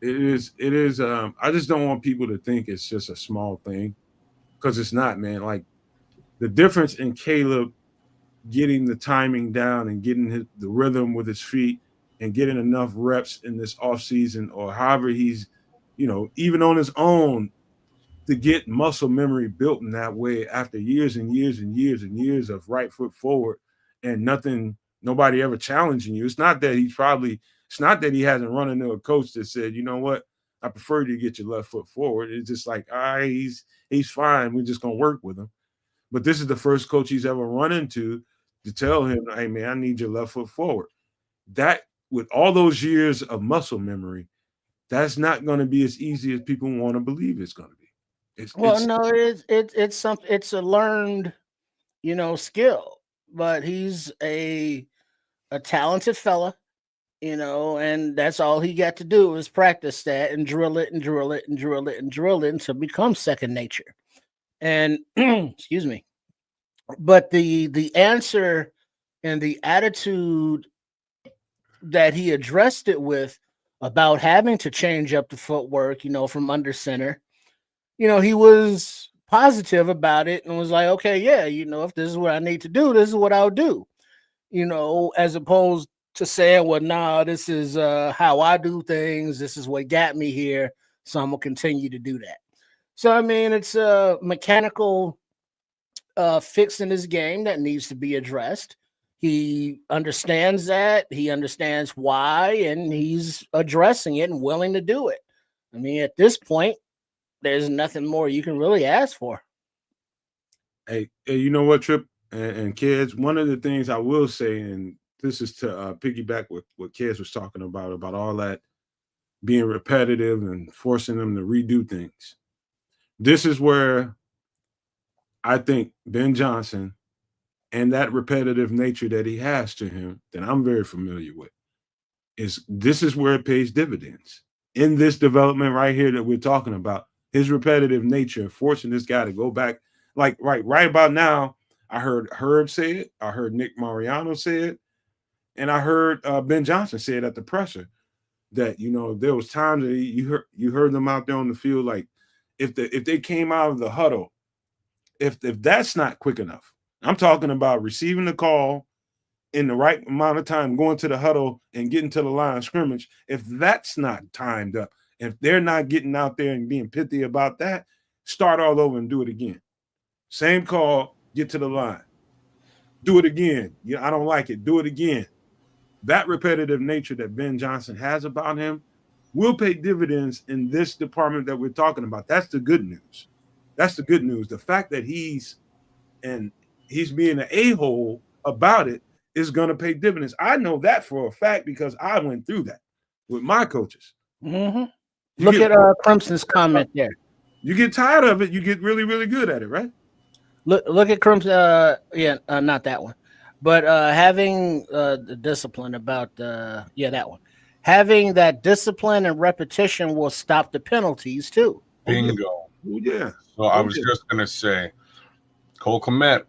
It is. I just don't want people to think it's just a small thing because it's not, man. Like The difference in Caleb getting the timing down and getting the rhythm with his feet and getting enough reps in this off season or however he's, even on his own to get muscle memory built in that way after years and years and years and years of right foot forward and nobody ever challenging you. It's not that he hasn't run into a coach that said, you know what, I prefer you to get your left foot forward. It's just like, all right, he's fine. We're just gonna work with him. But this is the first coach he's ever run into to tell him, hey man, I need your left foot forward. That with all those years of muscle memory, that's not going to be as easy as people want to believe it's going to be. Well, no, it's something. It's a learned, skill. But he's a talented fella, and that's all he got to do is practice that and drill it and drill it and drill it and drill it to become second nature. And excuse me, but the answer and the attitude that he addressed it with about having to change up the footwork, from under center, he was positive about it and was like, okay, yeah, if this is what I need to do, this is what I'll do, as opposed to saying, well, nah, this is how I do things. This is what got me here. So I'm going to continue to do that. So, I mean, it's a mechanical fix in his game that needs to be addressed. He understands that. He understands why, and he's addressing it and willing to do it. I mean, at this point, there's nothing more you can really ask for. Hey, you know what, Trip and kids? One of the things I will say, and this is to piggyback with what Kids was talking about all that being repetitive and forcing them to redo things. This is where I think Ben Johnson and that repetitive nature that he has to him, that I'm very familiar with, this is where it pays dividends. In this development right here that we're talking about, his repetitive nature, forcing this guy to go back, like right about now, I heard Herb say it, I heard Nick Mariano say it, and I heard Ben Johnson say it at the presser, that there was times that you heard them out there on the field, like if they came out of the huddle, if that's not quick enough, I'm talking about receiving the call in the right amount of time, going to the huddle and getting to the line of scrimmage. If that's not timed up, if they're not getting out there and being pithy about that, start all over and do it again. Same call, get to the line. Do it again. I don't like it. Do it again. That repetitive nature that Ben Johnson has about him will pay dividends in this department that we're talking about. That's the good news. That's the good news. The fact that he's being an a-hole about it is going to pay dividends. I know that for a fact because I went through that with my coaches. Mm-hmm. Look at Crimson's comment there. You get tired of it, you get really, really good at it, right? Look at Crimson. Not that one, but having the discipline about that one. Having that discipline and repetition will stop the penalties too. Bingo. Oh, yeah. So I was just gonna say, Cole Kmet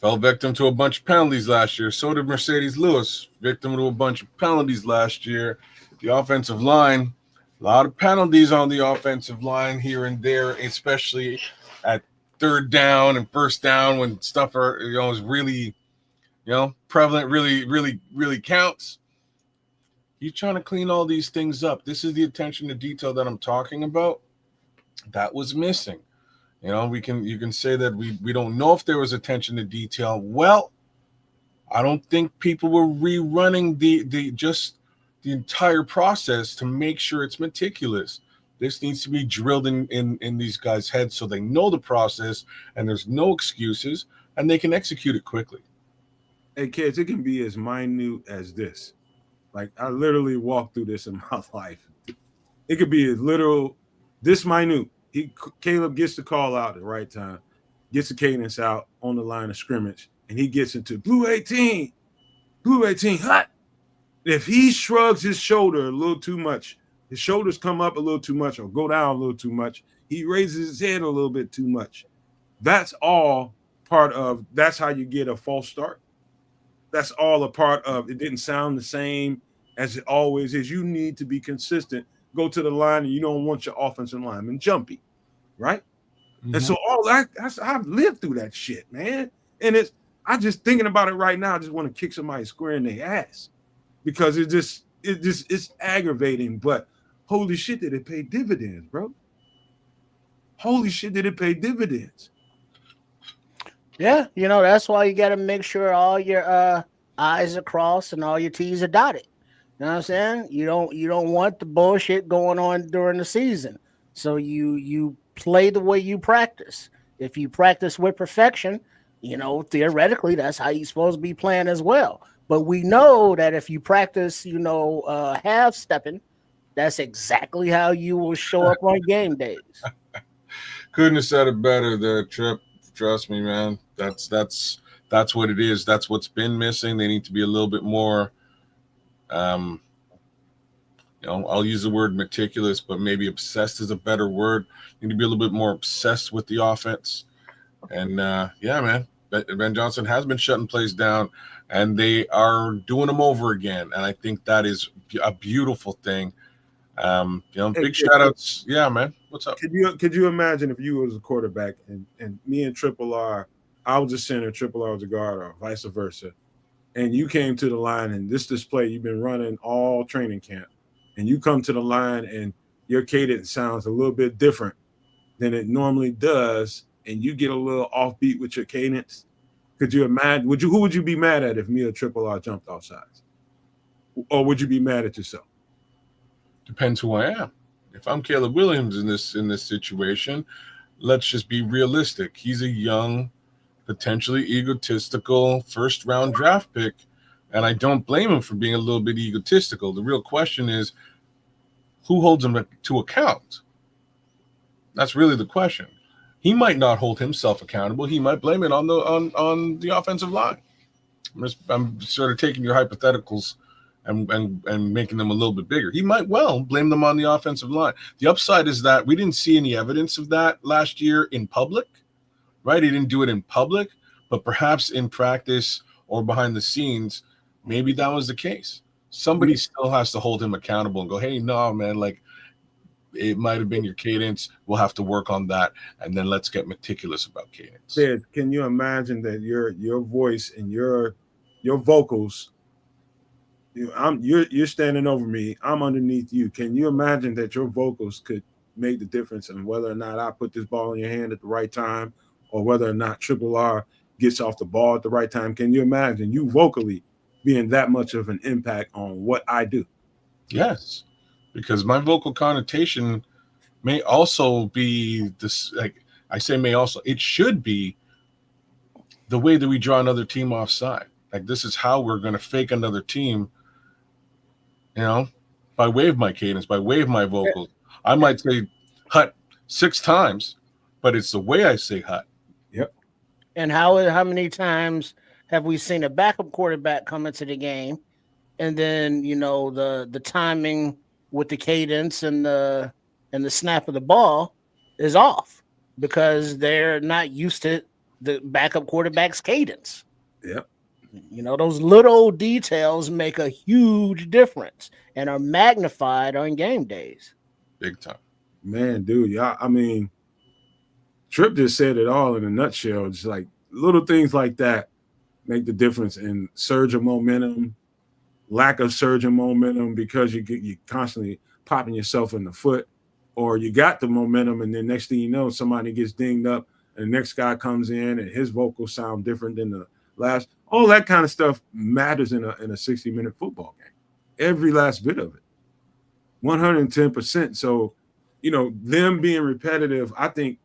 fell victim to a bunch of penalties last year. So did Mercedes Lewis, victim to a bunch of penalties last year. The offensive line, a lot of penalties on the offensive line here and there, especially at third down and first down when stuff is really, prevalent, really counts. You're trying to clean all these things up. This is the attention to detail that I'm talking about. That was missing. You can say that we don't know if there was attention to detail. Well, I don't think people were rerunning the entire process to make sure it's meticulous. This needs to be drilled in these guys' heads so they know the process and there's no excuses and they can execute it quickly. Hey, kids, it can be as minute as this. Like, I literally walked through this in my life. It could be as literal, this minute. Caleb gets the call out at the right time, gets the cadence out on the line of scrimmage, and he gets into blue 18, hot. If he shrugs his shoulder a little too much, his shoulders come up a little too much or go down a little too much, he raises his head a little bit too much. That's all that's how you get a false start. That's all a part of it. Didn't sound the same as it always is. You need to be consistent. Go to the line, and you don't want your offensive lineman jumpy, right? And so all that, I've lived through that shit, man. And I just thinking about it right now, I just want to kick somebody square in their ass because it's aggravating. But holy shit, did it pay dividends, bro? Holy shit, did it pay dividends? Yeah, that's why you got to make sure all your I's are crossed and all your T's are dotted. You know what I'm saying? You don't want the bullshit going on during the season. So you play the way you practice. If you practice with perfection, theoretically that's how you're supposed to be playing as well. But we know that if you practice, half stepping, that's exactly how you will show up on game days. Couldn't have said it better there, Trip. Trust me, man. That's what it is. That's what's been missing. They need to be a little bit more I'll use the word meticulous, but maybe obsessed is a better word. You need to be a little bit more obsessed with the offense. And yeah, man, Ben Johnson has been shutting plays down, and they are doing them over again. And I think that is a beautiful thing. Big shout outs. Yeah, man. What's up? Could you imagine if you was a quarterback and me and Triple R, I was a center, Triple R was a guard, or vice versa, and you came to the line and this display you've been running all training camp, and you come to the line and your cadence sounds a little bit different than it normally does, and you get a little offbeat with your cadence. Could you imagine? Who would you be mad at if me or Triple R jumped off sides? Or would you be mad at yourself? Depends who I am. If I'm Caleb Williams in this situation, let's just be realistic. He's a young, potentially egotistical first-round draft pick, and I don't blame him for being a little bit egotistical. The real question is, who holds him to account? That's really the question. He might not hold himself accountable. He might blame it on the offensive line. I'm sort of taking your hypotheticals and making them a little bit bigger. He might well blame them on the offensive line. The upside is that we didn't see any evidence of that last year in public, right? He didn't do it in public, but perhaps in practice or behind the scenes, maybe that was the case. Somebody still has to hold him accountable and go, hey, no, man, like it might have been your cadence. We'll have to work on that. And then let's get meticulous about cadence. Can you imagine that your voice and your vocals, you're standing over me, I'm underneath you. Can you imagine that your vocals could make the difference in whether or not I put this ball in your hand at the right time or whether or not Triple R gets off the ball at the right time? Can you imagine you vocally being that much of an impact on what I do? Yes, because my vocal connotation may also be this, like I say may also, it should be the way that we draw another team offside. Like this is how we're going to fake another team, by way of my cadence, by way of my vocals. I might say hut 6 times, but it's the way I say hut. Yep. And how many times have we seen a backup quarterback come into the game, and then the timing with the cadence and the snap of the ball is off because they're not used to the backup quarterback's cadence. Yep. Those little details make a huge difference and are magnified on game days. Big time. Man, dude, yeah. I mean, Trip just said it all in a nutshell. Just like little things like that make the difference in surge of momentum, lack of surge of momentum because you constantly popping yourself in the foot, or you got the momentum and then next thing you know, somebody gets dinged up and the next guy comes in and his vocals sound different than the last. All that kind of stuff matters in a 60-minute football game. Every last bit of it. 110%. So, them being repetitive, I think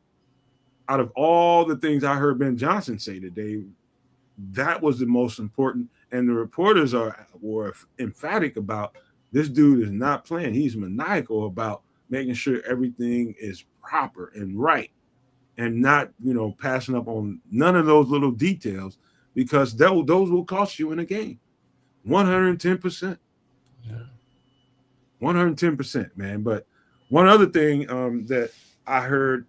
out of all the things I heard Ben Johnson say today, that was the most important. And the reporters were emphatic about this dude is not playing. He's maniacal about making sure everything is proper and right and not, passing up on none of those little details because those will cost you in a game. 110%. Yeah. 110%, man. But one other thing that I heard,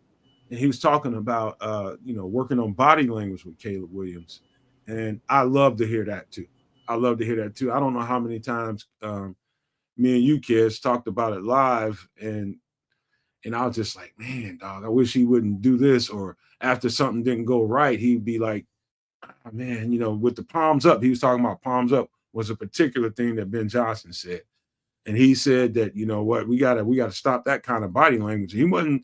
and he was talking about, working on body language with Caleb Williams. And I love to hear that too. I don't know how many times me and you kids talked about it live, and And I was just like, man, dog, I wish he wouldn't do this. Or after something didn't go right, he'd be like, oh, man, with the palms up, he was talking about palms up was a particular thing that Ben Johnson said. And he said that, you know what, we gotta stop that kind of body language. He wasn't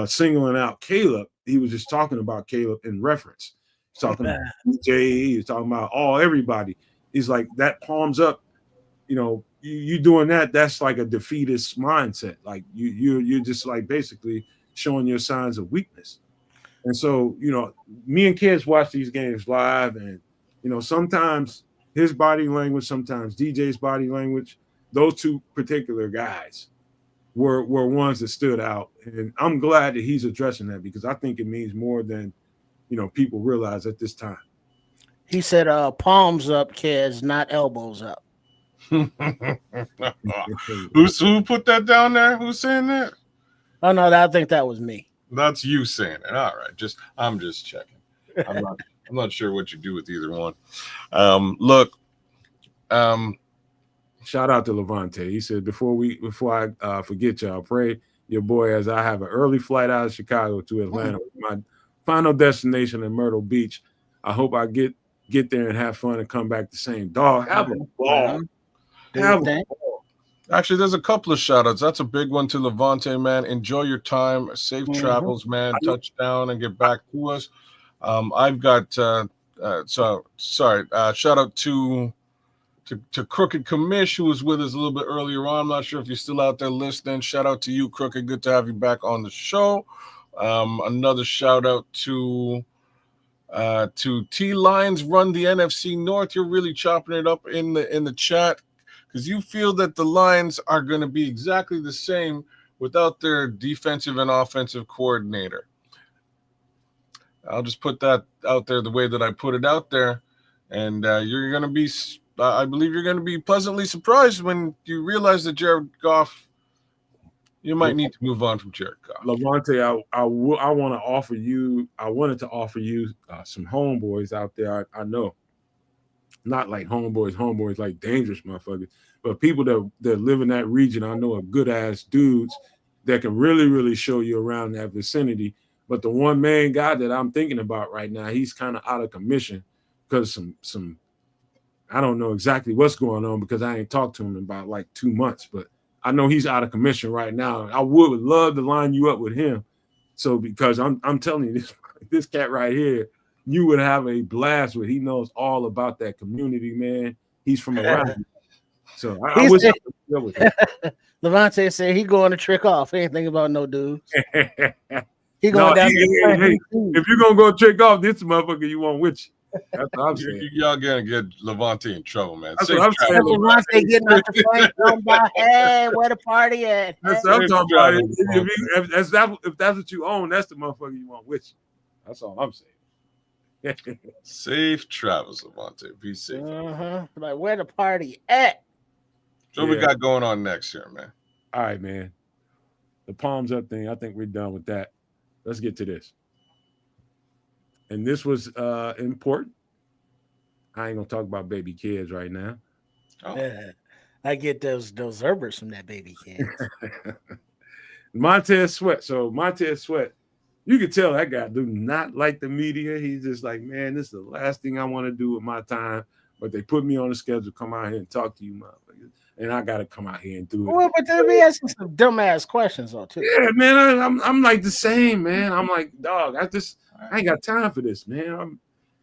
singling out Caleb. He was just talking about Caleb in reference. He's talking about DJ, he was talking about everybody. He's like, that palms up, you doing that, that's like a defeatist mindset. Like you're just like basically showing your signs of weakness. And so, me and kids watch these games live, and sometimes his body language, sometimes DJ's body language, those two particular guys were ones that stood out. And I'm glad that he's addressing that, because I think it means more than people realize at this time. He said, palms up, kids, not elbows up. Who put that down there? Who's saying that? Oh no, I think that was me. That's you saying it. All right. I'm just checking. I'm not sure what you do with either one. Look. Shout out to Levante. He said, before I forget y'all, pray your boy as I have an early flight out of Chicago to Atlanta. My final destination in Myrtle Beach. I hope I get there and have fun and come back the same. Dog, have a ball. Have a ball. Actually, there's a couple of shout outs. That's a big one to Levante, man. Enjoy your time. Safe travels, man. Touchdown and get back to us. I've got shout out to Crooked Commish, who was with us a little bit earlier on. I'm not sure if you're still out there listening. Shout out to you, Crooked. Good to have you back on the show. Another shout out to T Lions Run the NFC North. You're really chopping it up in the chat, because you feel that the Lions are going to be exactly the same without their defensive and offensive coordinator. I'll just put that out there the way that I put it out there, and you're going to be, I believe you're going to be pleasantly surprised when you realize that Jared Goff, you might need to move on from Jared Goff. Levante, I wanted to offer you some homeboys out there. I know, not like homeboys like dangerous motherfuckers, but people that live in that region. I know are good ass dudes that can really, really show you around that vicinity. But the one main guy that I'm thinking about right now, he's kind of out of commission because some I don't know exactly what's going on, because I ain't talked to him in about like 2 months, but I know he's out of commission right now. I would love to line you up with him. So because I'm telling you, this cat right here, you would have a blast with. He knows all about that community, man. He's from around. So I wish I could deal with him. Levante said he going to trick off. He ain't thinking about no dudes. He going down. If you're gonna go trick off, this motherfucker you want with you. That's what I'm saying. Y'all gonna get Levante in trouble, man. That's what I'm saying. Levante getting out the front, talking about, hey, where the party at? That's what I'm talking about. If that's what you own, that's the motherfucker you want with you. That's all I'm saying. Safe travels, Levante. Be safe. Like, where the party at? So we got going on next year, man. All right, man. The palms up thing, I think we're done with that. Let's get to this. And this was important. I ain't gonna talk about baby kids right now. I get those Herbers from that baby kid. Montez Sweat. So Montez Sweat, you could tell that guy do not like the media. He's just like, man, this is the last thing I want to do with my time. But they put me on the schedule, come out here and talk to you, motherfuckers. And I gotta come out here and do it. Well, but they'll be asking some dumbass questions though, too. Yeah, man. I'm like the same, man. I'm like, dog, I ain't got time for this, man.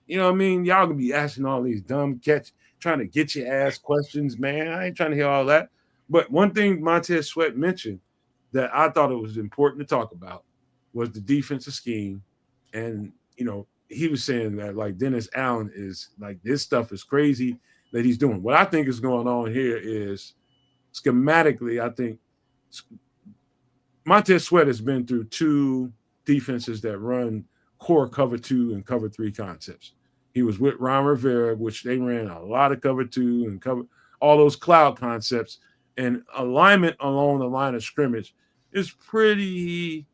You know what I mean? Y'all gonna be asking all these dumb trying to get your ass questions, man. I ain't trying to hear all that. But one thing Montez Sweat mentioned that I thought it was important to talk about was the defensive scheme. And, he was saying that like Dennis Allen is like, this stuff is crazy that he's doing. What I think is going on here is schematically, I think Montez Sweat has been through two defenses that run core cover 2 and cover 3 concepts. He was with Ron Rivera, which they ran a lot of cover 2 and cover all those cloud concepts, and alignment along the line of scrimmage is pretty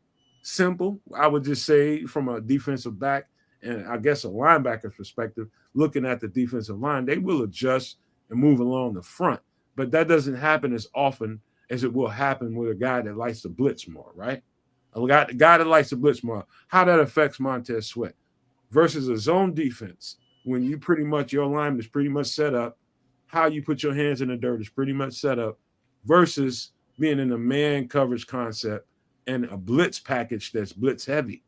simple. I would just say from a defensive back and I guess a linebacker's perspective, looking at the defensive line, they will adjust and move along the front, but that doesn't happen as often as it will happen with a guy that likes to blitz more, right? A guy that likes to blitz more, how that affects Montez Sweat versus a zone defense when you pretty much your alignment is pretty much set up, how you put your hands in the dirt is pretty much set up, versus being in a man coverage concept and a blitz package that's blitz heavy.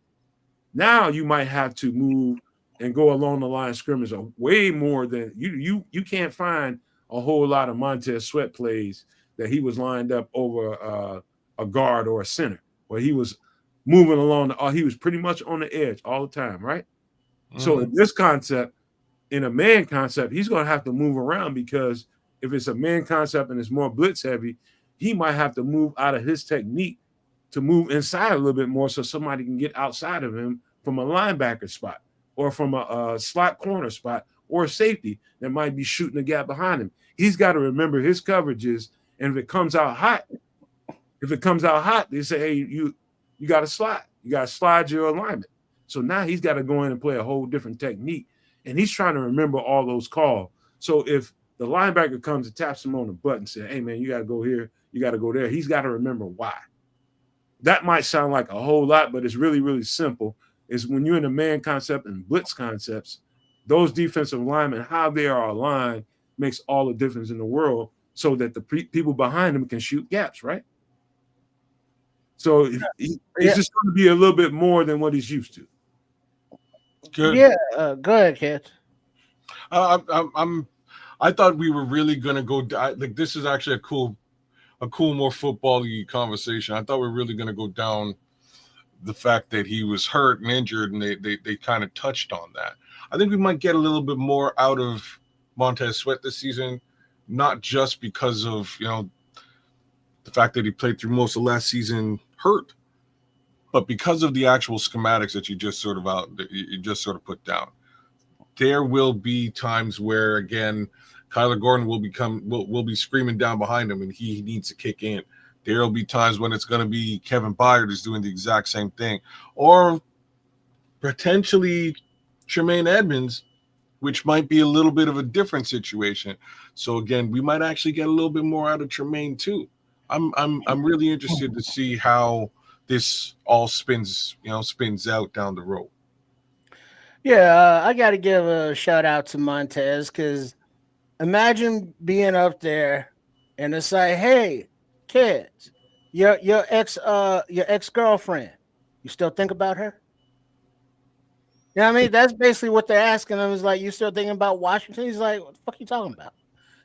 Now you might have to move and go along the line of scrimmage way more than you can't find a whole lot of Montez Sweat plays that he was lined up over a guard or a center, where he was moving along. He was pretty much on the edge all the time, right? Mm-hmm. So in this concept, in a man concept, he's going to have to move around, because if it's a man concept and it's more blitz heavy, he might have to move out of his technique to move inside a little bit more so somebody can get outside of him from a linebacker spot or from a slot corner spot or a safety that might be shooting the gap behind him. He's got to remember his coverages, and if it comes out hot, they say, hey, you got to slide. You got to slide your alignment. So now he's got to go in and play a whole different technique, and he's trying to remember all those calls. So if the linebacker comes and taps him on the butt and says, hey, man, you got to go here, you got to go there, he's got to remember why. That might sound like a whole lot, but it's really, really simple. Is when you're in a man concept and blitz concepts, those defensive linemen, how they are aligned makes all the difference in the world, so that the people behind them can shoot gaps, right? So it's just going to be a little bit more than what he's used to. Good. Yeah, go ahead, kid. I thought we were really going to go like this is actually a cool, more football-y conversation. I thought we were really going to go down the fact that he was hurt and injured, and they kind of touched on that. I think we might get a little bit more out of Montez Sweat this season, not just because of, the fact that he played through most of last season hurt, but because of the actual schematics that you just sort of put down. There will be times where, again, Kyler Gordon will be screaming down behind him, and he needs to kick in. There will be times when it's going to be Kevin Byard is doing the exact same thing, or potentially Tremaine Edmonds, which might be a little bit of a different situation. So again, we might actually get a little bit more out of Tremaine too. I'm really interested to see how this all spins out down the road. Yeah, I got to give a shout out to Montez, because imagine being up there and it's like, hey, kids, your ex-girlfriend, you still think about her? You know what I mean? That's basically what they're asking him. Is like, you still thinking about Washington? He's like, what the fuck are you talking about?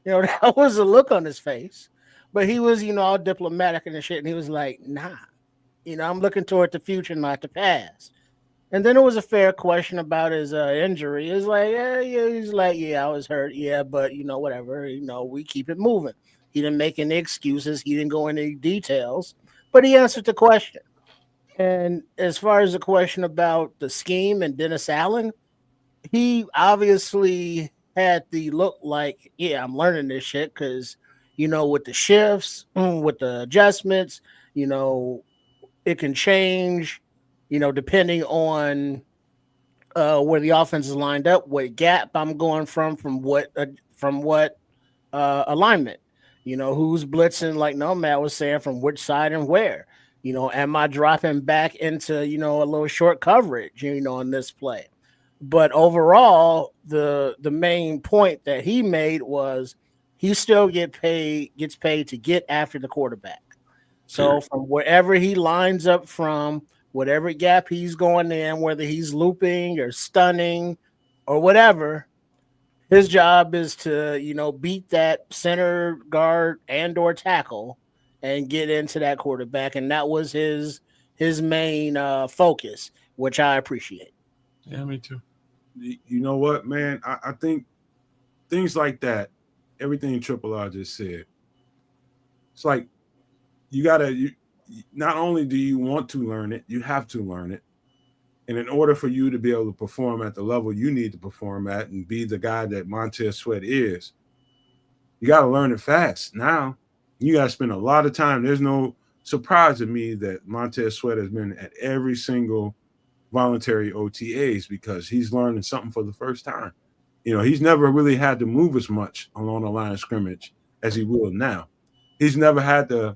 That was a look on his face. But he was, all diplomatic and shit. And he was like, nah, I'm looking toward the future, not the past. And then it was a fair question about his injury. It's like, yeah, he's like, yeah, I was hurt. Yeah, but, whatever. We keep it moving. He didn't make any excuses. He didn't go into any details. But he answered the question. And as far as the question about the scheme and Dennis Allen, he obviously had the look like, yeah, I'm learning this shit, because, with the shifts, with the adjustments, it can change, depending on where the offense is lined up, what gap I'm going from what alignment, who's blitzing, like Nomad was saying, from which side and where. Am I dropping back into, a little short coverage, in this play? But overall, the main point that he made was he still gets paid to get after the quarterback. So from wherever he lines up from, whatever gap he's going in, whether he's looping or stunning or whatever, his job is to, beat that center, guard, and or tackle and get into that quarterback. And that was his main focus, which I appreciate. Yeah, me too. You know what, man? I think things like that, everything Triple R just said, it's like you not only do you want to learn it, you have to learn it. And in order for you to be able to perform at the level you need to perform at and be the guy that Montez Sweat is, you got to learn it fast. Now, you got to spend a lot of time. There's no surprise to me that Montez Sweat has been at every single voluntary OTAs, because he's learning something for the first time. He's never really had to move as much along the line of scrimmage as he will now. He's never had to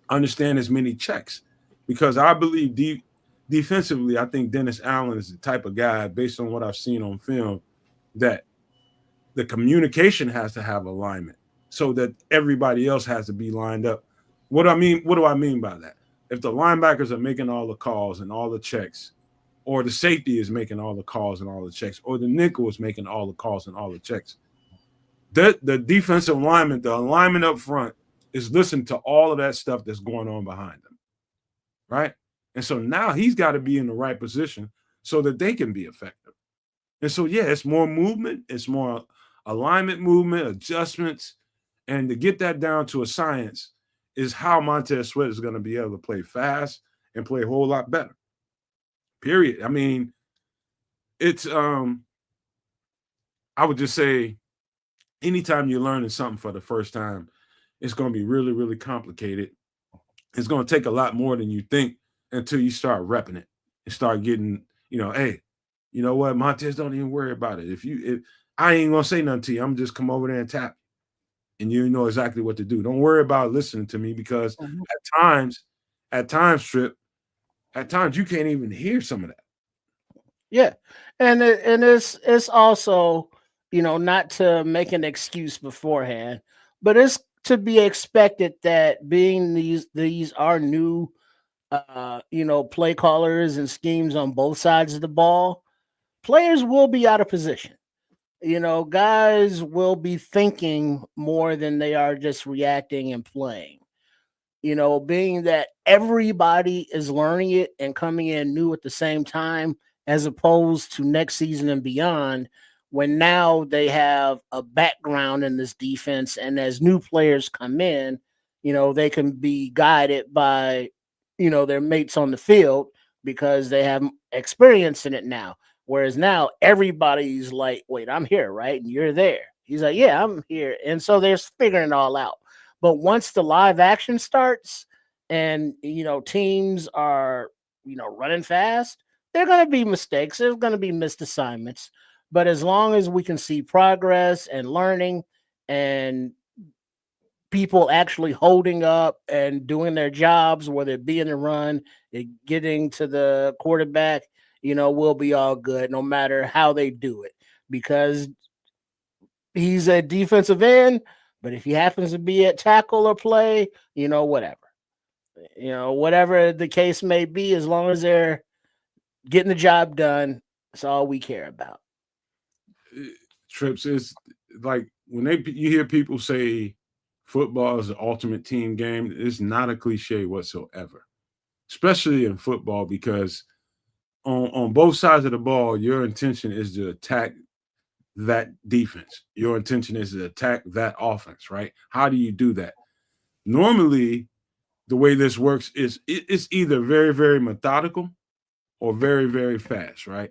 understand as many checks, because I believe defensively, I think Dennis Allen is the type of guy, based on what I've seen on film, that the communication has to have alignment so that everybody else has to be lined up. What do I mean by that? If the linebackers are making all the calls and all the checks, or the safety is making all the calls and all the checks, or the nickel is making all the calls and all the checks, the defensive alignment, the alignment up front, is listening to all of that stuff that's going on behind them, right? And so now he's got to be in the right position so that they can be effective. And so, yeah, it's more movement, it's more alignment movement, adjustments. And to get that down to a science is how Montez Sweat is going to be able to play fast and play a whole lot better. Period. I mean, it's I would just say anytime you're learning something for the first time, it's going to be really, really complicated. It's going to take a lot more than you think until you start repping it and start getting, hey, you know what, Montez, don't even worry about it. If I ain't gonna say nothing to you, I'm just come over there and tap, and you know exactly what to do. Don't worry about listening to me, because Mhm. at times, Trip, at times you can't even hear some of that. Yeah, and it's also, not to make an excuse beforehand, but it's to be expected that being these are new, play callers and schemes on both sides of the ball, players will be out of position. Guys will be thinking more than they are just reacting and playing. Being that everybody is learning it and coming in new at the same time, as opposed to next season and beyond, when now they have a background in this defense. And as new players come in, they can be guided by, their mates on the field because they have experience in it now. Whereas now everybody's like, wait, I'm here, right? And you're there. He's like, yeah, I'm here. And so they're figuring it all out. But once the live action starts and teams are running fast, there are going to be mistakes. There's going to be missed assignments. But as long as we can see progress and learning and people actually holding up and doing their jobs, whether it be in the run, getting to the quarterback, we'll be all good no matter how they do it. Because he's a defensive end, but if he happens to be at tackle or play, whatever. Whatever the case may be, as long as they're getting the job done, that's all we care about. Trips is like when you hear people say football is the ultimate team game, it's not a cliche whatsoever, especially in football, because on both sides of the ball, your intention is to attack that defense. Your intention is to attack that offense, right? How do you do that? Normally, the way this works is it's either very, very methodical or very, very fast, right?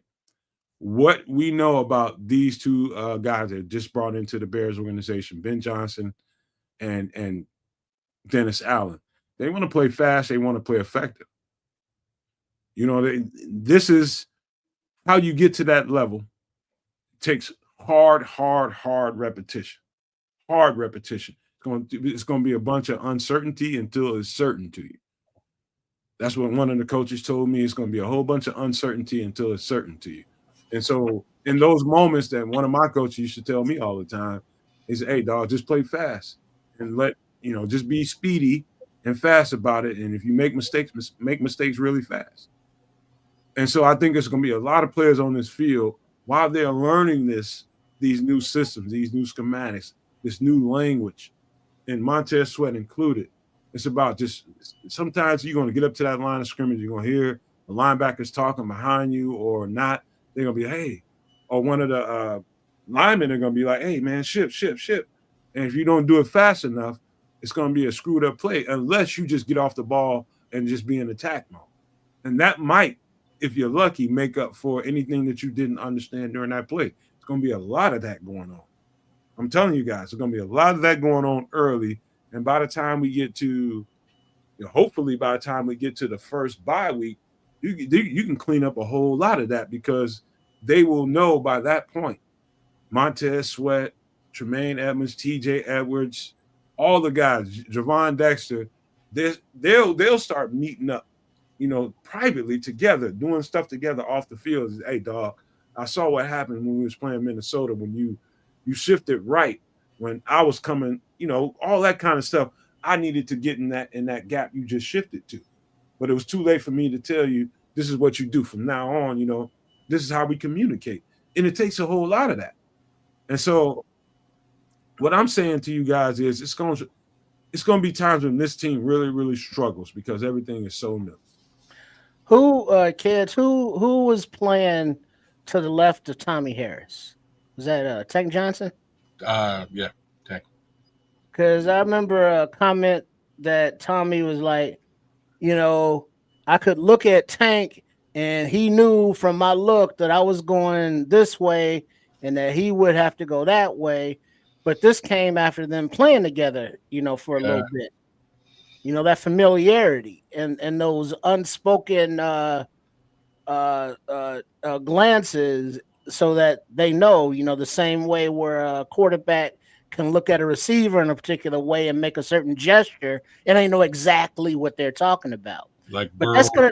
What we know about these two guys that just brought into the Bears organization, Ben Johnson and Dennis Allen, they want to play fast. They want to play effective. This is how you get to that level. It takes hard, hard, hard repetition. Hard repetition. It's going to be a bunch of uncertainty until it's certain to you. That's what one of the coaches told me. It's going to be a whole bunch of uncertainty until it's certain to you. And so, in those moments, that one of my coaches used to tell me all the time, he said, "Hey, dog, just play fast and just be speedy and fast about it. And if you make mistakes, make mistakes really fast." And so, I think there's going to be a lot of players on this field while they're learning these new systems, these new schematics, this new language, and Montez Sweat included. It's about just sometimes you're going to get up to that line of scrimmage, you're going to hear the linebackers talking behind you or not. They're going to be, hey, or one of the linemen are going to be like, hey, man, ship. And if you don't do it fast enough, it's going to be a screwed up play unless you just get off the ball and just be in attack mode. And that might, if you're lucky, make up for anything that you didn't understand during that play. It's going to be a lot of that going on. I'm telling you guys, there's going to be a lot of that going on early. And by the time we get to, hopefully by the time we get to the first bye week, you can clean up a whole lot of that, because they will know by that point, Montez Sweat, Tremaine Edmonds, TJ Edwards, all the guys, Javon Dexter, they'll start meeting up, privately together, doing stuff together off the field. Hey, dog, I saw what happened when we was playing Minnesota when you shifted right when I was coming, all that kind of stuff. I needed to get in that gap you just shifted to, but it was too late for me to tell you this is what you do from now on. This is how we communicate, and it takes a whole lot of that. And so, what I'm saying to you guys is, it's going to be times when this team really, really struggles because everything is so new. Who, kids, who was playing to the left of Tommy Harris? Was that Tank Johnson? Yeah, Tank. Because I remember a comment that Tommy was like, you know, I could look at Tank and he knew from my look that I was going this way and that he would have to go that way. But this came after them playing together, for a little bit. That familiarity and those unspoken glances so that they know, the same way where a quarterback can look at a receiver in a particular way and make a certain gesture and they know exactly what they're talking about. Like But Burrow that's gonna,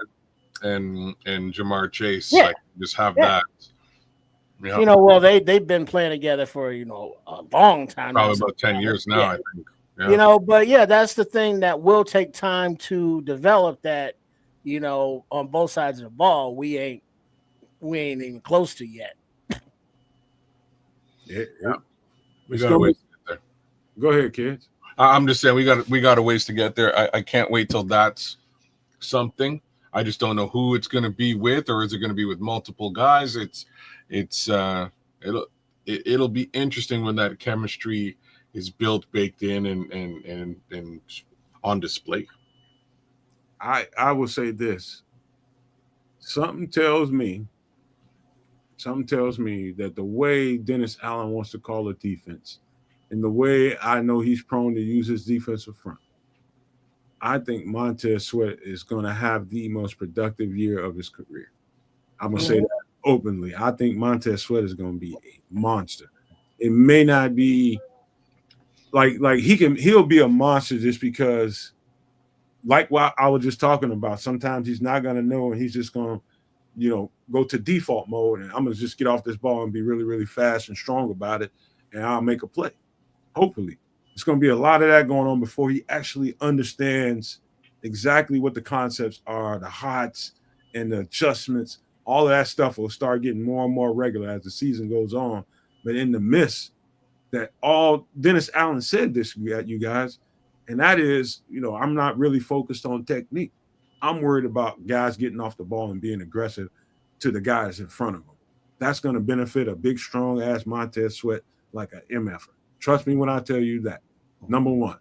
and Jamar Chase, yeah, like just have yeah. that. Yeah, Well, they've been playing together for a long time now. probably about 10 years now, Yeah, I think. Yeah. but yeah, that's the thing that will take time to develop. That on both sides of the ball, we ain't even close to yet. Yeah. We It's got a gonna be. ways to get there. Go ahead, kids. I'm just saying we got a ways to get there. I can't wait till that's something. I just don't know who it's going to be with, or is it going to be with multiple guys? It'll be interesting when that chemistry is built, baked in, and on display. I will say this. Something tells me that the way Dennis Allen wants to call a defense, and the way I know he's prone to use his defensive front, I think Montez Sweat is going to have the most productive year of his career. I'm gonna say Mhm. that openly. I think Montez Sweat is going to be a monster. It may not be like he'll be a monster just because, like what I was just talking about. Sometimes he's not going to know, and he's just going to go to default mode, and I'm gonna just get off this ball and be really, really fast and strong about it, and I'll make a play. Hopefully, it's gonna be a lot of that going on before he actually understands exactly what the concepts are, the hots and the adjustments. All of that stuff will start getting more and more regular as the season goes on. But in the midst, that all Dennis Allen said this at you guys, and that is, I'm not really focused on technique. I'm worried about guys getting off the ball and being aggressive to the guys in front of them. That's going to benefit a big, strong ass Montez Sweat like an MF. Trust me when I tell you that. Number one,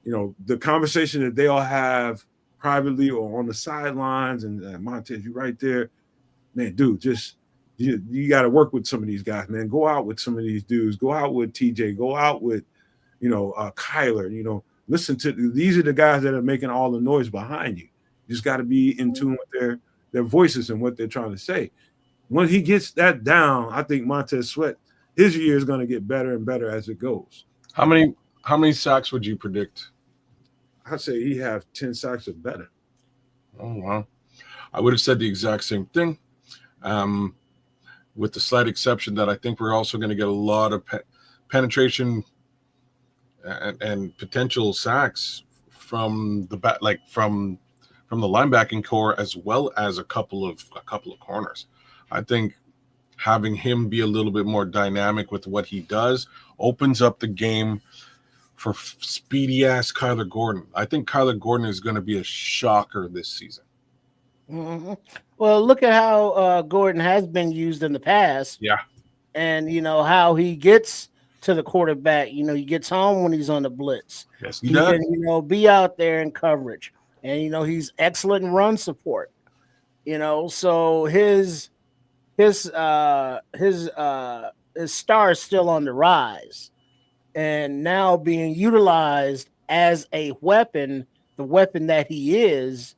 the conversation that they all have privately or on the sidelines, and Montez, you right there, man, dude, just you got to work with some of these guys, man. Go out with some of these dudes. Go out with TJ. Go out with, Kyler. Listen to these are the guys that are making all the noise behind you. You just got to be in tune with their voices and what they're trying to say. When he gets that down, I think Montez Sweat, his year is going to get better and better as it goes. How many sacks would you predict? I'd say he have 10 sacks or better. Oh wow, I would have said the exact same thing. With the slight exception that I think we're also going to get a lot of penetration and potential sacks from the back, like from the linebacking core, as well as a couple of corners. I think having him be a little bit more dynamic with what he does opens up the game for speedy ass Kyler Gordon. I think Kyler Gordon is going to be a shocker this season. Mm-hmm. Well, look at how Gordon has been used in the past. Yeah. And how he gets to the quarterback. He gets home when he's on the blitz. Yes, he does. Can, be out there in coverage. And he's excellent in run support. So his star is still on the rise. And now being utilized as a weapon, the weapon that he is,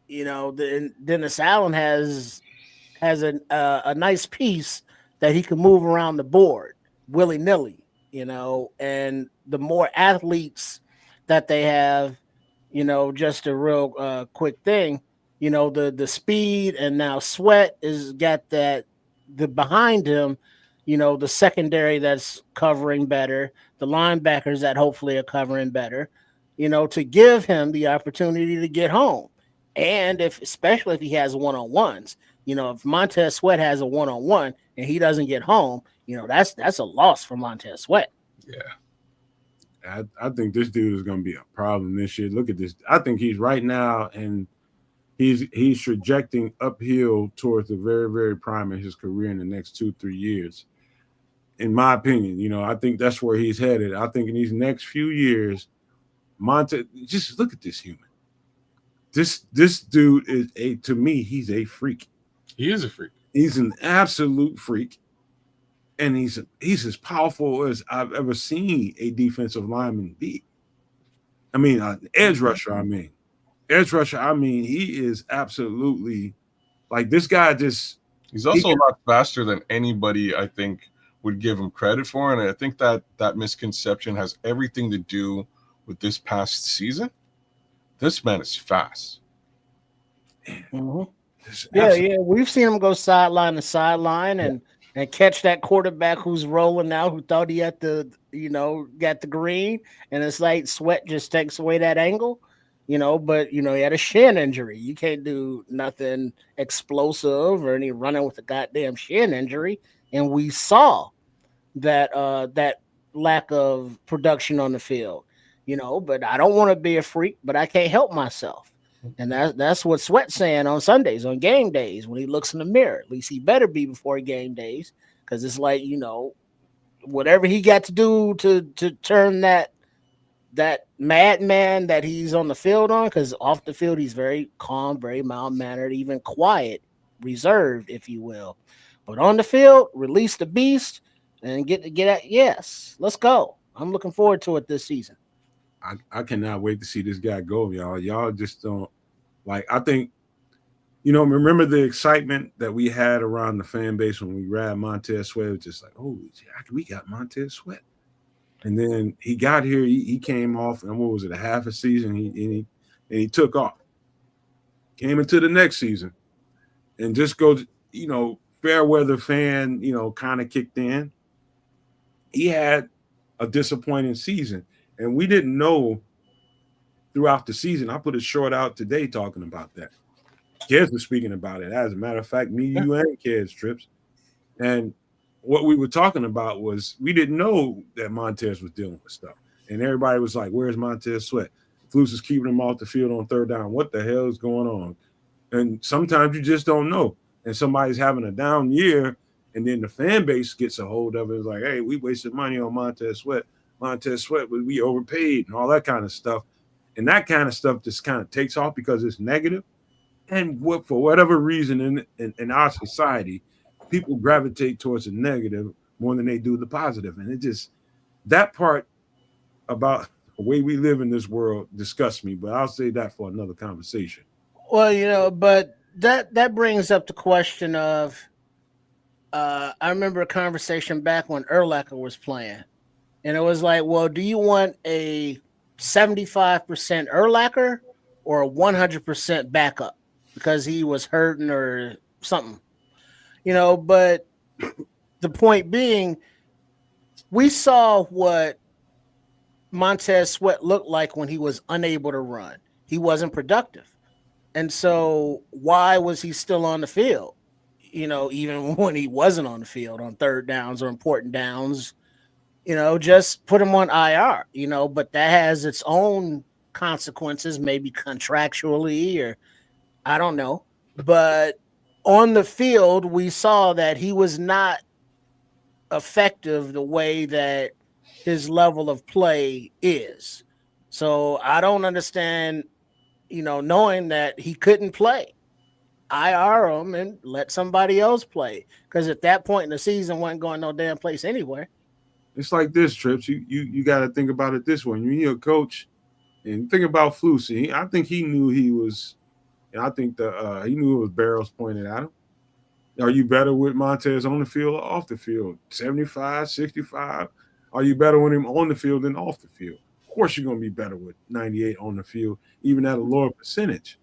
Dennis Allen has a nice piece that he can move around the board willy-nilly, and the more athletes that they have, Just a real quick thing. The speed, and now Sweat is got that the behind him. The secondary that's covering better, the linebackers that hopefully are covering better. To give him the opportunity to get home, and if especially if he has one on ones. If Montez Sweat has a one on one and he doesn't get home, that's a loss for Montez Sweat. Yeah. I think this dude is going to be a problem this year. Look at this. I think he's right now, and he's trajecting uphill towards the very, very prime of his career in the next 2-3 years. In my opinion, I think that's where he's headed. I think in these next few years, Monte, just look at this human. This dude is to me, he's a freak. He is a freak. He's an absolute freak, and he's as powerful as I've ever seen a defensive lineman be. I mean, edge rusher. He is absolutely like this guy. He's also a lot faster than anybody I think would give him credit for, and I think that misconception has everything to do with this past season. This man is fast. Mm-hmm. Yeah. We've seen him go sideline to sideline and catch that quarterback who's rolling out, who thought he had the got the green, and it's like Sweat just takes away that angle. But he had a shin injury. You can't do nothing explosive or any running with a goddamn shin injury. And we saw that lack of production on the field. But I don't want to be a freak, but I can't help myself. And that's what Sweat's saying on Sundays, on game days, when he looks in the mirror. At least he better be before game days, because it's like, whatever he got to do to turn that madman that he's on the field on, because off the field he's very calm, very mild-mannered, even quiet, reserved, if you will. But on the field, release the beast and get at. Yes, let's go. I'm looking forward to it this season. I cannot wait to see this guy go, y'all. Y'all just don't I think, remember the excitement that we had around the fan base when we grabbed Montez Sweat. It was just like, oh, we got Montez Sweat. And then he got here, he came off, and what was it, a half a season? He took off. Came into the next season and just goes, fair weather fan, kind of kicked in. He had a disappointing season. And we didn't know throughout the season. I put a short out today talking about that. Kids were speaking about it. As a matter of fact, me, you, and kids trips. And what we were talking about was we didn't know that Montez was dealing with stuff. And everybody was like, where's Montez Sweat? Flus is keeping him off the field on third down. What the hell is going on? And sometimes you just don't know. And somebody's having a down year, and then the fan base gets a hold of it. It's like, hey, we wasted money on Montez Sweat. Montez Sweat, we overpaid and all that kind of stuff. And that kind of stuff just kind of takes off because it's negative. And for whatever reason in our society, people gravitate towards the negative more than they do the positive. And it just, that part about the way we live in this world disgusts me, but I'll say that for another conversation. Well, but that brings up the question of, I remember a conversation back when Urlacher was playing. And it was like, well, do you want a 75% Urlacher or a 100% backup because he was hurting or something? But the point being, we saw what Montez Sweat looked like when he was unable to run. He wasn't productive. And so why was he still on the field? Even when he wasn't on the field on third downs or important downs, just put him on IR, but that has its own consequences, maybe contractually or I don't know. But on the field, we saw that he was not effective the way that his level of play is. So I don't understand, knowing that he couldn't play. IR him and let somebody else play. Because at that point in the season, wasn't going no damn place anywhere. It's like this, Trips. You got to think about it this way. When you're a coach, and think about Flus. I think he knew he was, and I think he knew it was barrels pointed at him. Are you better with Montez on the field or off the field? 75, 65? Are you better with him on the field than off the field? course you're going to be better with 98 on the field, even at a lower percentage.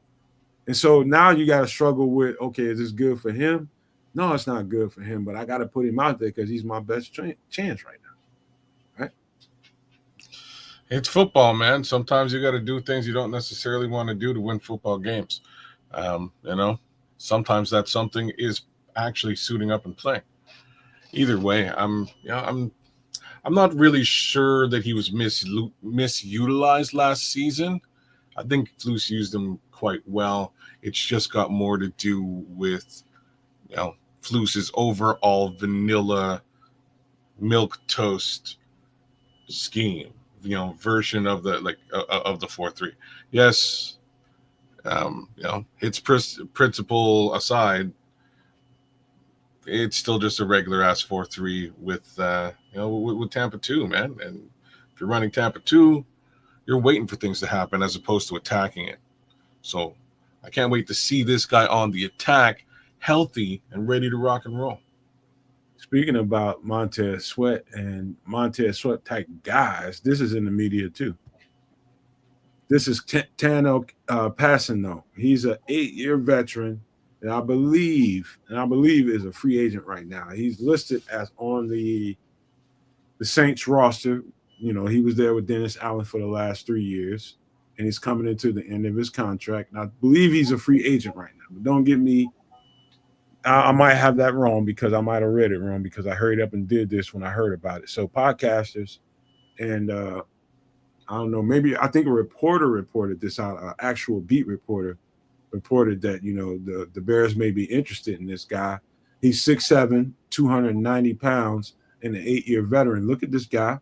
And so now you got to struggle with, okay, is this good for him? No, it's not good for him, but I got to put him out there because he's my best chance right now. Right? It's football, man. Sometimes you got to do things you don't necessarily want to do to win football games. Sometimes that something is actually suiting up and playing. Either way, I'm not really sure that he was misutilized last season. I think Flus used him quite well. It's just got more to do with, Flus's overall vanilla milk toast scheme, version of the of the 4-3. Yes, its principle aside, it's still just a regular ass 4-3 with with Tampa 2, man. And if you're running Tampa 2, you're waiting for things to happen as opposed to attacking it. So I can't wait to see this guy on the attack, healthy and ready to rock and roll. Speaking about Montez Sweat and Montez Sweat type guys, this is in the media too. This is Tano Passano. He's an 8-year veteran, and I believe is a free agent right now. He's listed as on the Saints roster. He was there with Dennis Allen for the last 3 years, and he's coming into the end of his contract. And I believe he's a free agent right now. But don't get me. I might have that wrong because I might have read it wrong because I hurried up and did this when I heard about it. So podcasters and I don't know, maybe I think a reporter reported this out, an actual beat reporter reported that, the Bears may be interested in this guy. He's 6'7", 290 pounds, and an 8-year veteran. Look at this guy.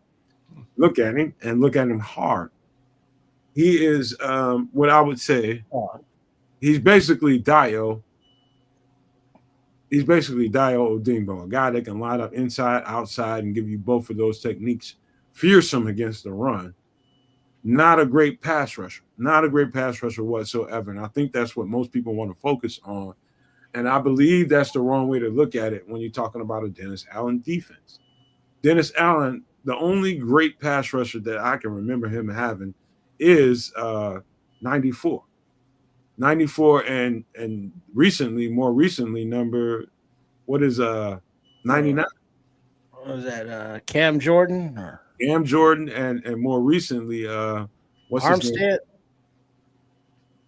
Look at him and look at him hard. He is what I would say, he's basically Dio. He's basically Dio Odimbo, a guy that can line up inside, outside, and give you both of those techniques. Fearsome against the run. Not a great pass rusher. Not a great pass rusher whatsoever. And I think that's what most people want to focus on. And I believe that's the wrong way to look at it when you're talking about a Dennis Allen defense. Dennis Allen, the only great pass rusher that I can remember him having is 94. 94 and more recently, number, what is 99? What was that? Cam Jordan or Cam Jordan and more recently, what's Armstead? his name?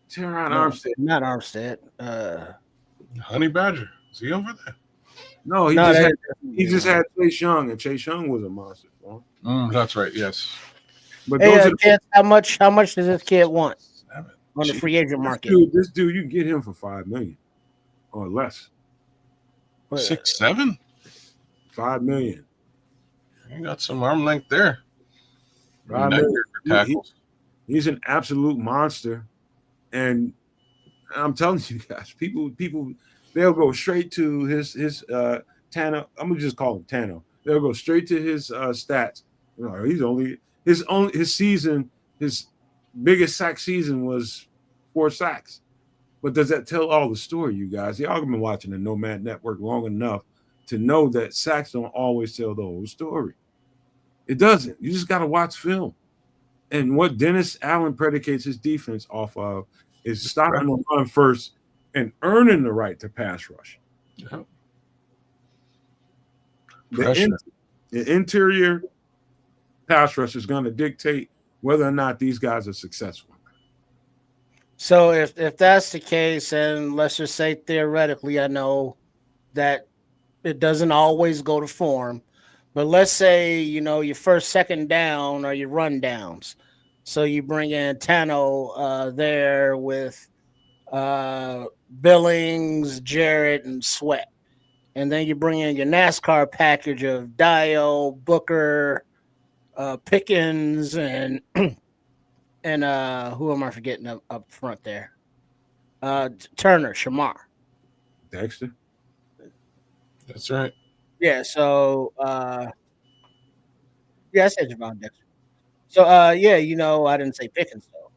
Teron Armstead. Not Armstead. Honey Badger. Is he over there? No, he just had Chase Young, and Chase Young was a monster. That's right. Yes. But those how much does this kid want on the free agent market? This dude, you can get him for $5 million or less. 6'7"? $5 million. You got some arm length there. He's an absolute monster, and I'm telling you guys, people, they'll go straight to his Tano. I'm gonna just call him Tano. They'll go straight to his stats. He's only his season, his biggest sack season was 4 sacks. But does that tell all the story, you guys? Y'all have been watching the Nomad Network long enough to know that sacks don't always tell the whole story. It doesn't. You just got to watch film. And what Dennis Allen predicates his defense off of is stopping the run first and earning the right to pass rush. Yeah. The interior pass rush is going to dictate whether or not these guys are successful. So if that's the case, and let's just say theoretically, I know that it doesn't always go to form, but let's say, your first, second down or your run downs. So you bring in Tano there with Billings, Jarrett, and Sweat. And then you bring in your NASCAR package of Dio, Booker, Pickens, and and who am I forgetting up front there? Turner, Shamar. Dexter. That's right. Yeah, so I said Javon Dexter. So I didn't say Pickens though.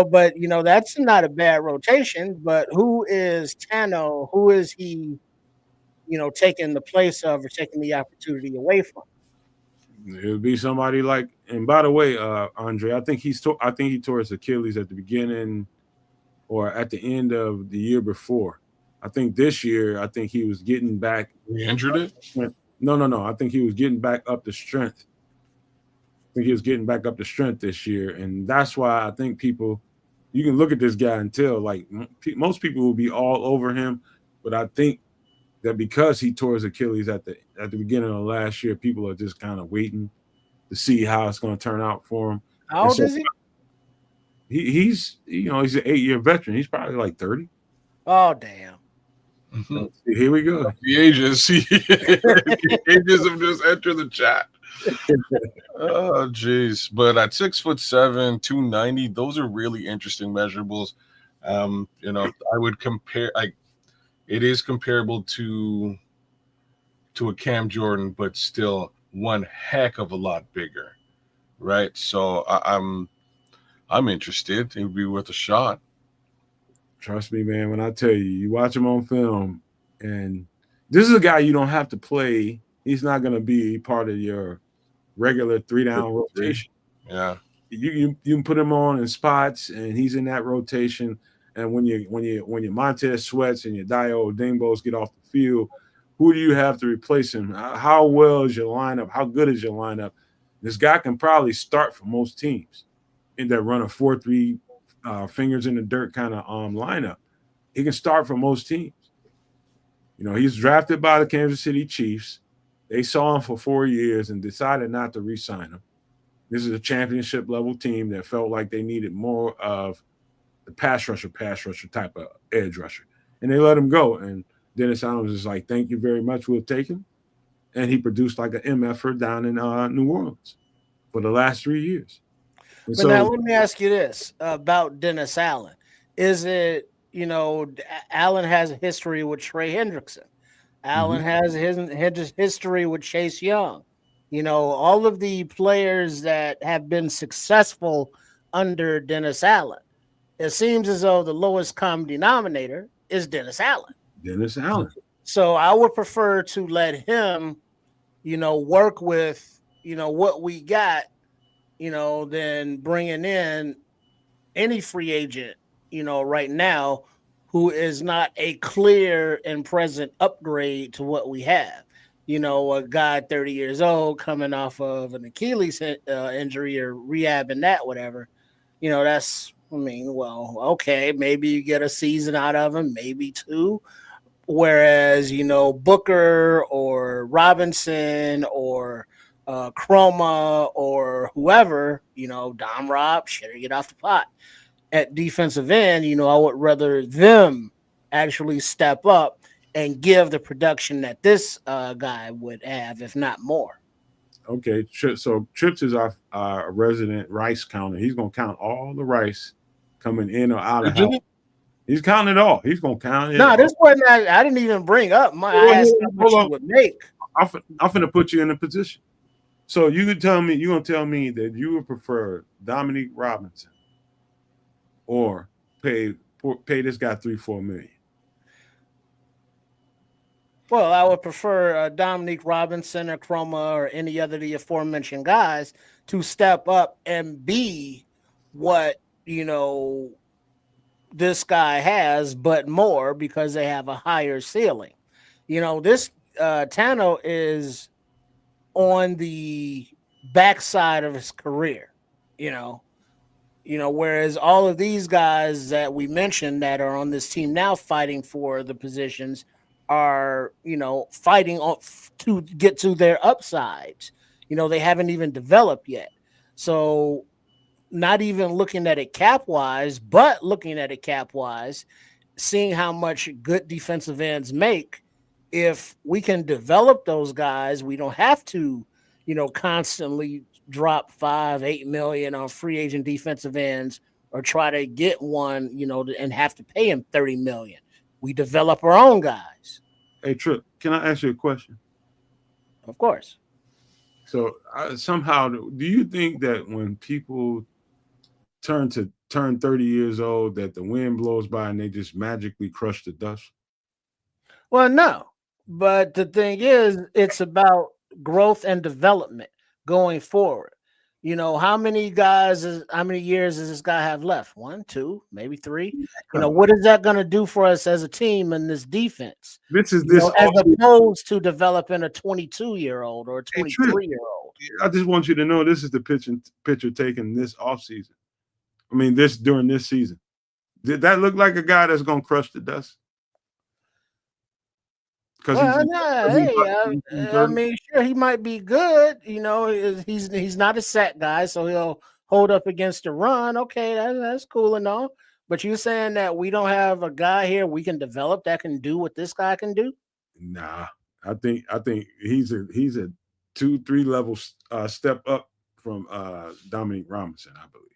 But that's not a bad rotation. But who is Tano? Who is he? Taking the place of or taking the opportunity away from? It would be somebody like And by the way, Andre, I think he tore his Achilles at the beginning or at the end of the year before. I think this year, I think he was getting back. He injured it. No, no, no. I think he was getting back up to strength. I think he was getting back up to strength this year, and that's why I think people, you can look at this guy and tell like most people will be all over him, but I think that because he tore his Achilles at the beginning of last year, people are just kind of waiting to see how it's going to turn out for him. How And old so is he? he's he's an 8-year veteran. He's probably like 30. Oh, damn. Mhm. Here we go. The ages, the ages have just entered the chat. Oh, jeez. But at 6'7", 290, those are really interesting measurables. I would compare. It is comparable to a Cam Jordan, but still one heck of a lot bigger, right? So I'm interested. It would be worth a shot. Trust me, man. When I tell you, you watch him on film, and this is a guy you don't have to play. He's not going to be part of your regular 3-down rotation. Yeah. You can put him on in spots, and he's in that rotation. And when your Montez Sweats and your Dio Dingbos get off the field, who do you have to replace him? How well is your lineup? How good is your lineup? This guy can probably start for most teams in that run a 4-3 fingers in the dirt kind of lineup. He can start for most teams. He's drafted by the Kansas City Chiefs. They saw him for 4 years and decided not to re-sign him. This is a championship level team that felt like they needed more of the pass rusher type of edge rusher. And they let him go. And Dennis Allen was just like, thank you very much. We'll take him. And he produced like an MFer down in New Orleans for the last 3 years. And But now let me ask you this about Dennis Allen. Is it, Allen has a history with Trey Hendrickson. Allen has his history with Chase Young. All of the players that have been successful under Dennis Allen. It seems as though the lowest common denominator is Dennis Allen. So I would prefer to let him, work with, what we got, than bringing in any free agent, right now who is not a clear and present upgrade to what we have. A guy 30 years old coming off of an Achilles injury or rehabbing that, whatever. Okay, maybe you get a season out of him, maybe two. Whereas, Booker or Robinson or Chroma or whoever, Dom Rob, should get off the pot. At defensive end, I would rather them actually step up and give the production that this guy would have, if not more. Okay, so Trips is our resident rice counter. He's going to count all the rice coming in or out of house. He's counting it all. He's going to count it. No, this wasn't. I didn't even bring up my. I asked how much you would make. I'm going to put you in a position. So you're going to tell me that you would prefer Dominique Robinson or pay this guy $3-4 million. Well, I would prefer Dominique Robinson or Chroma or any other of the aforementioned guys to step up and be what, this guy has, but more because they have a higher ceiling. This Tano is on the backside of his career, whereas all of these guys that we mentioned that are on this team now fighting for the positions are, fighting to get to their upsides. They haven't even developed yet. So not even looking at it cap wise, but looking at it cap wise, seeing how much good defensive ends make. If we can develop those guys, we don't have to, constantly drop $5-8 million on free agent defensive ends or try to get one, and have to pay him $30 million. We develop our own guys. Hey, Trip, can I ask you a question? Of course. So somehow, do you think that when people turn 30 years old, that the wind blows by and they just magically crush the dust? Well, no. But the thing is, it's about growth and development going forward. how many how many years does this guy have left? 1, 2, maybe 3. Come on. What is that going to do for us as a team in this defense? This is this As offseason. opposed to developing a 22-year-old or a Hey, Trip, 23-year-old. I just want you to know this is the pitcher taken this offseason. I mean, during this season. Did that look like a guy that's gonna crush the dust? Because Well, no, hey, he's I 30. mean, sure, he might be good. He's not a sack guy, so he'll hold up against the run. Okay, that's cool and all. But you're saying that we don't have a guy here we can develop that can do what this guy can do? Nah, I think he's a 2-3 levels step up from Dominic Robinson, I believe.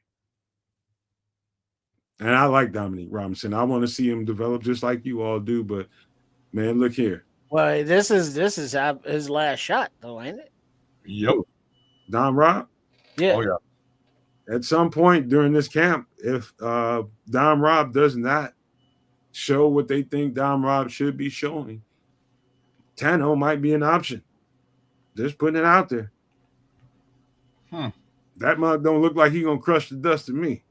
And I like Dominic Robinson. I want to see him develop just like you all do. But man, look here. Well, this is his last shot, though, ain't it? Yep. Don Rob. Yeah. Oh yeah. At some point during this camp, if Don Rob does not show what they think Don Rob should be showing, Tano might be an option. Just putting it out there. That mug don't look like he gonna crush the dust to me.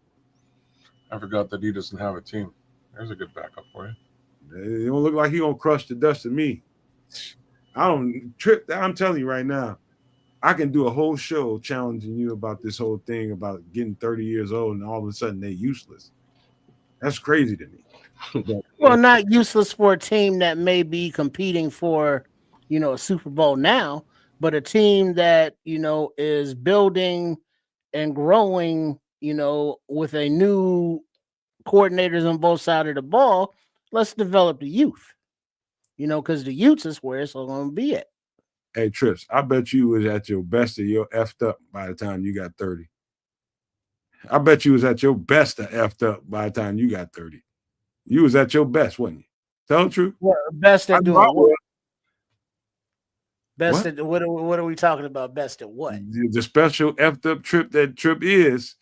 I forgot that he doesn't have a team. There's a good backup for you. It don't look like he gonna crush the dust to me. I'm telling you right now, I can do a whole show challenging you about this whole thing about getting 30 years old and all of a sudden they're useless. That's crazy to me. Well, not useless for a team that may be competing for, a Super Bowl now, but a team that, is building and growing, with a new coordinators on both sides of the ball. Let's develop the youth, because the youth is where it's going to be at. Hey, Trips, I bet you was at your best of your effed up by the time you got 30. I bet you was at your best of effed up by the time you got 30. You was at your best, wasn't you? Tell the truth. Well, best at doing what? Best What? at what are we talking about? Best at what? The special effed up trip that Trip is,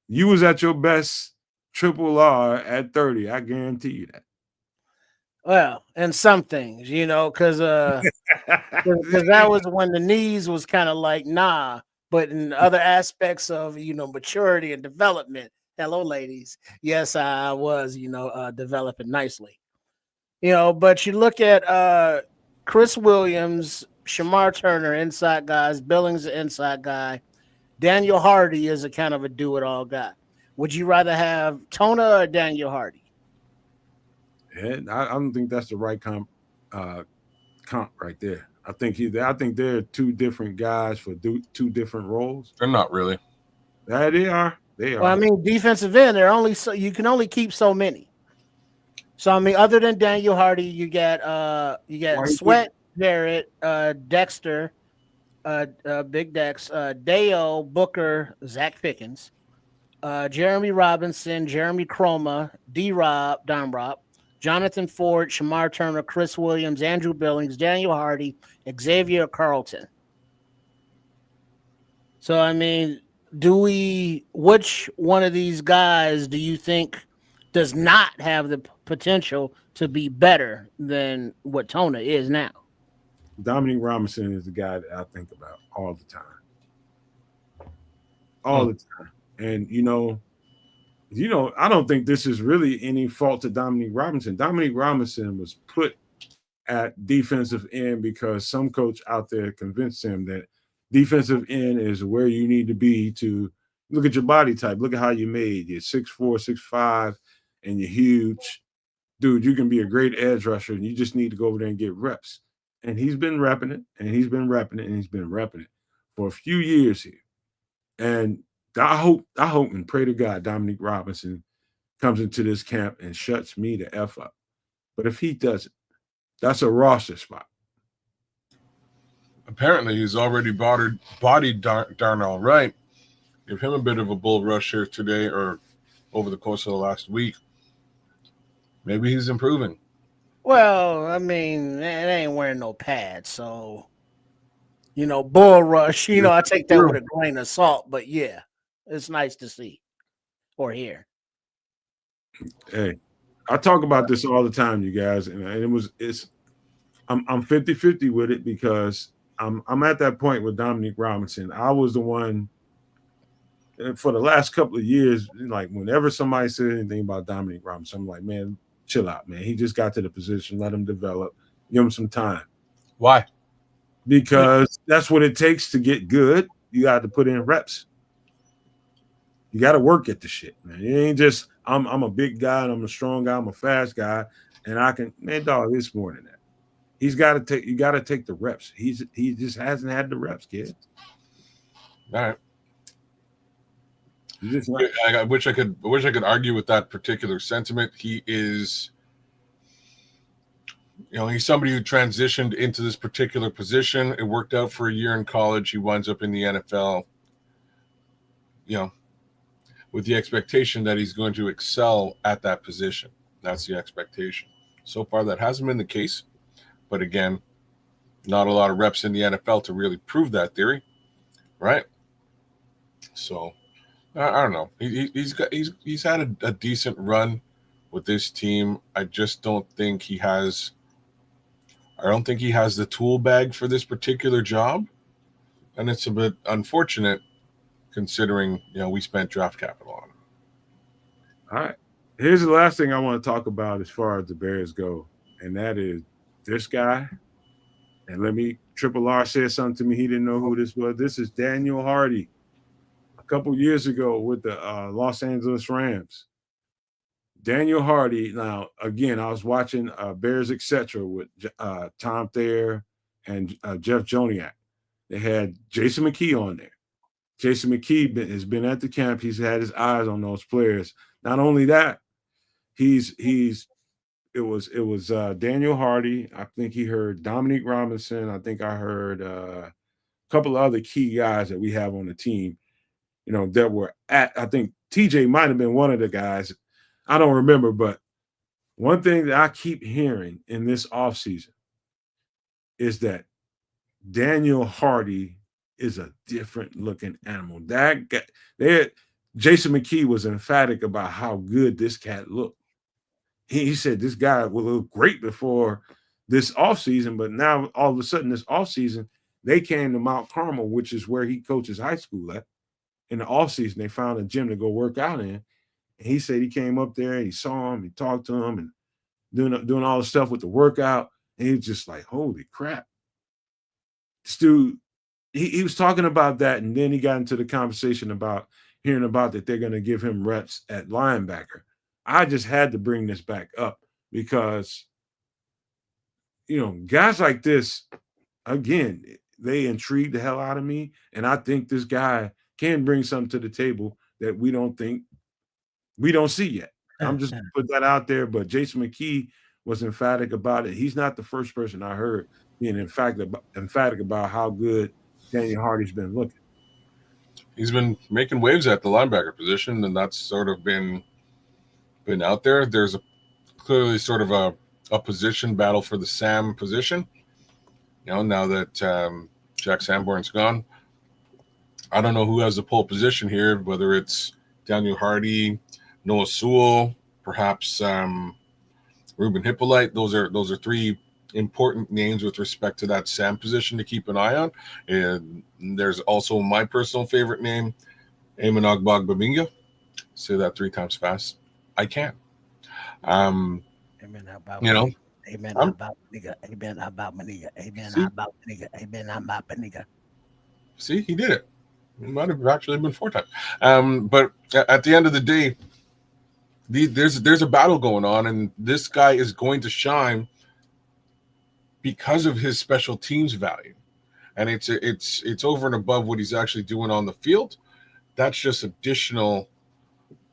you was at your best triple R at 30. I guarantee you that. Well, and some things, because that was when the knees was kind of like nah, but in other aspects of maturity and development. Hello, ladies. Yes, I was developing nicely. But you look at Chris Williams, Shamar Turner, inside guys, Billings, inside guy. Daniel Hardy is a kind of a do-it-all guy. Would you rather have Tona or Daniel Hardy? And I don't think that's the right comp right there. I think they're two different guys for two different roles. They're not really. Yeah, they are. They are. Well, I mean, defensive end, you can only keep so many. So I mean, other than Daniel Hardy, you got Sweat, Barrett, Dexter, Big Dex, Dale, Booker, Zach Pickens, Jeremy Robinson, Jeremy Croma, Don Rob, Jonathan Ford, Shamar Turner, Chris Williams, Andrew Billings, Daniel Hardy, Xavier Carlton. So I mean, which one of these guys do you think does not have the potential to be better than what Tona is now? Dominic Robinson is the guy that I think about all the time. All the time. And I don't think this is really any fault to Dominic Robinson. Dominic Robinson was put at defensive end because some coach out there convinced him that defensive end is where you need to be to look at your body type. Look at how you made. You're 6'4", 6'5", and you're huge. Dude, you can be a great edge rusher, and you just need to go over there and get reps. And he's been repping it, and he's been repping it, and he's been repping it for a few years here. And I hope and pray to God Dominic Robinson comes into this camp and shuts me the F up. But if he doesn't, that's a roster spot. Apparently, he's already bodied Darnell Wright. Give him a bit of a bull rush here today or over the course of the last week. Maybe he's improving. Well, I mean, it ain't wearing no pads, so bull rush. I take that with a grain of salt, but yeah, it's nice to see or hear. Hey, I talk about this all the time, you guys, and I'm 50-50 with it because I'm at that point with Dominic Robinson. I was the one for the last couple of years, like whenever somebody says anything about Dominic Robinson, I'm like, man, chill out, man. He just got to the position, let him develop, give him some time. Why? Because that's what it takes to get good. You got to put in reps. You got to work at the shit, man. It ain't just I'm a big guy and I'm a strong guy, I'm a fast guy, and I can, man, dog, it's more than that. He's got to take, you got to take the reps. He just hasn't had the reps, kid. All right. You just not. I wish I could argue with that particular sentiment. He is, he's somebody who transitioned into this particular position. It worked out for a year in college. He winds up in the NFL, with the expectation that he's going to excel at that position. That's the expectation. So far, that hasn't been the case. But again, not a lot of reps in the NFL to really prove that theory, right? So I don't know. He's had a decent run with this team. I just don't think he has. I don't think he has the tool bag for this particular job, and it's a bit unfortunate considering we spent draft capital on him. All right. Here's the last thing I want to talk about as far as the Bears go, and that is this guy. And let me, Triple R said something to me. He didn't know who this was. This is Daniel Hardy. A couple years ago with the Los Angeles Rams. Daniel Hardy. Now, again, I was watching Bears Etc. with Tom Thayer and Jeff Joniak. They had Jason McKee on there. Jason McKee has been at the camp. He's had his eyes on those players. Not only that, it was Daniel Hardy. I think he heard Dominic Robinson. I think I heard a couple of other key guys that we have on the team, that were at, I think TJ might have been one of the guys. I don't remember, but one thing that I keep hearing in this offseason is that Daniel Hardy is a different looking animal. Jason McKee was emphatic about how good this cat looked. He said this guy will look great before this offseason, but now all of a sudden this offseason, they came to Mount Carmel, which is where he coaches high school at. In the offseason, they found a gym to go work out in. And he said he came up there, he saw him, he talked to him, and doing all the stuff with the workout. And he was just like, holy crap. This dude, he was talking about that, and then he got into the conversation about hearing about that they're going to give him reps at linebacker. I just had to bring this back up because, guys like this, again, they intrigue the hell out of me. And I think this guy can bring something to the table that we don't see yet. I'm just put that out there. But Jason McKee was emphatic about it. He's not the first person I heard being emphatic about how good Daniel Hardy's been looking. He's been making waves at the linebacker position, and that's sort of been out there. There's clearly sort of a position battle for the Sam position. Now that Jack Sanborn's gone, I don't know who has the pole position here, whether it's Daniel Hardy, Noah Sewell, perhaps Ruben Hippolyte. Those are three important names with respect to that Sam position to keep an eye on. And there's also my personal favorite name, Eamon Ogbagbaminga. Say that 3 times fast. I can. Amen. About Amen. I'm- About nigga. Amen. About my nigga. Amen. See? About nigga. Amen. About my nigga. See, he did it. It might have actually been 4 times. But at the end of the day, there's a battle going on, and this guy is going to shine because of his special teams value. And it's over and above what he's actually doing on the field. That's just additional,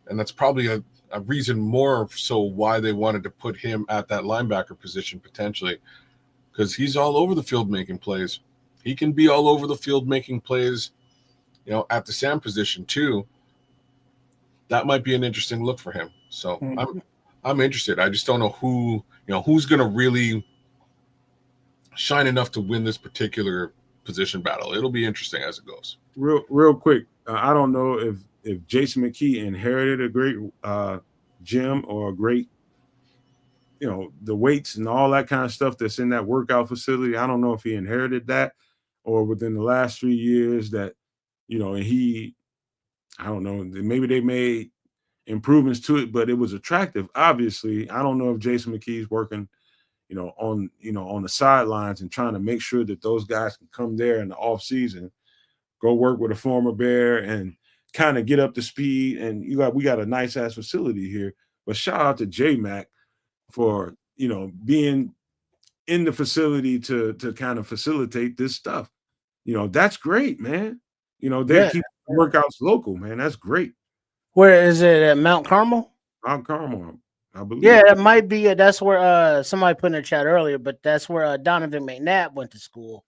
and that's probably a reason more so why they wanted to put him at that linebacker position potentially, because he's all over the field making plays. He can be all over the field making plays, at the Sam position too. That might be an interesting look for him. So I'm interested. I just don't know who's going to really shine enough to win this particular position battle. It'll be interesting as it goes. Real quick, I don't know if Jason McKee inherited a great gym or a great, the weights and all that kind of stuff that's in that workout facility. I don't know if he inherited that or within the last 3 years that, and he I don't know. Maybe they made improvements to it, but it was attractive. Obviously, I don't know if Jason McKee's working, on the sidelines and trying to make sure that those guys can come there in the off season, go work with a former Bear and kind of get up to speed. And we got a nice ass facility here. But shout out to J Mac for being in the facility to kind of facilitate this stuff. That's great, man. They Yeah. keep workouts local, man. That's great. Where is it at Mount Carmel? Mount Carmel, I Yeah, believe. that might be. That's where somebody put in the chat earlier, but that's where Donovan McNabb went to school.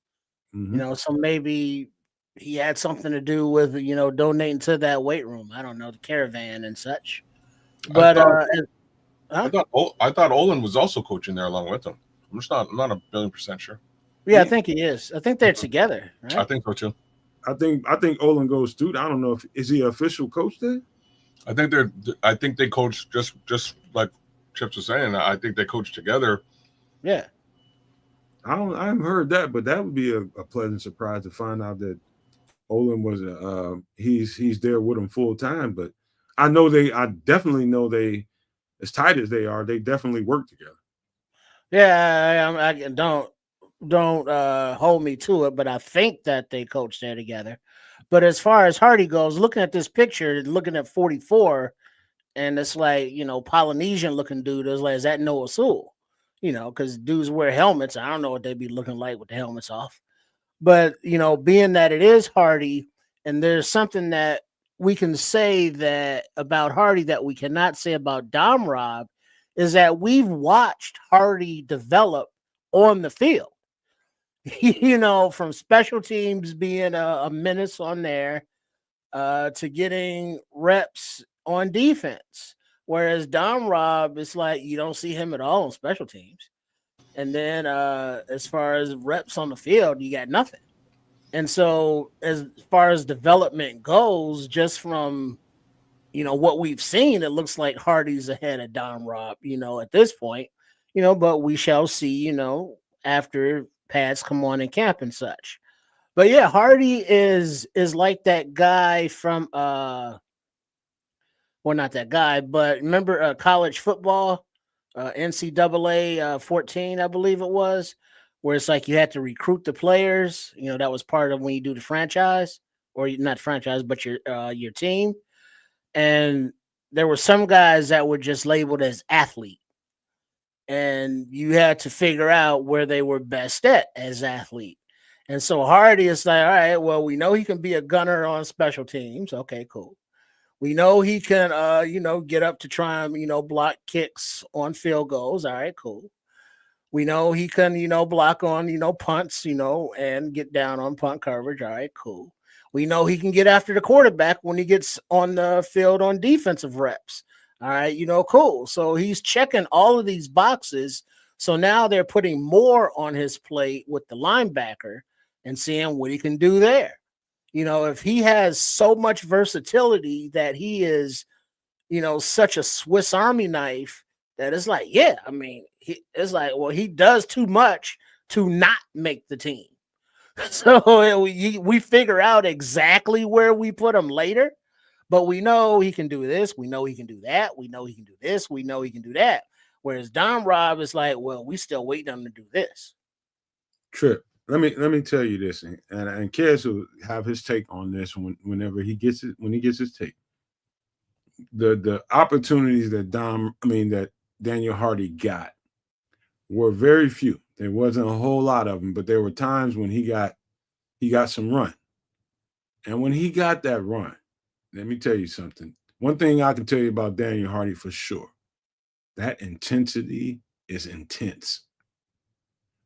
Hmm. So maybe he had something to do with donating to that weight room. I don't know, the caravan and such. I But thought huh? I thought Olin was also coaching there along with him. I'm not a billion% sure. Yeah, I think he is. I think they're together, I right? think so too. I think Olin goes through. I don't know if is he an official coach there. I think they coach just like Chips was saying. I think they coach together. Yeah. I haven't heard that, but that would be a pleasant surprise to find out that Olin was he's there with him full time. But I definitely know they, as tight as they are, they definitely work together. Yeah, I don't hold me to it, but I think that they coach there together. But as far as Hardy goes, looking at this picture, looking at 44, and it's like Polynesian looking dude. It's like, is that Noah Sewell? Because dudes wear helmets. I don't know what they'd be looking like with the helmets off. But being that it is Hardy, and there's something that we can say that about Hardy that we cannot say about Dom Rob, is that we've watched Hardy develop on the field. From special teams being a menace on there, to getting reps on defense. Whereas Dom Rob, it's like you don't see him at all on special teams. And then as far as reps on the field, you got nothing. And so as far as development goes, just from what we've seen, it looks like Hardy's ahead of Dom Rob, at this point. But we shall see, after pads come on in camp and such. But yeah, Hardy is like that guy from well, not that guy, but remember college football, NCAA 14, I believe it was, where it's like you had to recruit the players. That was part of when you do the franchise, or not franchise, but your team. And there were some guys that were just labeled as athlete, and you had to figure out where they were best at as athlete. And so Hardy is like, all right, well, we know he can be a gunner on special teams. Okay, cool. We know he can, get up to try and, block kicks on field goals. All right, cool. We know he can, block on, punts, and get down on punt coverage. All right, cool. We know he can get after the quarterback when he gets on the field on defensive reps. All right, cool. So he's checking all of these boxes. So now they're putting more on his plate with the linebacker and seeing what he can do there. If he has so much versatility that he is, such a Swiss Army knife, that it's like, yeah, I mean, it's like, well, he does too much to not make the team. So we figure out exactly where we put him later, but we know he can do this. We know he can do that. We know he can do this. We know he can do that. Whereas Dom Rob is like, well, we still waiting on him to do this. Trip. Let me tell you this, and Kez will have his take on this whenever he gets it when he gets his take. The opportunities that Daniel Hardy got were very few. There wasn't a whole lot of them, but there were times when he got some run. And when he got that run, let me tell you something. One thing I can tell you about Daniel Hardy for sure, that intensity is intense.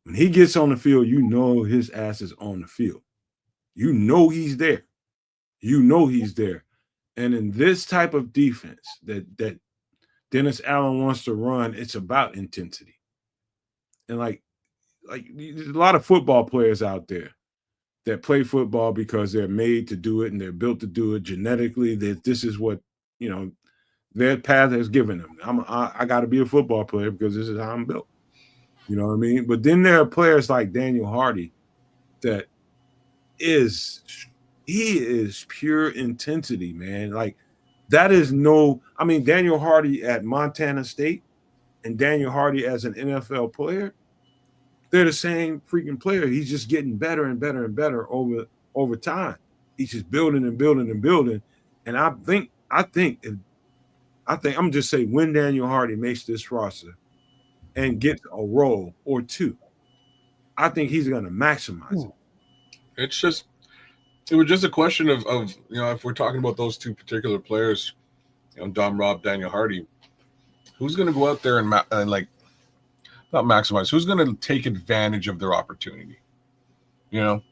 When he gets on the field, you know his ass is on the field. You know he's there. You know he's there. And in this type of defense that Dennis Allen wants to run, it's about intensity. And like there's a lot of football players out there that play football because they're made to do it and they're built to do it genetically. That this is what their path has given them. I got to be a football player because this is how I'm built. You know what I mean? But then there are players like Daniel Hardy that is he is pure intensity, man. Like that is no. I mean, Daniel Hardy at Montana State and Daniel Hardy as an NFL player, they're the same freaking player. He's just getting better and better and better over time. He's just building and building and building. And I think I'm just saying when Daniel Hardy makes this roster and gets a role or two, I think he's going to maximize it. It was just a question of if we're talking about those two particular players, Dom Robb, Daniel Hardy, who's going to go out there and like not maximize? Who's going to take advantage of their opportunity?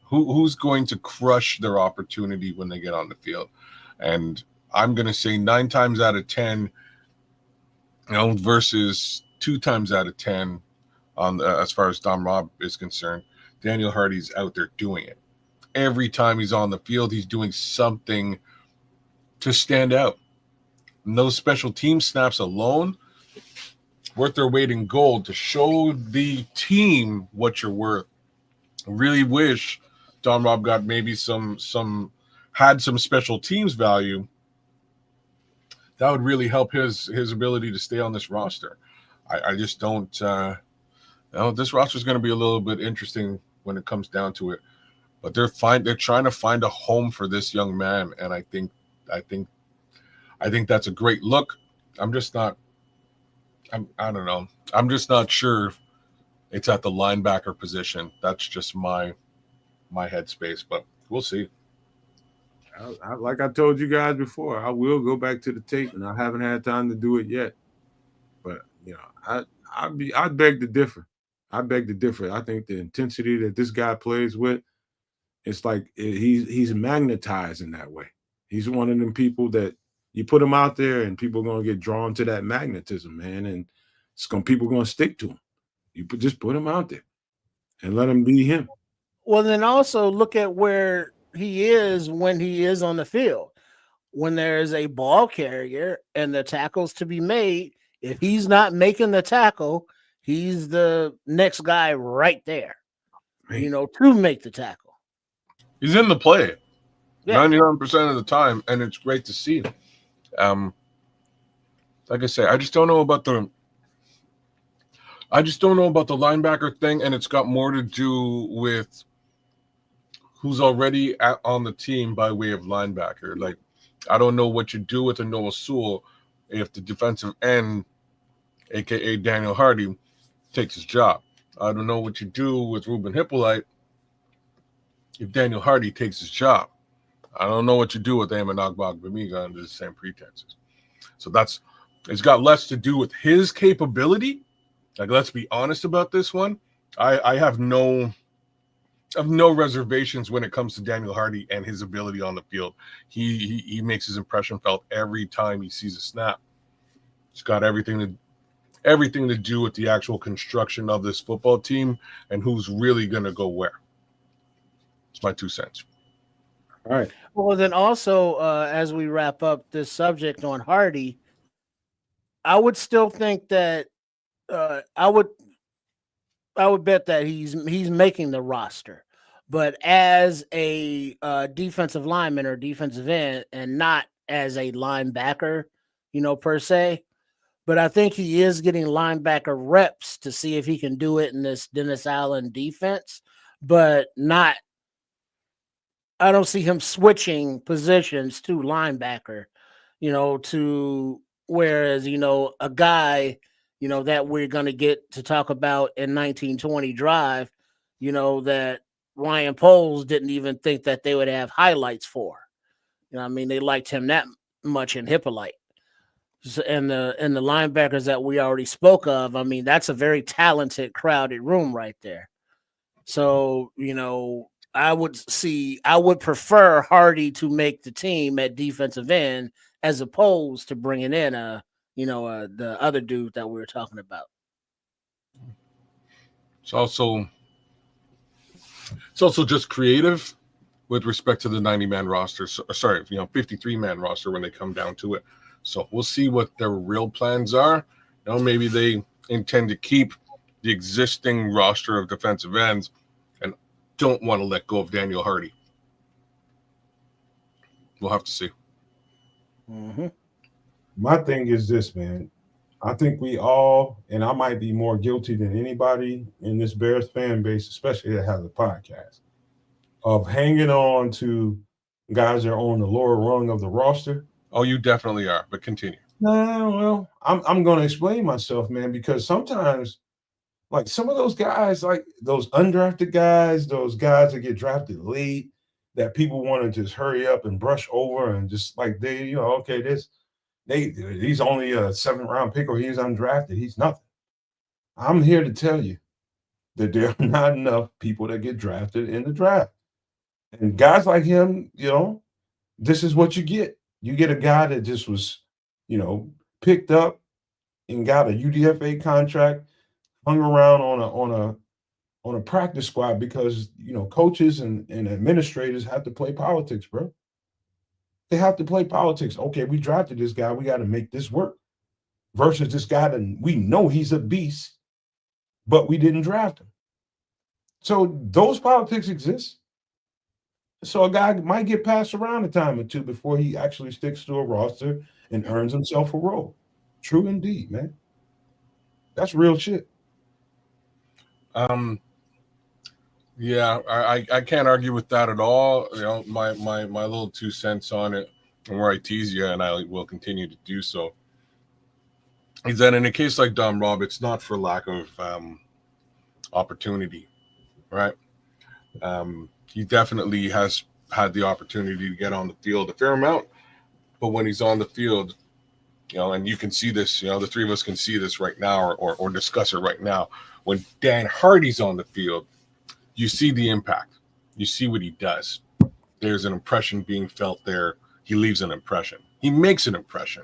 Who's going to crush their opportunity when they get on the field? And I'm going to say 9 times out of 10, versus 2 times out of 10 on as far as Dom Robb is concerned, Daniel Hardy's out there doing it. Every time he's on the field, he's doing something to stand out. And those special team snaps alone, worth their weight in gold to show the team what you're worth. I really wish Dom Robb got maybe had some special teams value. That would really help his ability to stay on this roster. I just don't. This roster is going to be a little bit interesting when it comes down to it. But they're trying to find a home for this young man, and I think that's a great look. I don't know. I'm just not sure it's at the linebacker position. That's just my headspace, but we'll see. Like I told you guys before, I will go back to the tape, and I haven't had time to do it yet. But I beg to differ. I beg to differ. I think the intensity that this guy plays with, it's like he's magnetized in that way. He's one of them people that you put him out there, and people are gonna get drawn to that magnetism, man, and people are gonna stick to him. Just put him out there and let him be him. Well, then also look at where he is when he is on the field. When there's a ball carrier and the tackles to be made, if he's not making the tackle, he's the next guy right there, to make the tackle. He's in the play 99% of the time, and it's great to see. Like I say, I just don't know about the linebacker thing, and it's got more to do with who's already on the team by way of linebacker. Like, I don't know what you do with a Noah Sewell if the defensive end, a.k.a. Daniel Hardy, takes his job. I don't know what you do with Ruben Hippolyte if Daniel Hardy takes his job. I don't know what you do with Eamon Ogbongbemiga under the same pretenses. So it's got less to do with his capability. Like, let's be honest about this one. I have no reservations when it comes to Daniel Hardy and his ability on the field. He makes his impression felt every time he sees a snap. It's got everything to do with the actual construction of this football team and who's really going to go where. It's my 2 cents. All right. Well, then also, as we wrap up this subject on Hardy, I would still think that I would bet that he's making the roster, but as a defensive lineman or defensive end, and not as a linebacker, per se. But I think he is getting linebacker reps to see if he can do it in this Dennis Allen defense, but not. I don't see him switching positions to linebacker, to whereas, a guy, that we're going to get to talk about in 1920 Drive, that Ryan Poles didn't even think that they would have highlights for. They liked him that much in Hippolyte. And the linebackers that we already spoke of, that's a very talented, crowded room right there. So, I would prefer Hardy to make the team at defensive end as opposed to bringing in the other dude that we were talking about. It's also just creative with respect to the 90-man roster. 53-man roster when they come down to it. So we'll see what their real plans are. Maybe they intend to keep the existing roster of defensive ends and don't want to let go of Daniel Hardy. We'll have to see. Mm-hmm. My thing is this, man. I think we all, and I might be more guilty than anybody in this Bears fan base, especially that has a podcast, of hanging on to guys that are on the lower rung of the roster. Oh, you definitely are, but continue. Nah, well, I'm going to explain myself, man, because sometimes, like some of those guys, like those undrafted guys, those guys that get drafted late, that people want to just hurry up and brush over and just like they, okay, he's only a 7th-round pick or he's undrafted. He's nothing. I'm here to tell you that there are not enough people that get drafted in the draft. And guys like him, this is what you get. You get a guy that just was, picked up and got a UDFA contract, hung around on a practice squad because coaches and administrators have to play politics, bro. They have to play politics. Okay, we drafted this guy, we got to make this work. Versus this guy that we know he's a beast, but we didn't draft him. So those politics exist. So a guy might get passed around a time or two before he actually sticks to a roster and earns himself a role. True indeed, man. That's real shit. Yeah, I can't argue with that at all. My little 2 cents on it, and where I tease you, and I will continue to do so, is that in a case like Dom Rob, it's not for lack of opportunity, right? He definitely has had the opportunity to get on the field a fair amount, but when he's on the field, and you can see this, the three of us can see this right now, or discuss it right now. When Dan Hardy's on the field, you see the impact. You see what he does. There's an impression being felt there. He leaves an impression. He makes an impression.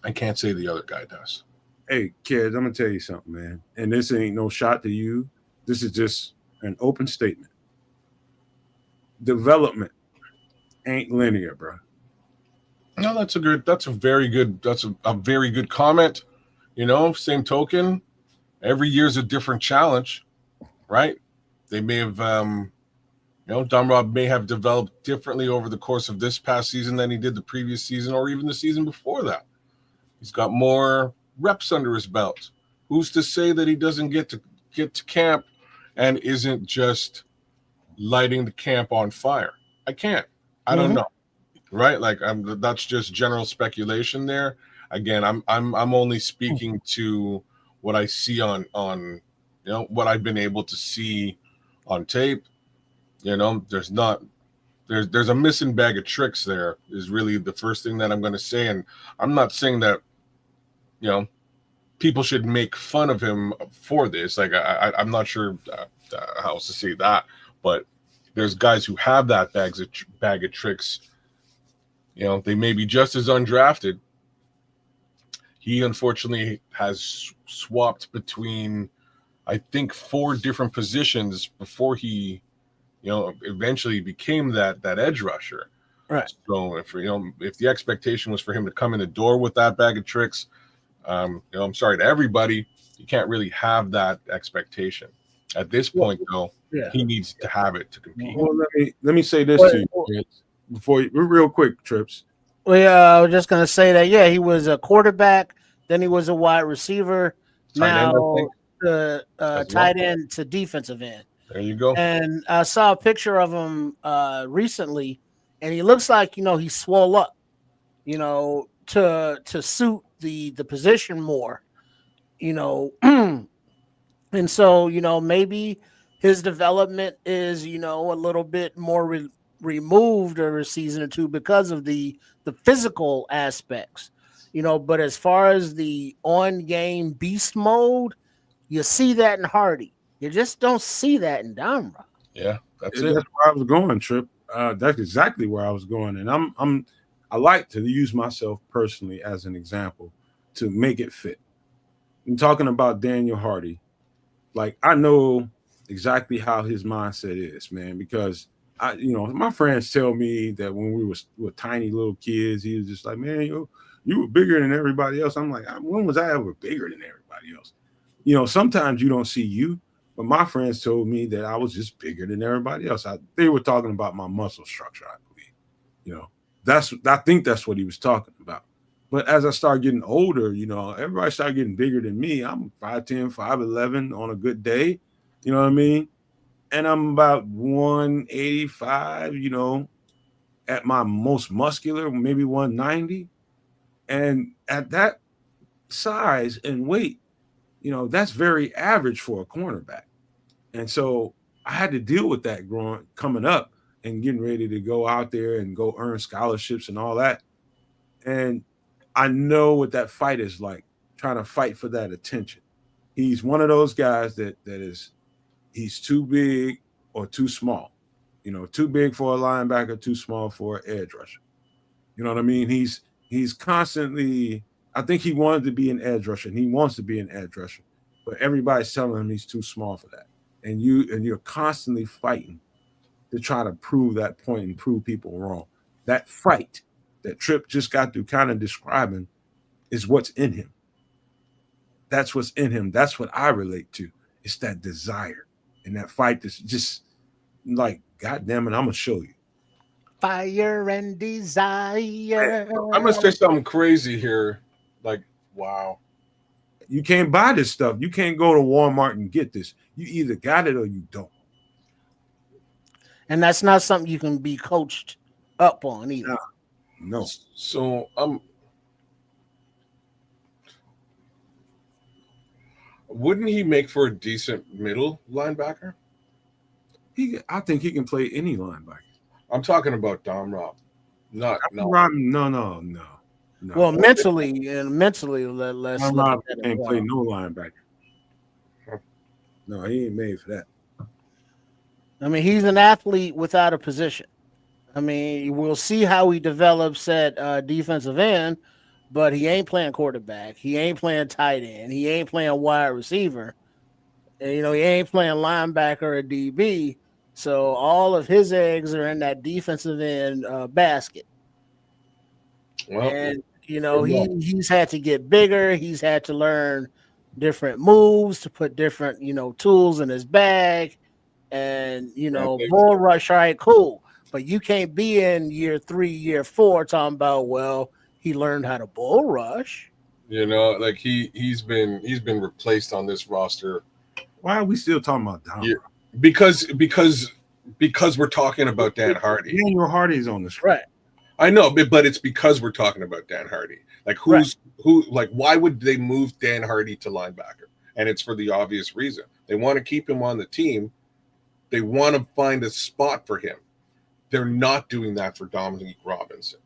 I can't say the other guy does. Hey, kids, I'm going to tell you something, man. And this ain't no shot to you. This is just an open statement. Development ain't linear, bro. No, that's a very good comment. Same token, every year's a different challenge, right? They may have, Dom Rob may have developed differently over the course of this past season than he did the previous season or even the season before that. He's got more reps under his belt. Who's to say that he doesn't get to camp and isn't just lighting the camp on fire? I can't. I don't know. Right? Like that's just general speculation there. Again, I'm only speaking to what I see on what I've been able to see on tape. There's a missing bag of tricks there is really the first thing that I'm going to say. And I'm not saying that, people should make fun of him for this. Like, I'm not sure how else to say that, but there's guys who have that bag of tricks. They may be just as undrafted. He unfortunately has swapped between, I think, 4 different positions before he, eventually became that edge rusher. Right. So if the expectation was for him to come in the door with that bag of tricks, I'm sorry to everybody, you can't really have that expectation at this point. Though, he needs to have it to compete. Well, let me say this to you, kids, before you, real quick, Trips. Well, I was just gonna say that. Yeah, he was a quarterback. Then he was a wide receiver. Tight end, the tight end to defensive end. There you go. And I saw a picture of him recently, and he looks like he swole up, to suit the position more, and so maybe his development is a little bit more removed over a season or two because of the physical aspects, but as far as the on game beast mode, you see that in Hardy. You just don't see that in Dom Rob. Yeah, that's where I was going, Trip. That's exactly where I was going, and I like to use myself personally as an example to make it fit. I'm talking about Daniel Hardy. Like, I know exactly how his mindset is, man, because my friends tell me that when we were tiny little kids, he was just like, man, you were bigger than everybody else. I'm like, when was I ever bigger than everybody else? Sometimes you don't see you, but my friends told me that I was just bigger than everybody else. They were talking about my muscle structure, I believe. I think that's what he was talking about. But as I started getting older, everybody started getting bigger than me. I'm 5'10", 5'11" on a good day. You know what I mean? And I'm about 185, at my most muscular, maybe 190. And at that size and weight, that's very average for a cornerback. And so I had to deal with that coming up and getting ready to go out there and go earn scholarships and all that. And I know what that fight is like, trying to fight for that attention. He's one of those guys he's too big or too small. Too big for a linebacker, too small for an edge rusher. You know what I mean? He's constantly, I think he wanted to be an edge rusher, and he wants to be an edge rusher, but everybody's telling him he's too small for that. And you're constantly fighting to try to prove that point and prove people wrong. That fight that Tripp just got through kind of describing is what's in him. That's what's in him. That's what I relate to. It's that desire and that fight that's just like, God damn it, I'm gonna show you. Fire and desire. I'm gonna say something crazy here. Like, wow. You can't buy this stuff. You can't go to Walmart and get this. You either got it or you don't. And that's not something you can be coached up on either. No. So wouldn't he make for a decent middle linebacker? I think he can play any linebacker. I'm talking about Dom Rob. No. No. Well, mentally, let's Dom look Rob at that. can't play no linebacker. No, he ain't made for that. I mean, he's an athlete without a position. I mean, we'll see how he develops at defensive end, but he ain't playing quarterback. He ain't playing tight end. He ain't playing wide receiver. And, he ain't playing linebacker or DB. So all of his eggs are in that defensive end basket. Well, and he's had to get bigger. He's had to learn different moves to put different tools in his bag. And bull rush, all right, cool. But you can't be in year 3, year 4 talking about, well, he learned how to bull rush. Like he's been replaced on this roster. Why are we still talking about Dom? Yeah, because we're talking about Dan Hardy. Daniel Hardy's on the screen. Right. I know, but it's because we're talking about Dan Hardy. Like why would they move Dan Hardy to linebacker? And it's for the obvious reason. They want to keep him on the team. They want to find a spot for him. They're not doing that for Dominique Robinson,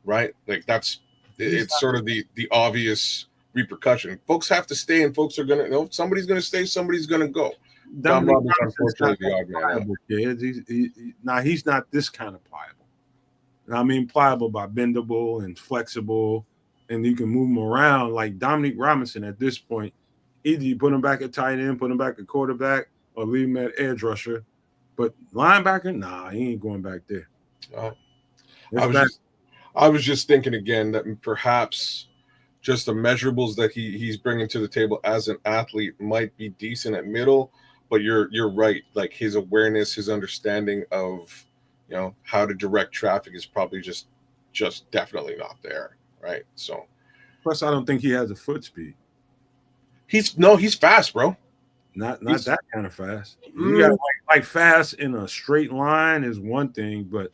right? Like it's sort of the obvious repercussion. Folks have to stay, and folks are gonna. Somebody's gonna stay. Somebody's gonna go. Dom Robinson's unfortunately the odd man out. He's not this kind of pliable. I mean, pliable by bendable and flexible, and you can move him around like Dominique Robinson. At this point, either you put him back at tight end, put him back at quarterback, or leave him at edge rusher. But linebacker, he ain't going back there. I was just thinking again that perhaps just the measurables that he's bringing to the table as an athlete might be decent at middle, but you're right. Like his awareness, his understanding of how to direct traffic is probably just definitely not there, right? So, plus, I don't think he has a foot speed. He's fast, bro. Not that kind of fast. You got like fast in a straight line is one thing, but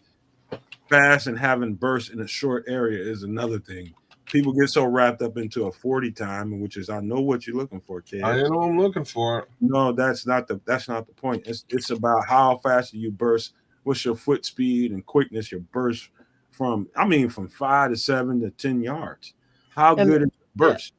fast and having bursts in a short area is another thing. People get so wrapped up into a 40 time, which is I know what you're looking for, kid. I know what I'm looking for. No, that's not the point. It's about how fast you burst. What's your foot speed and quickness? Your burst from 5 to 7 to 10 yards. How good is your burst?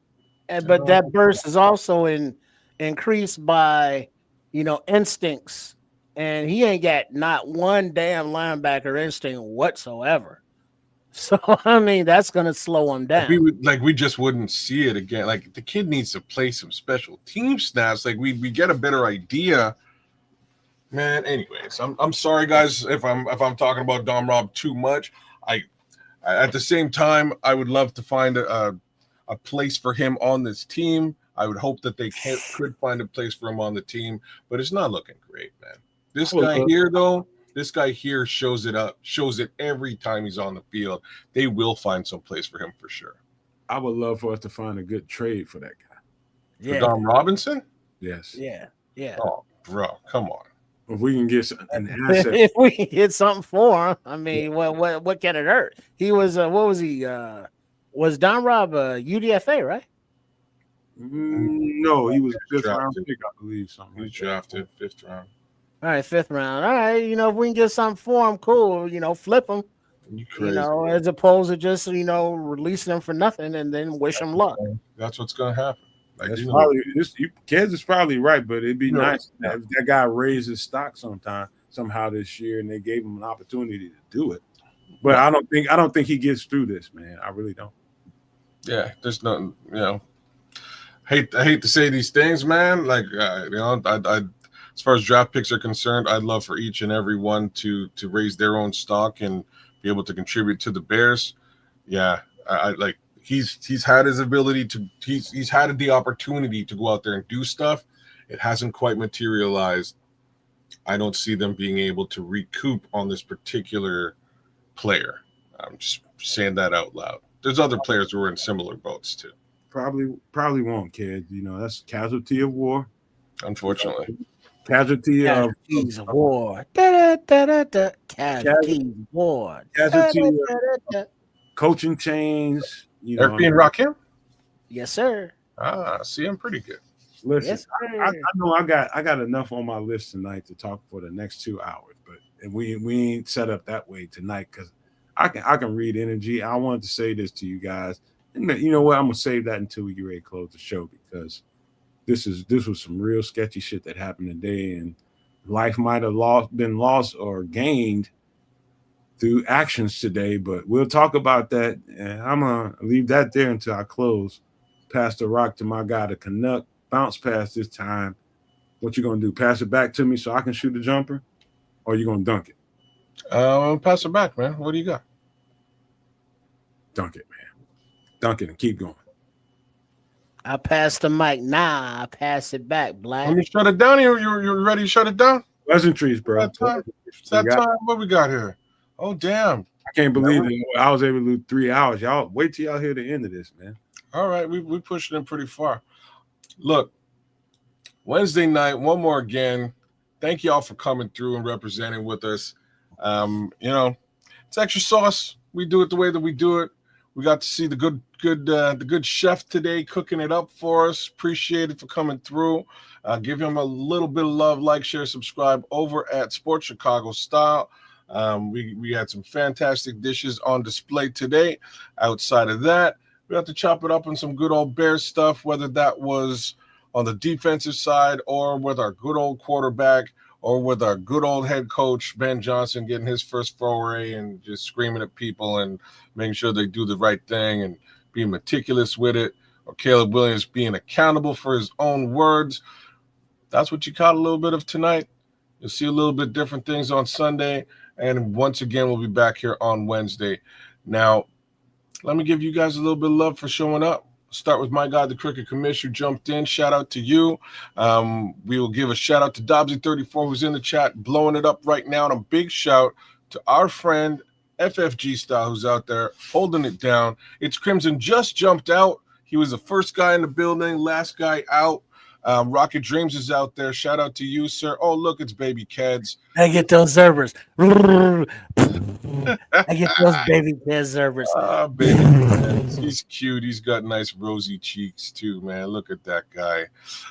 But that burst is also increased by instincts, and he ain't got not one damn linebacker instinct whatsoever. So I mean that's gonna slow him down. We just wouldn't see it again. Like the kid needs to play some special team snaps. Like we get a better idea. Man, anyways, I'm sorry guys if I'm talking about Dom Rob too much. I at the same time I would love to find a place for him on this team. I would hope that they could find a place for him on the team, but it's not looking great, man. This guy here, though, This guy here shows it every time he's on the field. They will find some place for him for sure. I would love for us to find a good trade for that guy. For Dom Robinson? Yes. Yeah. Oh, bro, come on. If we can get an asset, If we can get something for him, I mean, what can it hurt? He was what was he? Was Don Rob UDFA, right? No, he was a fifth round Drafted. pick, I believe. Something He was like that. drafted 5th round. All right, 5th round. All right, if we can get something for him, cool. Flip him. You crazy. As opposed to just releasing them for nothing and then wish them luck. That's what's gonna happen. Like, That's probably Kez is probably right, but it'd be nice yeah. if that guy raised his stock somehow this year, and they gave him an opportunity to do it. But I don't think he gets through this, man. I really don't. Yeah, there's nothing. I hate to say these things, man. Like I as far as draft picks are concerned, I'd love for each and every one to raise their own stock and be able to contribute to the Bears. Yeah, I like. He's had his ability to he's had the opportunity to go out there and do stuff. It hasn't quite materialized. I don't see them being able to recoup on this particular player. I'm just saying that out loud. There's other players who are in similar boats too. Probably won't, kid. That's casualty of war. Unfortunately. Casualty of war. Casualty of war. Casualty of coaching change. European Rakim? Yes, sir. See, I'm pretty good. Listen, Yes, I know I got enough on my list tonight to talk for the next 2 hours, but we ain't set up that way tonight because I can read energy. I wanted to say this to you guys, and you know what? I'm gonna save that until we get ready to close the show because this was some real sketchy shit that happened today, and life might have been lost or gained through actions today, but we'll talk about that. And I'm gonna leave that there until I close. Pass the rock to my guy, the Canuck. Bounce pass this time. What you gonna do? Pass it back to me so I can shoot a jumper, or you gonna dunk it? Pass it back, man. What do you got? Dunk it, man. Dunk it and keep going. I pass the mic. Nah, I pass it back, Black. Let me shut it down. You ready to shut it down? Pleasantries, bro. It's that time. What we got here? Oh, damn. I can't believe it. I was able to do 3 hours. Y'all wait till y'all hear the end of this, man. All right. We pushed it in pretty far. Look, Wednesday night, one more again. Thank y'all for coming through and representing with us. It's extra sauce. We do it the way that we do it. We got to see the good chef today cooking it up for us. Appreciate it for coming through. Give him a little bit of love, like, share, subscribe over at Sports Chicago Style. We had some fantastic dishes on display today. Outside of that, we have to chop it up on some good old Bears stuff, whether that was on the defensive side or with our good old quarterback or with our good old head coach, Ben Johnson, getting his first foray and just screaming at people and making sure they do the right thing and being meticulous with it, or Caleb Williams being accountable for his own words. That's what you caught a little bit of tonight. You'll see a little bit different things on Sunday. And once again, we'll be back here on Wednesday. Now, let me give you guys a little bit of love for showing up. Start with my guy, the Cricket Commish, who jumped in. Shout out to you. We will give a shout out to Dobbsy34, who's in the chat, blowing it up right now. And a big shout to our friend, FFG Style, who's out there holding it down. It's Crimson just jumped out. He was the first guy in the building, last guy out. Rocket Dreams is out there. Shout out to you, sir. Oh, look, it's Baby Keds. I get those Zerbers. I get those baby Keds Zerbers. Baby Keds. He's cute. He's got nice rosy cheeks, too, man. Look at that guy.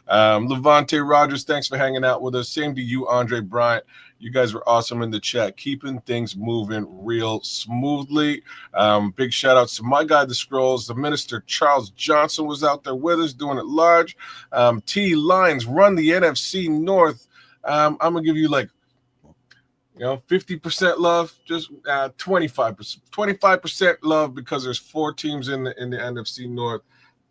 Levante Rogers, thanks for hanging out with us. Same to you, Andre Bryant. You guys were awesome in the chat, keeping things moving real smoothly. Big shout outs to my guy, the Scrolls. The Minister Charles Johnson was out there with us, doing it large. T Lines run the NFC North. I'm gonna give you 50% love, just 25% love, because there's 4 teams in the NFC North.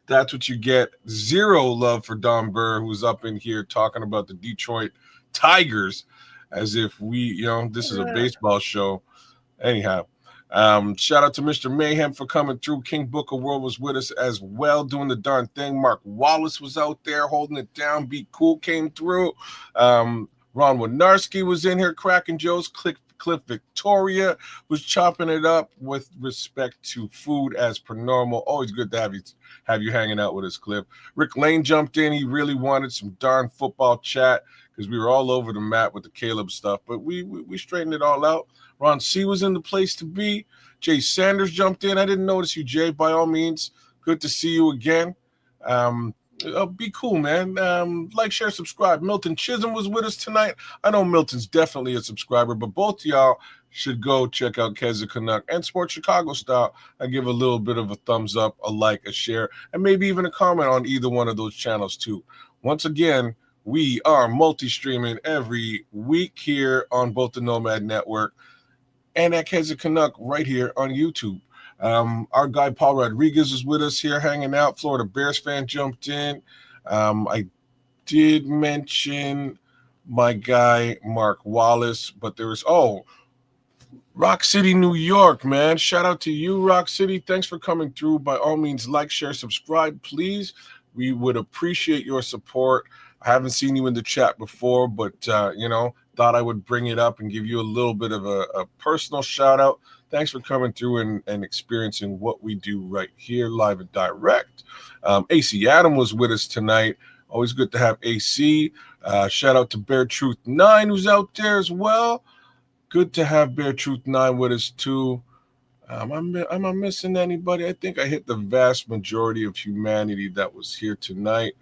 That's what you get. 0 love for Don Burr, who's up in here talking about the Detroit Tigers as if this is a baseball show. Anyhow, shout out to Mr. Mayhem for coming through. King Booker World was with us as well, doing the darn thing. Mark Wallace was out there holding it down. Be Cool came through. Ron Winarski was in here cracking jokes. Cliff Victoria was chopping it up with respect to food as per normal. Always good to have you hanging out with us, Cliff. Rick Lane jumped in. He really wanted some darn football chat because we were all over the map with the Caleb stuff, but we straightened it all out. Ron C was in the place to be. Jay Sanders jumped in. I didn't notice you, Jay. By all means, good to see you again. Be cool, man. Like, share, subscribe. Milton Chisholm was with us tonight. I know Milton's definitely a subscriber, but both of y'all should go check out Keza Canuck and Sports Chicago Style. I give a little bit of a thumbs up, a like, a share, and maybe even a comment on either one of those channels too. Once again, we are multi-streaming every week here on both the Nomad Network and at Keza Canuck right here on YouTube. Our guy Paul Rodriguez is with us here hanging out. Florida Bears fan jumped in. I did mention my guy Mark Wallace, but there was Rock City, New York, man. Shout out to you, Rock City. Thanks for coming through. By all means, like, share, subscribe, please. We would appreciate your support. I haven't seen you in the chat before, but thought I would bring it up and give you a little bit of a personal shout out. Thanks for coming through and experiencing what we do right here, live and direct. AC Adam was with us tonight. Always good to have AC. Shout out to Bear Truth 9, who's out there as well. Good to have Bear Truth 9 with us too. Am I missing anybody? I think I hit the vast majority of humanity that was here tonight.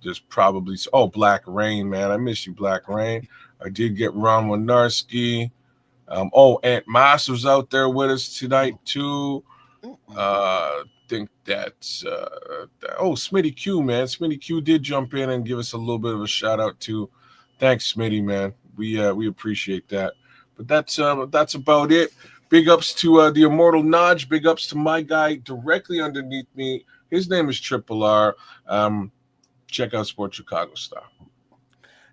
There's probably Black Rain, man. I miss you, Black Rain. I did get Ron Winarski. Aunt Moss was out there with us tonight too. Think that's Smitty Q, man. Smitty Q did jump in and give us a little bit of a shout out too. Thanks, Smitty, man. We appreciate that. But that's about it. Big ups to the Immortal Nodge. Big ups to my guy directly underneath me. His name is Triple R. Check out Sports Chicago Style.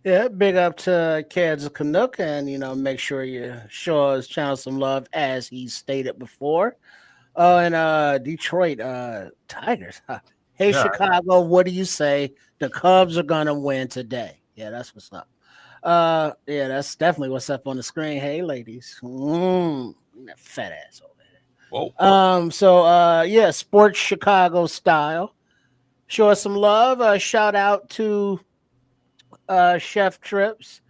Yeah, big up to Keza Canuck, and make sure you show his channel some love as he stated before. And Detroit Tigers. Hey, yeah. Chicago, what do you say? The Cubs are gonna win today. Yeah, that's what's up. Yeah, that's definitely what's up on the screen. Hey, ladies, that fat ass over there. Whoa. So Sports Chicago Style. Show us some love. Shout out to Chef Trips.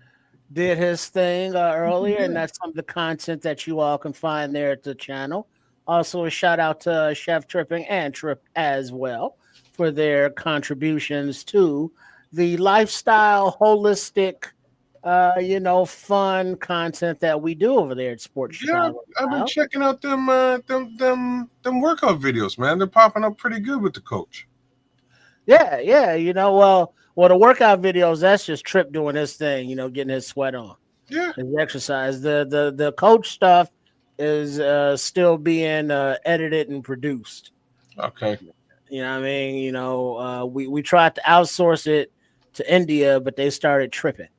Did his thing earlier, and that's some of the content that you all can find there at the channel. Also, a shout out to Chef Tripping and Trip as well for their contributions to the lifestyle, holistic, fun content that we do over there at Sports Chicago. I've been checking out them workout videos, man. They're popping up pretty good with the coach. Yeah. Well, the workout videos, that's just Trip doing his thing, getting his sweat on. Yeah. His exercise. The coach stuff is still being edited and produced. Okay. You know what I mean? We tried to outsource it to India, but they started tripping.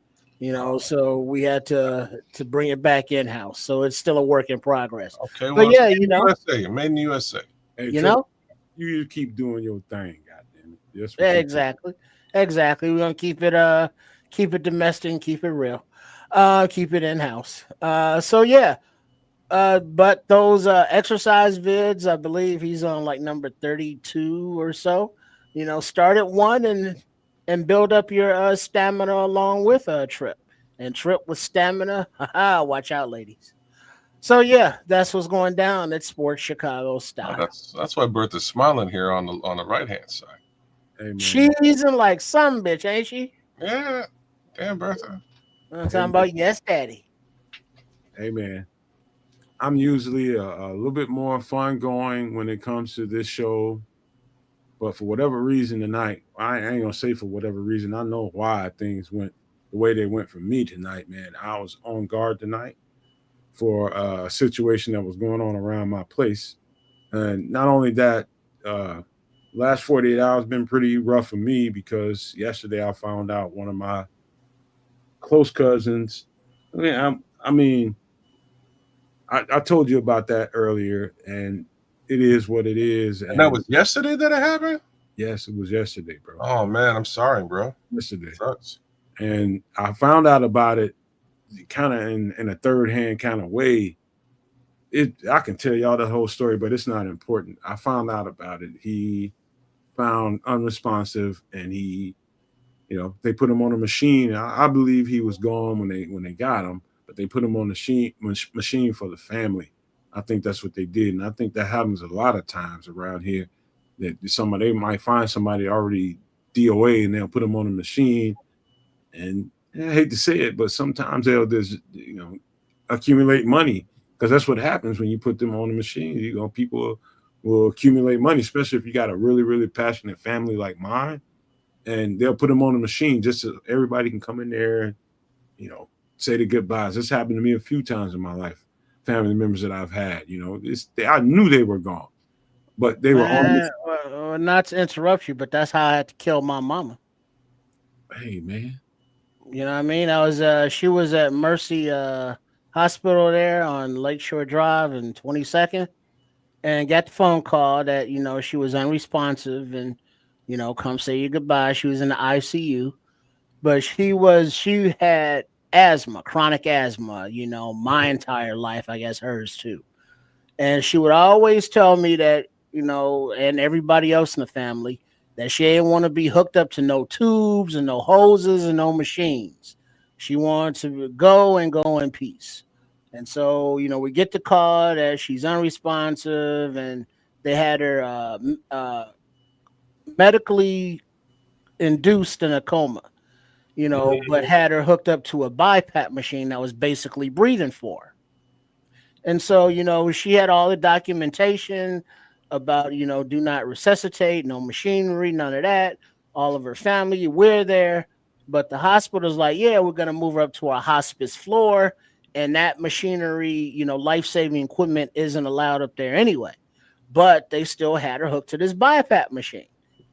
So we had to bring it back in-house. So it's still a work in progress. Okay. Well, yeah, USA, made in the USA. Hey, you keep doing your thing, goddamn it. Yes. Yeah, exactly. We're gonna keep it domestic and keep it real. Keep it in-house. But those exercise vids, I believe he's on like number 32 or so. Start at one and build up your stamina along with a Trip. And Trip with stamina, watch out, ladies. So yeah, that's what's going down at Sports Chicago Style. That's why Bertha's smiling here on the right hand side. Amen. She's in like some bitch, ain't she? Yeah, damn Bertha. I'm talking about yes, daddy. Amen. I'm usually a little bit more fun going when it comes to this show, but for whatever reason tonight, I ain't gonna say for whatever reason. I know why things went the way they went for me tonight, man. I was on guard tonight for a situation that was going on around my place, and not only that, last 48 hours been pretty rough for me because yesterday I found out one of my close cousins. I told you about that earlier, and it is what it is. And that was yesterday that it happened? Yes, it was yesterday, bro. Oh, man, I'm sorry, bro. Yesterday. Sucks. And I found out about it kind of in a third hand kind of way. I can tell y'all the whole story, but it's not important. I found out about it. He found unresponsive, and they put him on a machine. I believe he was gone when they got him, but they put him on the machine for the family. I think that's what they did, and I think that happens a lot of times around here. That somebody, they might find somebody already DOA, and they'll put them on a machine. And I hate to say it, but sometimes they'll just accumulate money, because that's what happens when you put them on the machine. People will accumulate money, especially if you got a really really passionate family like mine, and they'll put them on the machine just so everybody can come in there and say the goodbyes. This happened to me a few times in my life. Family members that I've had, I knew they were gone, but they were on Man, this. not to interrupt you, but that's how I had to kill my mama. Hey man. You know what I mean? I was she was at Mercy Hospital there on Lakeshore Drive and 22nd, and got the phone call that she was unresponsive, and come say your goodbye. She was in the ICU, but she had asthma, chronic asthma. My entire life, I guess hers too. And she would always tell me that, and everybody else in the family, that she didn't want to be hooked up to no tubes and no hoses and no machines. She wanted to go and go in peace. And so, we get the call that she's unresponsive, and they had her medically induced in a coma, but had her hooked up to a BiPAP machine that was basically breathing for her. And so, she had all the documentation about, do not resuscitate, no machinery, none of that. All of her family, we're there. But the hospital's like, yeah, we're going to move her up to our hospice floor. And that machinery, life saving equipment isn't allowed up there anyway. But they still had her hooked to this BiPAP machine.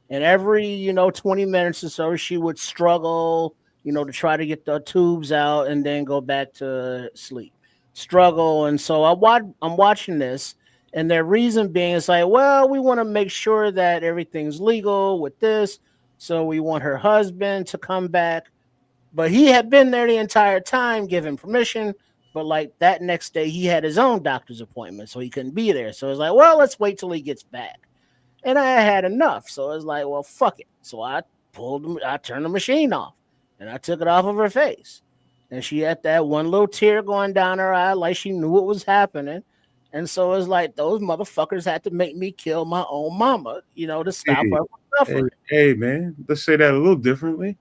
And every, 20 minutes or so, she would struggle, to try to get the tubes out and then go back to sleep. Struggle. And so I'm watching this, and their reason being is like, well, we want to make sure that everything's legal with this. So we want her husband to come back. But he had been there the entire time, given permission. But like that next day, he had his own doctor's appointment, so he couldn't be there. So it's like, well, let's wait till he gets back. And I had enough. So it's like, well, fuck it. So I turned the machine off, and I took it off of her face. And she had that one little tear going down her eye, like she knew what was happening. And so it's like those motherfuckers had to make me kill my own mama, to stop Hey, her from hey, suffering. hey, man. Let's say that a little differently.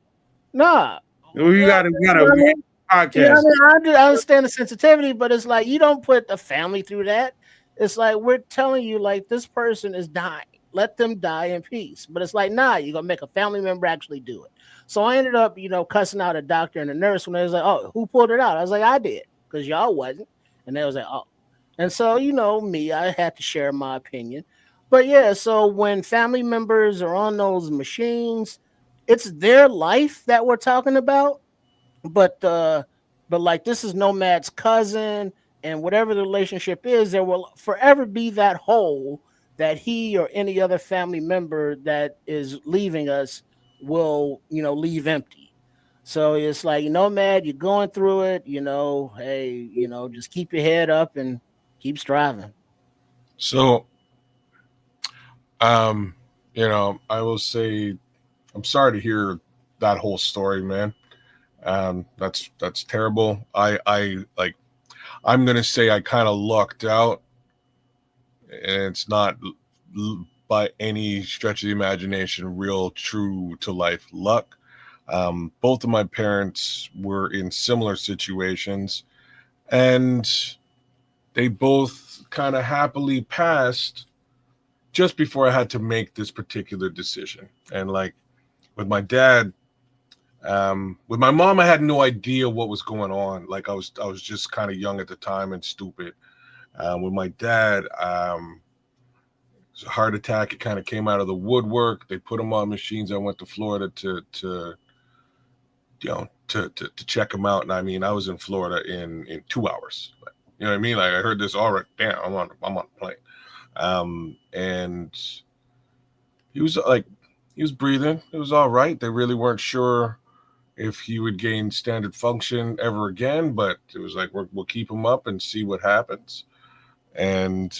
Nah. Well, you got to, You know what I mean? You know what I podcast. mean? I understand the sensitivity, but it's like you don't put the family through that. It's like we're telling you, like, this person is dying. Let them die in peace. But it's like, nah, you're gonna make a family member actually do it. So I ended up, cussing out a doctor and a nurse when they was like, oh, who pulled it out? I was like, I did, because y'all wasn't. And they was like, oh. And so, me, I had to share my opinion. But yeah, so when family members are on those machines, it's their life that we're talking about, but like this is Nomad's cousin, and whatever the relationship is, there will forever be that hole that he or any other family member that is leaving us will, leave empty. So it's like, Nomad, you're going through it, hey, just keep your head up and keep striving. So, um, I will say I'm sorry to hear that whole story, man. That's terrible. I like. I'm gonna say I kind of lucked out, and it's not by any stretch of the imagination real true to life luck. Both of my parents were in similar situations, and they both kind of happily passed just before I had to make this particular decision. And like with my dad, with my mom, I had no idea what was going on. Like I was just kind of young at the time and stupid. With my dad, it was a heart attack. It kind of came out of the woodwork. They put him on machines. I went to Florida to check him out. And I mean, I was in Florida in 2 hours. You know what I mean? Like I heard this, all right, damn, I'm on a plane. And he was breathing. It was all right. They really weren't sure if he would gain standard function ever again, but it was like we'll keep him up and see what happens. And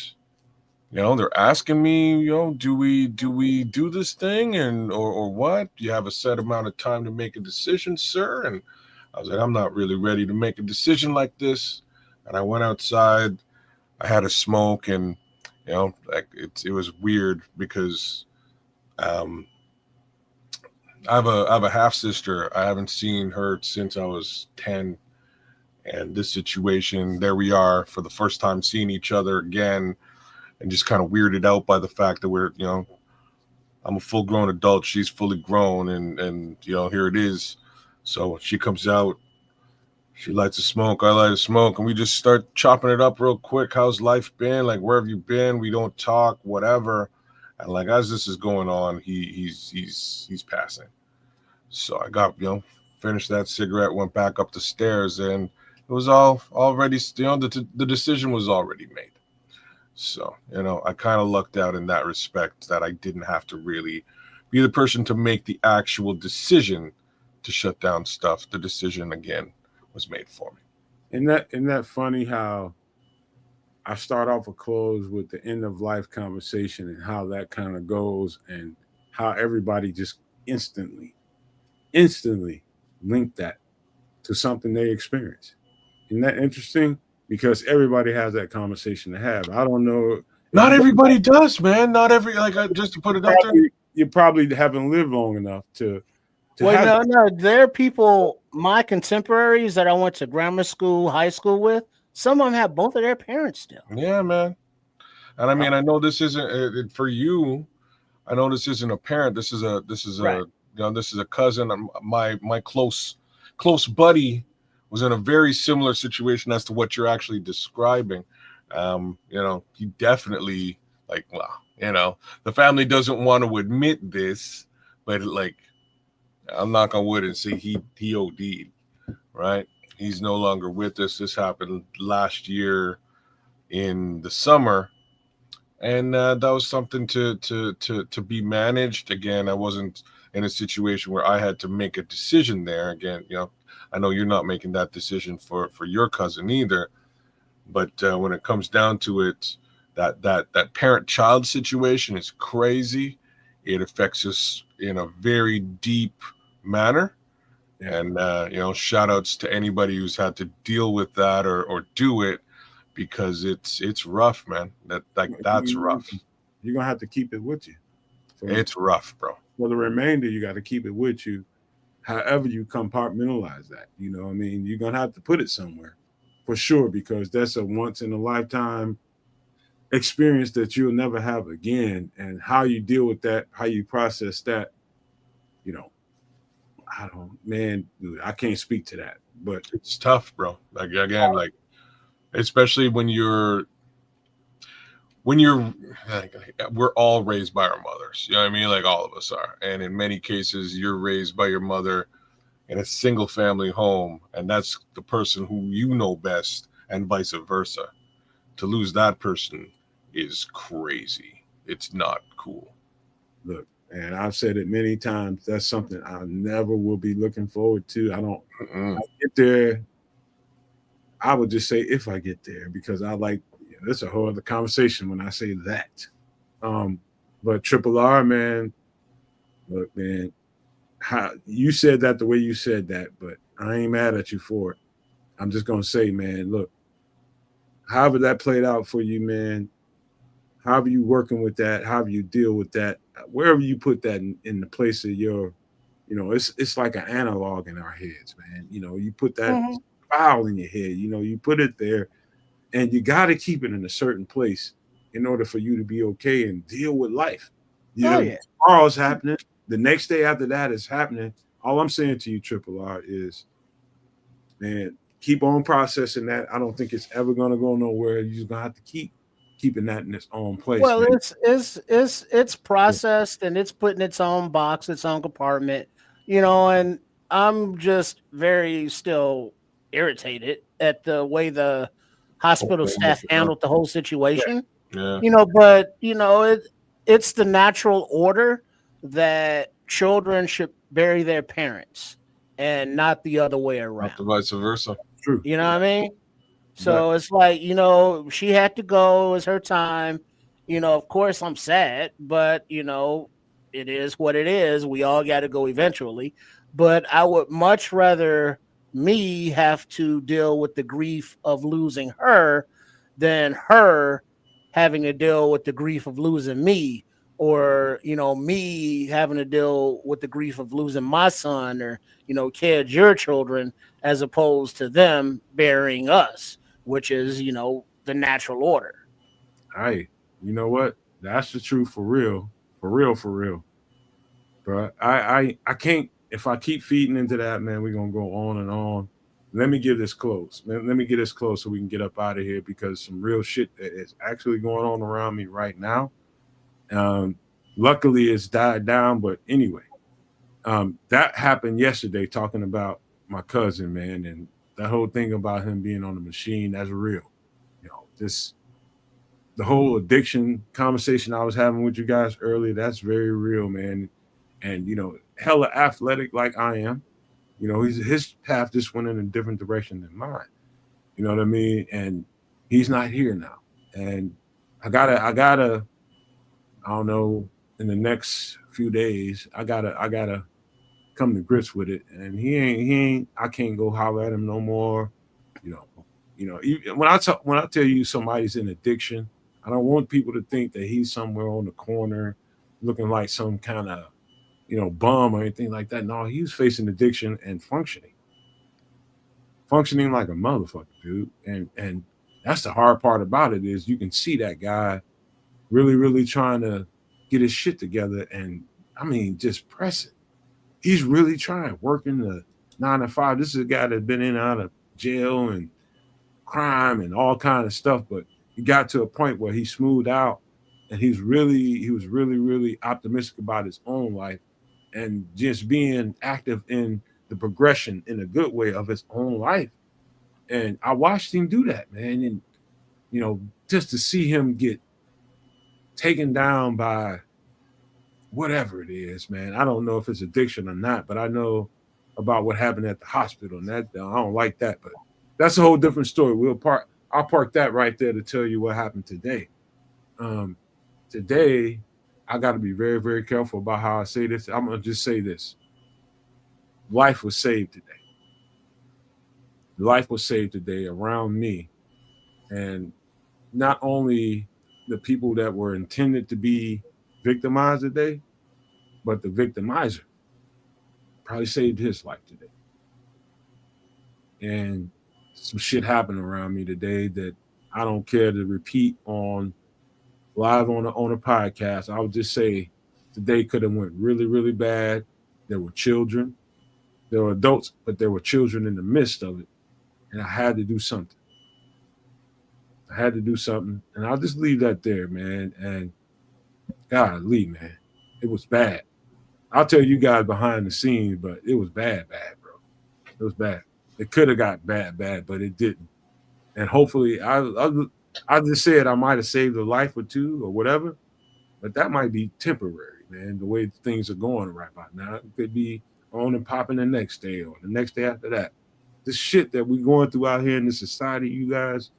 they're asking me, do we do this thing or what? Do you have a set amount of time to make a decision, sir? And I was like, I'm not really ready to make a decision like this. And I went outside. I had a smoke, and like it was weird because I have a half sister. I haven't seen her since I was 10. And this situation, there we are for the first time seeing each other again, and just kind of weirded out by the fact that we're, I'm a full grown adult. She's fully grown, and here it is. So she comes out, she lights a smoke, I light a smoke, and we just start chopping it up real quick. How's life been? Like, where have you been? We don't talk, whatever. And like, as this is going on, he's passing. So I got, finished that cigarette, went back up the stairs, and it was all already, the decision was already made. So, I kind of lucked out in that respect that I didn't have to really be the person to make the actual decision to shut down stuff. The decision, again, was made for me. Isn't that funny how I start off a close with the end of life conversation and how that kind of goes, and how everybody just instantly link that to something they experience. Isn't that interesting? Because everybody has that conversation to have. I don't know. Not everybody does, man. Not every, just to put it out there. You probably haven't lived long enough to Well, no. There are people, my contemporaries that I went to grammar school, high school with. Some of them have both of their parents still. Yeah, man. And I mean, I know this isn't for you. I know this isn't a parent. This is a Right. this is a cousin. My close buddy was in a very similar situation as to what you're actually describing. He definitely, the family doesn't want to admit this, but like, I'll knock on wood and say he OD'd, right? He's no longer with us. This happened last year in the summer, and that was something to be managed. Again, I wasn't in a situation where I had to make a decision there. Again, I know you're not making that decision for your cousin either, but when it comes down to it, that parent-child situation is crazy. It affects us in a very deep manner. Yeah. And shout outs to anybody who's had to deal with that or do it, because it's rough, man. That's rough. You're gonna have to keep it with you. It's rough, bro. For the remainder, you got to keep it with you. However you compartmentalize that, you're gonna have to put it somewhere for sure, because that's a once in a lifetime experience that you'll never have again. And how you deal with that, how you process that, dude, I can't speak to that, but it's tough, bro. Like, again, especially when you're we're all raised by our mothers. You know what I mean? Like, all of us are. And in many cases, you're raised by your mother in a single family home, and that's the person who you know best, and vice versa. To lose that person is crazy. It's not cool. Look, and I've said it many times, that's something I never will be looking forward to. I get there, I would just say if I get there, because I like, that's a whole other conversation when I say that. But Triple R, man, look, man, how you said that the way you said that, but I ain't mad at you for it. I'm just gonna say, man, look, however that played out for you, man, however you working with that, however you deal with that, wherever you put that in the place of your, it's like an analog in our heads, man. You put that file in your head, you put it there, and you got to keep it in a certain place in order for you to be okay and deal with life. Tomorrow's happening. The next day after that is happening. All I'm saying to you, Triple R, is, man, keep on processing that. I don't think it's ever going to go nowhere. You're just going to have to keep keeping that in its own place. Well, man. it's processed and it's put in its own box, its own compartment, and I'm just very still irritated at the way the hospital staff handled the whole situation. Yeah. But it's the natural order that children should bury their parents. and not the other way Not the around. vice versa. True. You know what I mean? But So it's like, she had to go. It was her time. Of course I'm sad, but it is what it is. We all got to go eventually. But I would much rather me have to deal with the grief of losing her than her having to deal with the grief of losing me, or me having to deal with the grief of losing my son, or kids, your children, as opposed to them burying us, which is, the natural order. hey, you know what? That's the truth for real. For real, for real. But I can't, if I keep feeding into that, man, we're gonna go on and on. Let me get this close. Let me get this close so we can get up out of here because some real shit that is actually going on around me right now. Um, luckily it's died down, but anyway, that happened yesterday talking about my cousin, man, and that whole thing about him being on the machine, that's real. This the whole addiction conversation I was having with you guys earlier, that's very real, man. And hella athletic like I am. His path just went in a different direction than mine. You know what I mean? And he's not here now. And I gotta, I don't know, in the next few days, I gotta come to grips with it. And he ain't. I can't go holler at him no more. You know, when I tell you somebody's in addiction, I don't want people to think that he's somewhere on the corner, looking like some kind of bum or anything like that. No, he was facing addiction and functioning like a motherfucker, dude. And that's the hard part about it is you can see that guy really, really trying to get his shit together, and I mean just pressing. He's really trying, working the 9 to 5. This is a guy that's been in and out of jail and crime and all kind of stuff, but he got to a point where he smoothed out, and he was really, really optimistic about his own life and just being active in the progression in a good way of his own life. And I watched him do that, man. And just to see him get taken down by whatever it is, man. I don't know if it's addiction or not, but I know about what happened at the hospital, and that I don't like that. But that's a whole different story. I'll park that right there to tell you what happened today. Um, today, I got to be very, very careful about how I say this. I'm gonna just say this: life was saved today. Life was saved today around me, and not only the people that were intended to be victimized today, but the victimizer probably saved his life today. And some shit happened around me today that I don't care to repeat on live on a podcast. I would just say today could have went really, really bad. There were children, there were adults, but there were children in the midst of it. And I had to do something. I had to do something. And I'll just leave that there, man. And golly, man, it was bad. I'll tell you guys behind the scenes, but it was bad, bad, bro. It was bad. It could have got bad, bad, but it didn't. And hopefully, I just said I might have saved a life or two or whatever, but that might be temporary, man. The way things are going right about now, it could be on and popping the next day or the next day after that. This shit that we're going through out here in this society, you guys,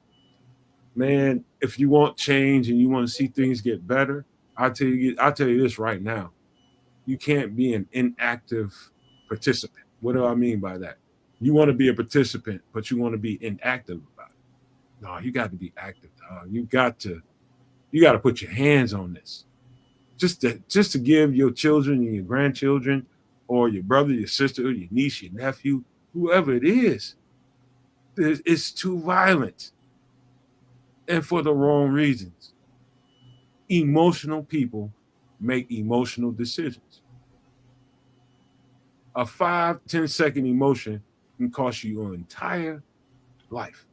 man. If you want change and you want to see things get better, I'll tell you this right now: you can't be an inactive participant. What do I mean by that? You want to be a participant, but you want to be inactive about it. No, you got to be active, dog. You got to put your hands on this. Just to give your children and your grandchildren, or your brother, your sister, your niece, your nephew, whoever it is, it's too violent and for the wrong reasons. Emotional people make emotional decisions. A 5-10 second emotion can cost you your entire life.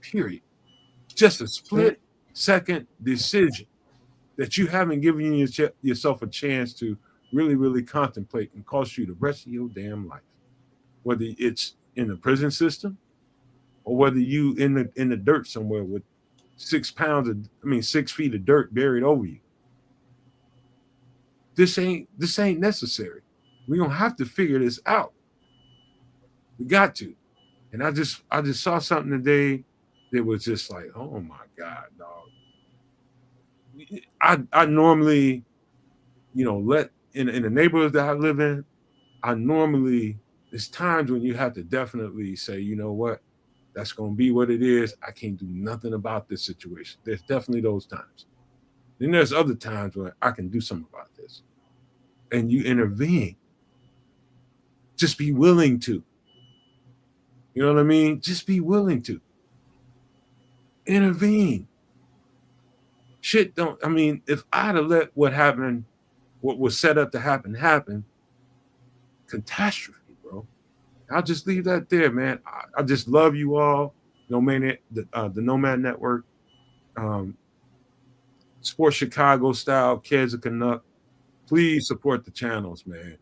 Period. Just a split second decision that you haven't given yourself a chance to really, really contemplate can cost you the rest of your damn life. Whether it's in the prison system or whether you in the dirt somewhere with 6 feet of dirt buried over you. This ain't necessary. We're gonna have to figure this out. We got to. And I just saw something today that was just like, oh my God, dog. I normally, let in the neighborhood that I live in, I normally there's times when you have to definitely say, you know what, that's gonna be what it is. I can't do nothing about this situation. There's definitely those times. Then there's other times where I can do something about this. And you intervene. Just be willing to. You know what I mean? Just be willing to intervene. Shit don't, I mean, if I'd have let what happened, what was set up to happen, catastrophe, bro. I'll just leave that there, man. I just love you all. Nomad, the Nomad Network, um, Sports Chicago style, Kids of Canuck. Please support the channels, man.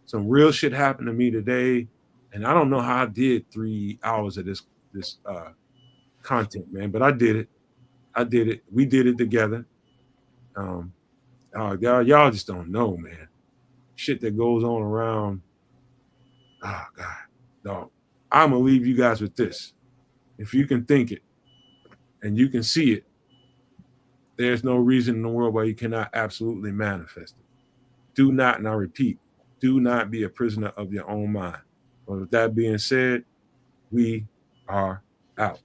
Some real shit happened to me today, and I don't know how I did 3 hours of this content, man, but I did it. I did it. We did it together. Y'all just don't know, man. Shit that goes on around. Oh God, dog. I'm gonna leave you guys with this. If you can think it and you can see it, there's no reason in the world why you cannot absolutely manifest it. Do not, and I repeat, do not be a prisoner of your own mind. But with that being said, we are out.